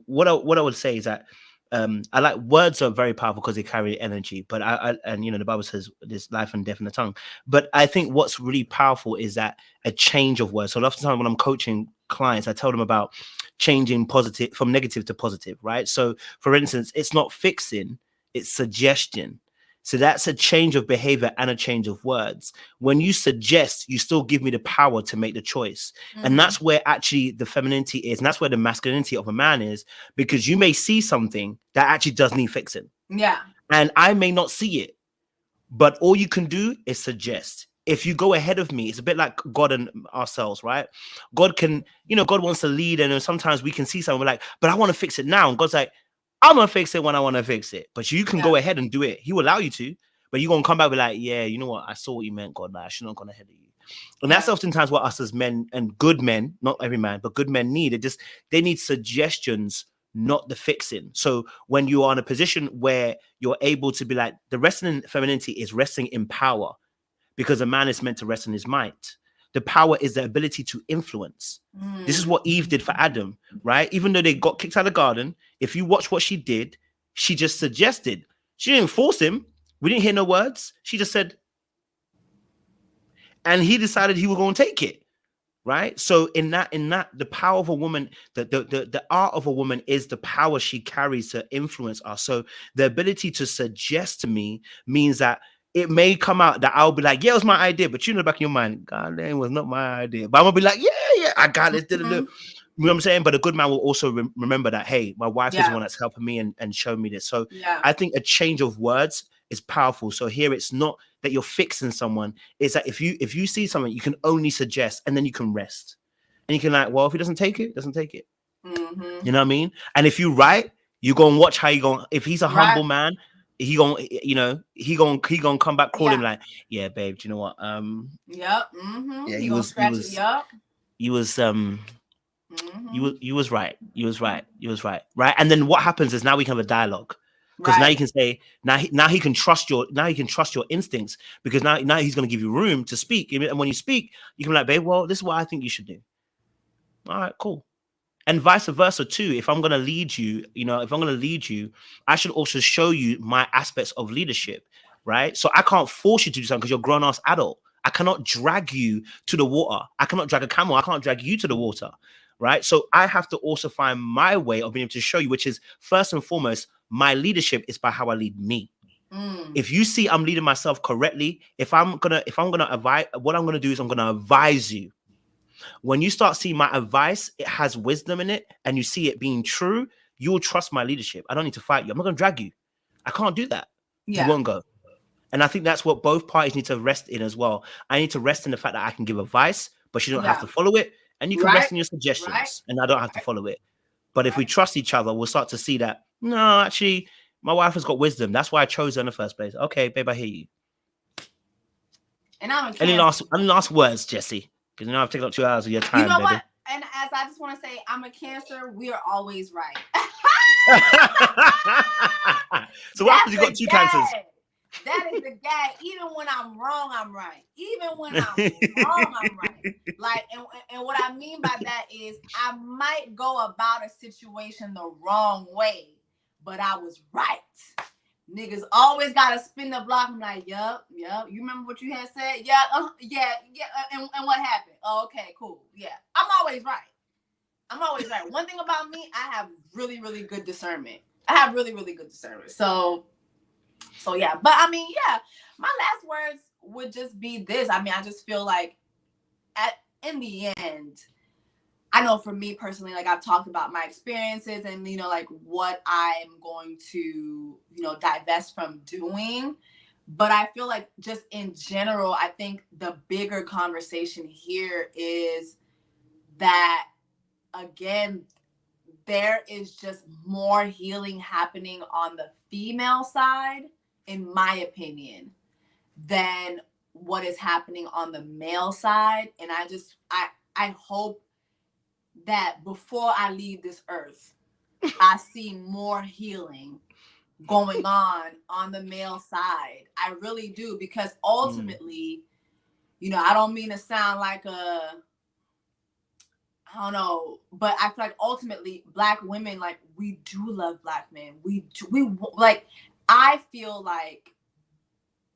Speaker 1: what I would say is that I like words are very powerful because they carry energy. But the Bible says there's life and death in the tongue. But I think what's really powerful is that a change of words. So a lot of the time when I'm coaching clients, I tell them about changing positive from negative to positive, right? So for instance, it's not fixing, it's suggestion. So that's a change of behavior and a change of words. When you suggest, you still give me the power to make the choice. And that's where actually the femininity is. And that's where the masculinity of a man is, because you may see something that actually does need fixing.
Speaker 2: Yeah.
Speaker 1: And I may not see it, but all you can do is suggest. If you go ahead of me, it's a bit like God and ourselves, right? God can, God wants to lead. And sometimes we can see something, we're like, but I want to fix it now. And God's like, I'm going to fix it when I want to fix it. But you can go ahead and do it. He will allow you to. But you're going to come back and be like, yeah, you know what? I saw what you meant, God. Like, I shouldn't have gone ahead of you. And that's oftentimes what us as men, and good men, not every man, but good men need. They need suggestions, not the fixing. So when you are in a position where you're able to be like, the resting in femininity is resting in power, because a man is meant to rest in his might. The power is the ability to influence. This is what Eve did for Adam, right? Even though they got kicked out of the garden, if you watch what she did, she just suggested. She didn't force him. We didn't hear no words. She just said, and he decided he was going to take it, right? So in that, the power of a woman, the art of a woman is the power she carries to influence us. So the ability to suggest to me means that it may come out that I'll be like, yeah, it was my idea. But you know, back in your mind, God, that was not my idea. But I'm going to be like, yeah, I got it. You know what I'm saying? But a good man will also remember that, hey, my wife is the one that's helping me and showing me this. So I think a change of words is powerful. So here it's not that you're fixing someone. It's that if you see something, you can only suggest and then you can rest. And you can like, well, if he doesn't take it, doesn't take it. You know what I mean? And if you write, you go and watch how you go. If he's a humble man, he gonna come back crawling like, yeah, babe, do you know what? Yeah, he was right. Right. And then what happens is now we can have a dialogue. Because now you can say, now he can trust your instincts, because now he's going to give you room to speak. And when you speak, you can be like, babe, well, this is what I think you should do. All right, cool. And vice versa too. If I'm going to lead you, I should also show you my aspects of leadership, right? So I can't force you to do something because you're a grown-ass adult. I cannot drag you to the water. I cannot drag a camel. I can't drag you to the water, right? So I have to also find my way of being able to show you, which is first and foremost, my leadership is by how I lead me. If you see I'm leading myself correctly, if I'm gonna advise, what I'm gonna do is I'm gonna advise you. When you start seeing my advice, it has wisdom in it, and you see it being true, you will trust my leadership. I don't need to fight you. I'm not going to drag you. I can't do that. You won't go. And I think that's what both parties need to rest in as well. I need to rest in the fact that I can give advice, but you don't have to follow it. And you can rest in your suggestions, and I don't have to follow it. But if we trust each other, we'll start to see that, no, actually, my wife has got wisdom. That's why I chose her in the first place. Okay, babe, I hear you.
Speaker 2: And I'm
Speaker 1: any last words, Jessie? Because I've taken up 2 hours of your time.
Speaker 2: You know
Speaker 1: baby.
Speaker 2: what? And as I just want to say, I'm a Cancer. We are always right.
Speaker 1: So what happens? You got 2 Cancers.
Speaker 2: That is the gag. Even when I'm wrong, I'm right. Even when I'm wrong, I'm right. Like, and what I mean by that is, I might go about a situation the wrong way, but I was right. Niggas always gotta spin the block. I'm like, yup. You remember what you had said? Yeah. And what happened? Oh, okay, cool. Yeah, I'm always right. One thing about me, I have really, really good discernment. So yeah. But I mean, yeah, my last words would just be this. I mean, I just feel like in the end, I know for me personally, like I've talked about my experiences and, you know, like what I'm going to, you know, divest from doing. But I feel like just in general, I think the bigger conversation here is that, again, there is just more healing happening on the female side, in my opinion, than what is happening on the male side. And I hope that before I leave this earth, I see more healing going on the male side. I really do, because ultimately, you know, I don't mean to sound like I don't know, but I feel like ultimately Black women, like, we do love Black men. We like, I feel like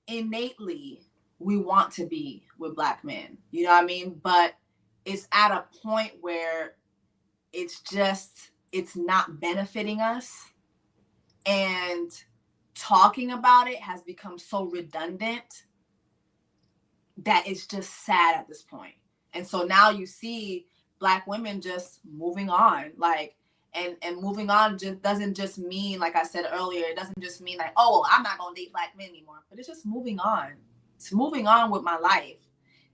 Speaker 2: innately we want to be with Black men, you know what I mean? But it's at a point where it's not benefiting us, and talking about it has become so redundant that it's just sad at this point. And so now you see Black women just moving on, like, and moving on just doesn't just mean, like I said earlier, it doesn't just mean like, oh, I'm not gonna date Black men anymore, but it's just moving on. It's moving on with my life,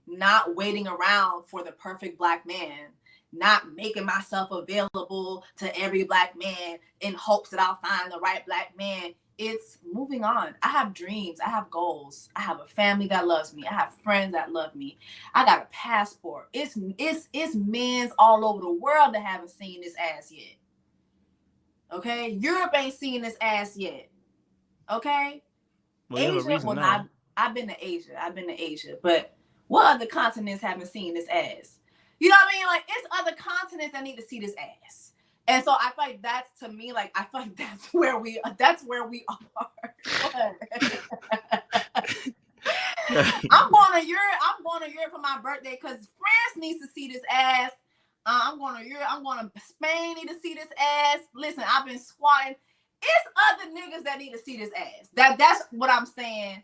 Speaker 2: not waiting around for the perfect Black man, not making myself available to every Black man in hopes that I'll find the right Black man. It's moving on. I have dreams. I have goals. I have a family that loves me. I have friends that love me. I got a passport. It's men's all over the world that haven't seen this ass yet. Okay? Europe ain't seen this ass yet. Okay?
Speaker 1: Well, you have a reason now.
Speaker 2: I've been to Asia. But what other continents haven't seen this ass? You know what I mean? Like, it's other continents that need to see this ass. And so I feel like that's, to me, like, I feel like that's where we are. I'm going to Europe for my birthday because France needs to see this ass. I'm going to Europe. I'm going to Spain, need to see this ass. Listen, I've been squatting. It's other niggas that need to see this ass. That's what I'm saying.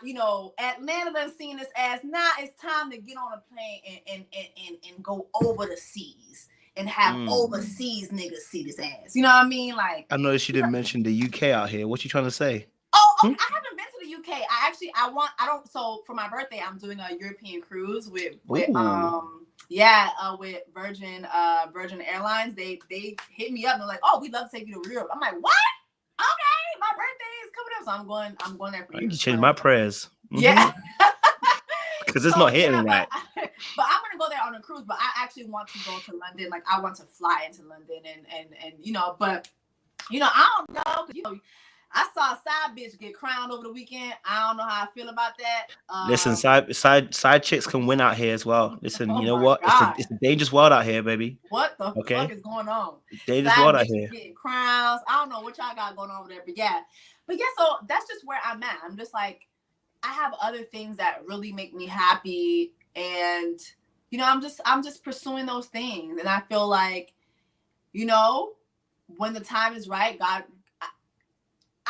Speaker 2: You know, Atlanta done seen this ass. Now it's time to get on a plane and go over the seas and have overseas niggas see this ass. You know what I mean? Like,
Speaker 1: I noticed you didn't mention the UK out here. What you trying to say?
Speaker 2: Oh, okay. I haven't been to the UK. So for my birthday, I'm doing a European cruise with Virgin Airlines. They hit me up and they're like, oh, we'd love to take you to Europe. I'm like, what? Okay, my birthday is coming up, so I'm going there for you.
Speaker 1: I need to change my prayers.
Speaker 2: Yeah.
Speaker 1: Because it's not hitting right.
Speaker 2: But I'm gonna go there on a cruise, but I actually want to go to London. Like, I want to fly into London and you know, but you know, I don't know, you know, I saw a side bitch get crowned over the weekend. I don't know how I feel about that.
Speaker 1: Listen, side chicks can win out here as well. Listen, you know what? It's a dangerous world out here, baby.
Speaker 2: What the fuck is going on?
Speaker 1: Dangerous world out here.
Speaker 2: Getting crowns. I don't know what y'all got going on over there, but yeah. So that's just where I'm at. I'm just like, I have other things that really make me happy, and you know, I'm just pursuing those things, and I feel like, you know, when the time is right, God.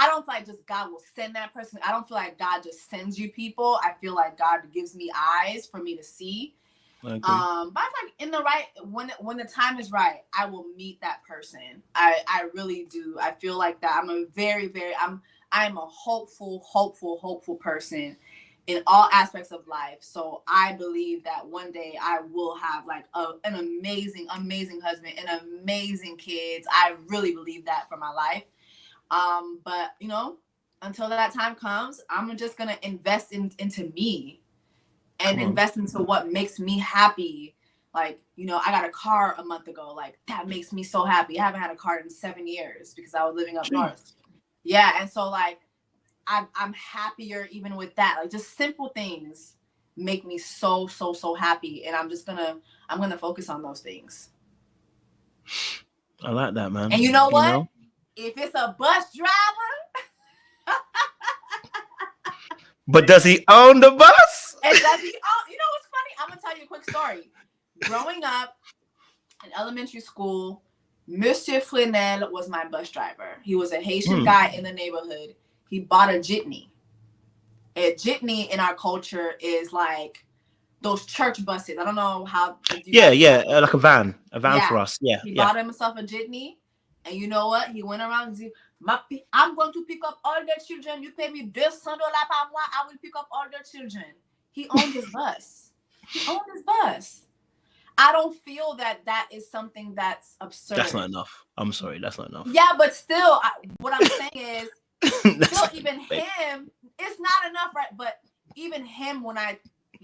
Speaker 2: I don't feel like just God will send that person. I don't feel like God just sends you people. I feel like God gives me eyes for me to see. But I feel like in the right, when the time is right, I will meet that person. I really do. I feel like that. I'm a I'm a hopeful person in all aspects of life. So I believe that one day I will have like an amazing husband and amazing kids. I really believe that for my life. But you know, until that time comes, I'm just gonna invest into me and invest into what makes me happy. Like, you know, I got a car a month ago. Like, that makes me so happy. I haven't had a car in 7 years because I was living up north. Yeah, and so like, I'm happier even with that. Like, just simple things make me so happy, and I'm gonna focus on those things.
Speaker 1: I like that, man.
Speaker 2: And you know what? You know? If it's a bus driver,
Speaker 1: but does he own the bus?
Speaker 2: And does he own? You know what's funny? I'm gonna tell you a quick story. Growing up in elementary school, Monsieur Flanel was my bus driver. He was a Haitian guy in the neighborhood. He bought a jitney. A jitney in our culture is like those church buses. I don't know how.
Speaker 1: Yeah, like a van for us. Yeah,
Speaker 2: he bought himself a jitney, and you know what? He went around and said, I'm going to pick up all the children. You pay me $200 per mois. I will pick up all the children. He owned his bus. I don't feel that is something that's absurd.
Speaker 1: That's not enough. I'm sorry, that's not enough.
Speaker 2: Yeah, but still, what I'm saying is, still even him, it's not enough, right? But even him,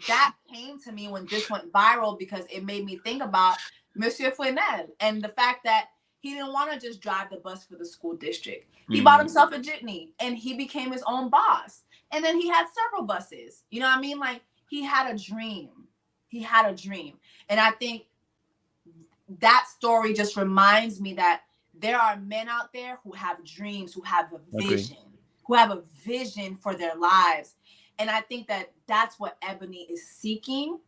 Speaker 2: that came to me when this went viral, because it made me think about Monsieur Fresnel and the fact that he didn't want to just drive the bus for the school district. He bought himself a jitney and he became his own boss. And then he had several buses. You know what I mean? Like, he had a dream. And I think that story just reminds me that there are men out there who have dreams, who have a vision for their lives. And I think that that's what Ebony is seeking.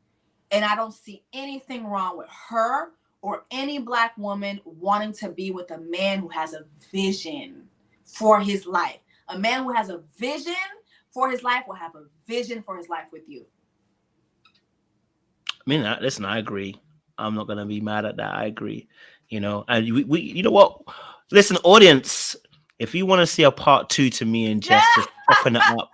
Speaker 2: And I don't see anything wrong with her or any Black woman wanting to be with a man who has a vision for his life. A man who has a vision for his life will have a vision for his life with you.
Speaker 1: I mean, listen, I agree. I'm not going to be mad at that. I agree. You know, and we you know what? Listen, audience, if you want to see a part 2 to me and Jess just popping it up,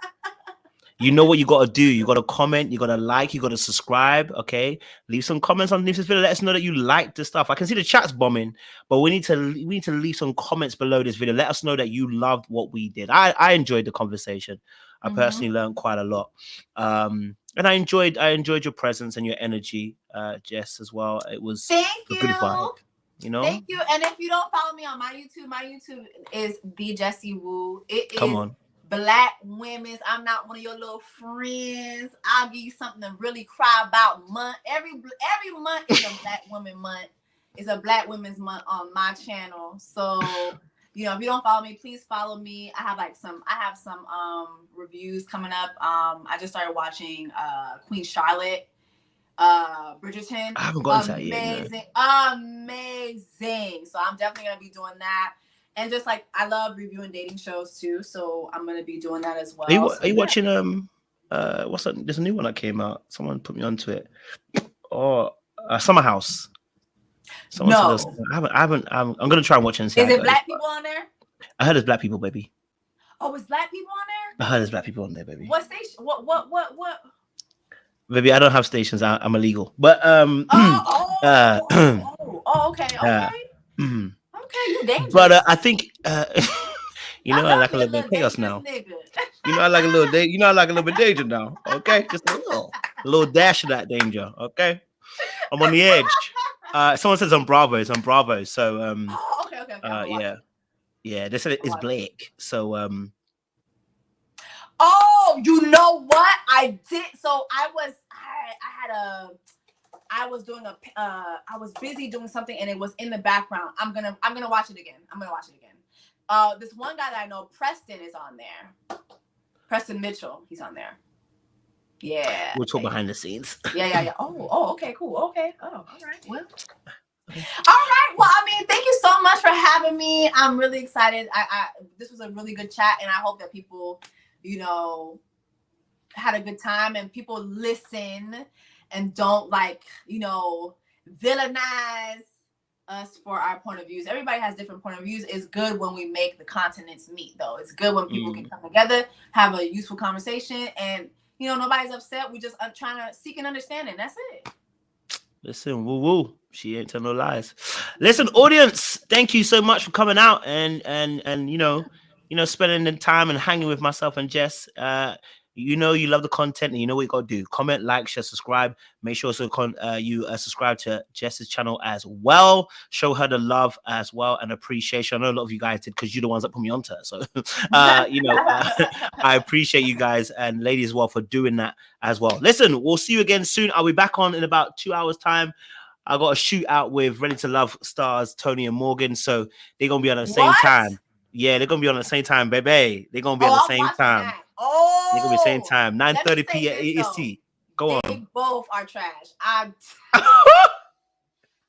Speaker 1: you know what you got to do. You got to comment, you got to like, you got to subscribe, okay? Leave some comments underneath this video. Let us know that you like the stuff. I can see the chat's bombing, but we need to leave some comments below this video. Let us know that you loved what we did. I enjoyed the conversation. I personally learned quite a lot. And I enjoyed your presence and your energy, Jess, as well. It was a good vibe. You know?
Speaker 2: Thank you. And if you don't follow me on my YouTube is the Jessie Woo. It is
Speaker 1: Come on.
Speaker 2: Black women's. I'm not one of your little friends. I'll give you something to really cry about month. Every month is a Black women month. It's a Black women's month on my channel. So, you know, if you don't follow me, please follow me. I have some reviews coming up. I just started watching Queen Charlotte. Bridgerton.
Speaker 1: I haven't gotten to that yet.
Speaker 2: Amazing. So I'm definitely gonna be doing that. And just like, I love reviewing dating shows too, so I'm gonna be doing that as well.
Speaker 1: Are you watching what's that? There's a new one that came out. Someone put me onto it. Summer House. I'm gonna try and watch it and see.
Speaker 2: Is it Black people on there?
Speaker 1: I heard there's Black people, baby.
Speaker 2: Oh, is Black people on there?
Speaker 1: I heard there's Black people on there, baby.
Speaker 2: What station? What?
Speaker 1: Baby, I don't have stations. I'm illegal. But
Speaker 2: okay. Okay, you dangerous.
Speaker 1: But I think you know, I like a little bit of chaos now. You know, I like a little day. You know, I like a little bit of danger now. Okay, just a little dash of that danger. Okay, I'm on the edge. Someone says I'm Bravo. So okay. Yeah. They said it's Blake. So
Speaker 2: Oh, you know what I did? So I was busy doing something and it was in the background. I'm gonna watch it again. This one guy that I know, Preston, is on there. Preston Mitchell, he's on there. Yeah.
Speaker 1: We'll talk behind the scenes.
Speaker 2: Yeah. Oh, okay, cool. Okay. Oh, all right. Well. All right. Well, I mean, thank you so much for having me. I'm really excited. This was a really good chat, and I hope that people, you know, had a good time and people listen and don't, like, you know, villainize us for our point of views. Everybody has different point of views. It's good when we make the continents meet, though. It's good when people can come together, have a useful conversation, and, you know, nobody's upset. We just are trying to seek an understanding. That's it.
Speaker 1: Listen, woo. She ain't telling no lies. Listen, audience, thank you so much for coming out and you know, spending the time and hanging with myself and Jess. You know you love the content and you know what you got to do. Comment, like, share, subscribe. Make sure you subscribe to Jess's channel as well. Show her the love as well and appreciation. I know a lot of you guys did because you're the ones that put me onto her. So, I appreciate you guys and ladies as well for doing that as well. Listen, we'll see you again soon. I'll be back on in about 2 hours' time. I got a shoot out with Ready to Love stars Tony and Morgan. So they're going to be on at the same time. Yeah, they're going to be on at the same time, baby. They're going to be at the same time.
Speaker 2: That. Oh,
Speaker 1: they're going to be same time. 9:30 p.m. EST. Go on.
Speaker 2: They both are trash. I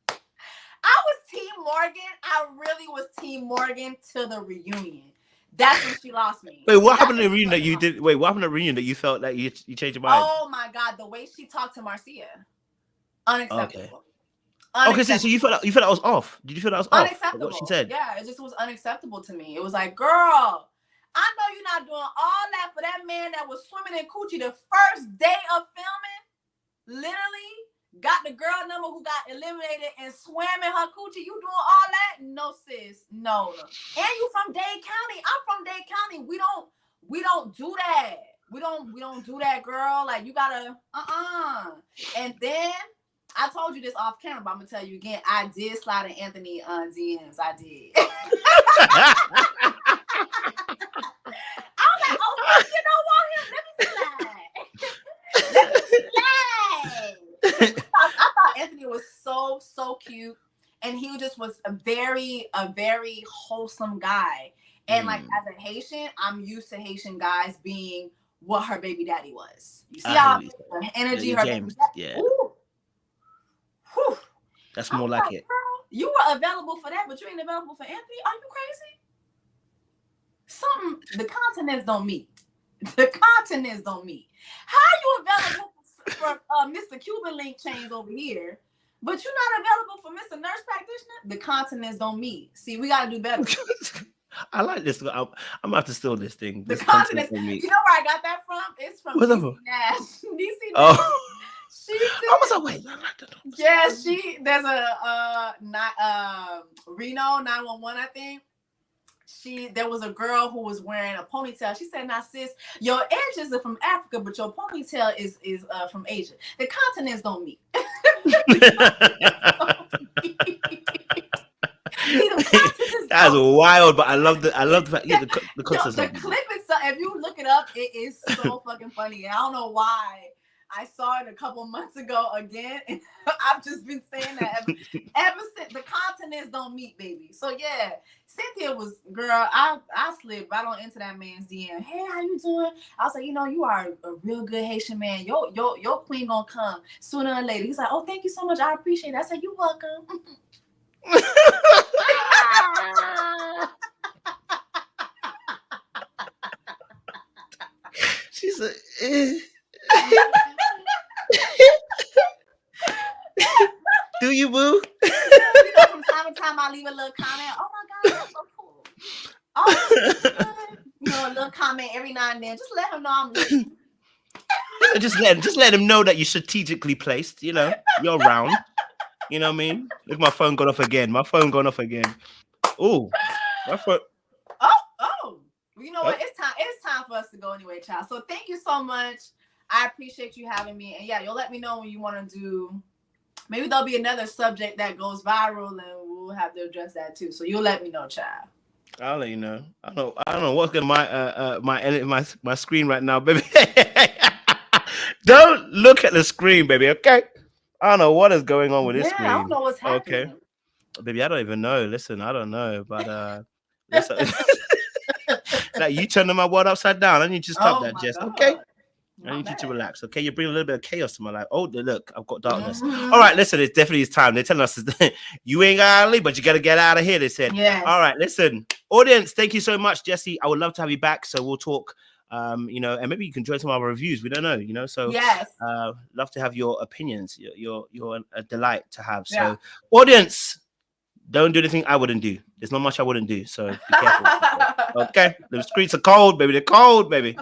Speaker 2: was Team Morgan. I really was Team Morgan to the reunion. That's when she lost me.
Speaker 1: Wait, what happened in the reunion that you did? Wait, what happened in the reunion that you felt that you changed your mind?
Speaker 2: Oh my God, the way she talked to Marcia, unacceptable.
Speaker 1: Okay, so you felt that was off. Did you feel that was
Speaker 2: unacceptable?
Speaker 1: Off? What she said?
Speaker 2: Yeah, it just was unacceptable to me. It was like, girl, I know you're not doing all that for that man that was swimming in coochie the first day of filming. Literally got the girl number who got eliminated and swam in her coochie. You doing all that? No, sis. No. And you from Dade County. I'm from Dade County. We don't do that. We don't do that, girl. Like, you gotta And then I told you this off camera, but I'm gonna tell you again. I did slide in Anthony DMs. I did. I was like, oh, you don't want him? Let me slide. I thought Anthony was so cute, and he just was a very wholesome guy. And like, as a Haitian, I'm used to Haitian guys being what her baby daddy was. You see how the energy her
Speaker 1: James,
Speaker 2: baby daddy.
Speaker 1: yeah.
Speaker 2: Whew.
Speaker 1: That's more like it.
Speaker 2: Girl, you were available for that, but you ain't available for Anthony. Are you crazy? The continents don't meet. The continents don't meet. How are you available for Mr. Cuban link chains over here, but you're not available for Mr. Nurse Practitioner? The continents don't meet. See, we got to do better.
Speaker 1: I like this. I'm gonna have to steal this thing.
Speaker 2: The continents. You know where I got that from? It's from DC Nash. DC Nash.
Speaker 1: Oh.
Speaker 2: I
Speaker 1: was like, wait,
Speaker 2: yeah, there's a Reno 911, I think. There was a girl who was wearing a ponytail. She said, "Now, sis, your edges are from Africa, but your ponytail is from Asia. The continents don't meet."
Speaker 1: That's wild, but I love the fact. Yeah, the
Speaker 2: clip itself. If you look it up, it is so fucking funny. And I don't know why. I saw it a couple months ago again, and I've just been saying that ever since. The continents don't meet, baby. So yeah, Cynthia was, girl, I slid right on into that man's DM. Hey, how you doing? I was like, you are a real good Haitian man. Your queen gonna come sooner or later. He's like, oh, thank you so much. I appreciate it. I said, you're welcome.
Speaker 1: She's like, do you, boo?
Speaker 2: From time to time, I leave a little comment. Oh my God, that's so cool. Oh, a little comment every now and then. Just let him know I'm listening.
Speaker 1: just let him know that you're strategically placed. You're around. You know what I mean? Look, my phone gone off again. Oh, my phone.
Speaker 2: Oh. Well, you know what? It's time for us to go anyway, child. So thank you so much. I appreciate you having me. And yeah, you'll let me know when you want to do. Maybe there'll be another subject that goes viral, and we'll have to address that too. So you'll let me know, child.
Speaker 1: I'll let you know. I don't know what's going my screen right now, baby. Don't look at the screen, baby. Okay. I don't know what is going on with this screen.
Speaker 2: I don't know what's happening.
Speaker 1: Okay, baby, I don't even know. Listen, I don't know, but listen. Like, you turning my world upside down. I need you to stop that, Jess. God. Okay. I need you to relax, okay? You bring a little bit of chaos to my life. Oh, look, I've got darkness. All right, listen, it's definitely time. They're telling us you ain't gotta leave, but you gotta get out of here, they said.
Speaker 2: Yes.
Speaker 1: All right, listen. Audience, thank you so much, Jessie. I would love to have you back, so we'll talk, and maybe you can join some of our reviews. We don't know, so
Speaker 2: yes.
Speaker 1: Love to have your opinions. You're a delight to have. So, audience, don't do anything I wouldn't do. There's not much I wouldn't do, so be careful. Okay? The streets are cold, baby. They're cold, baby.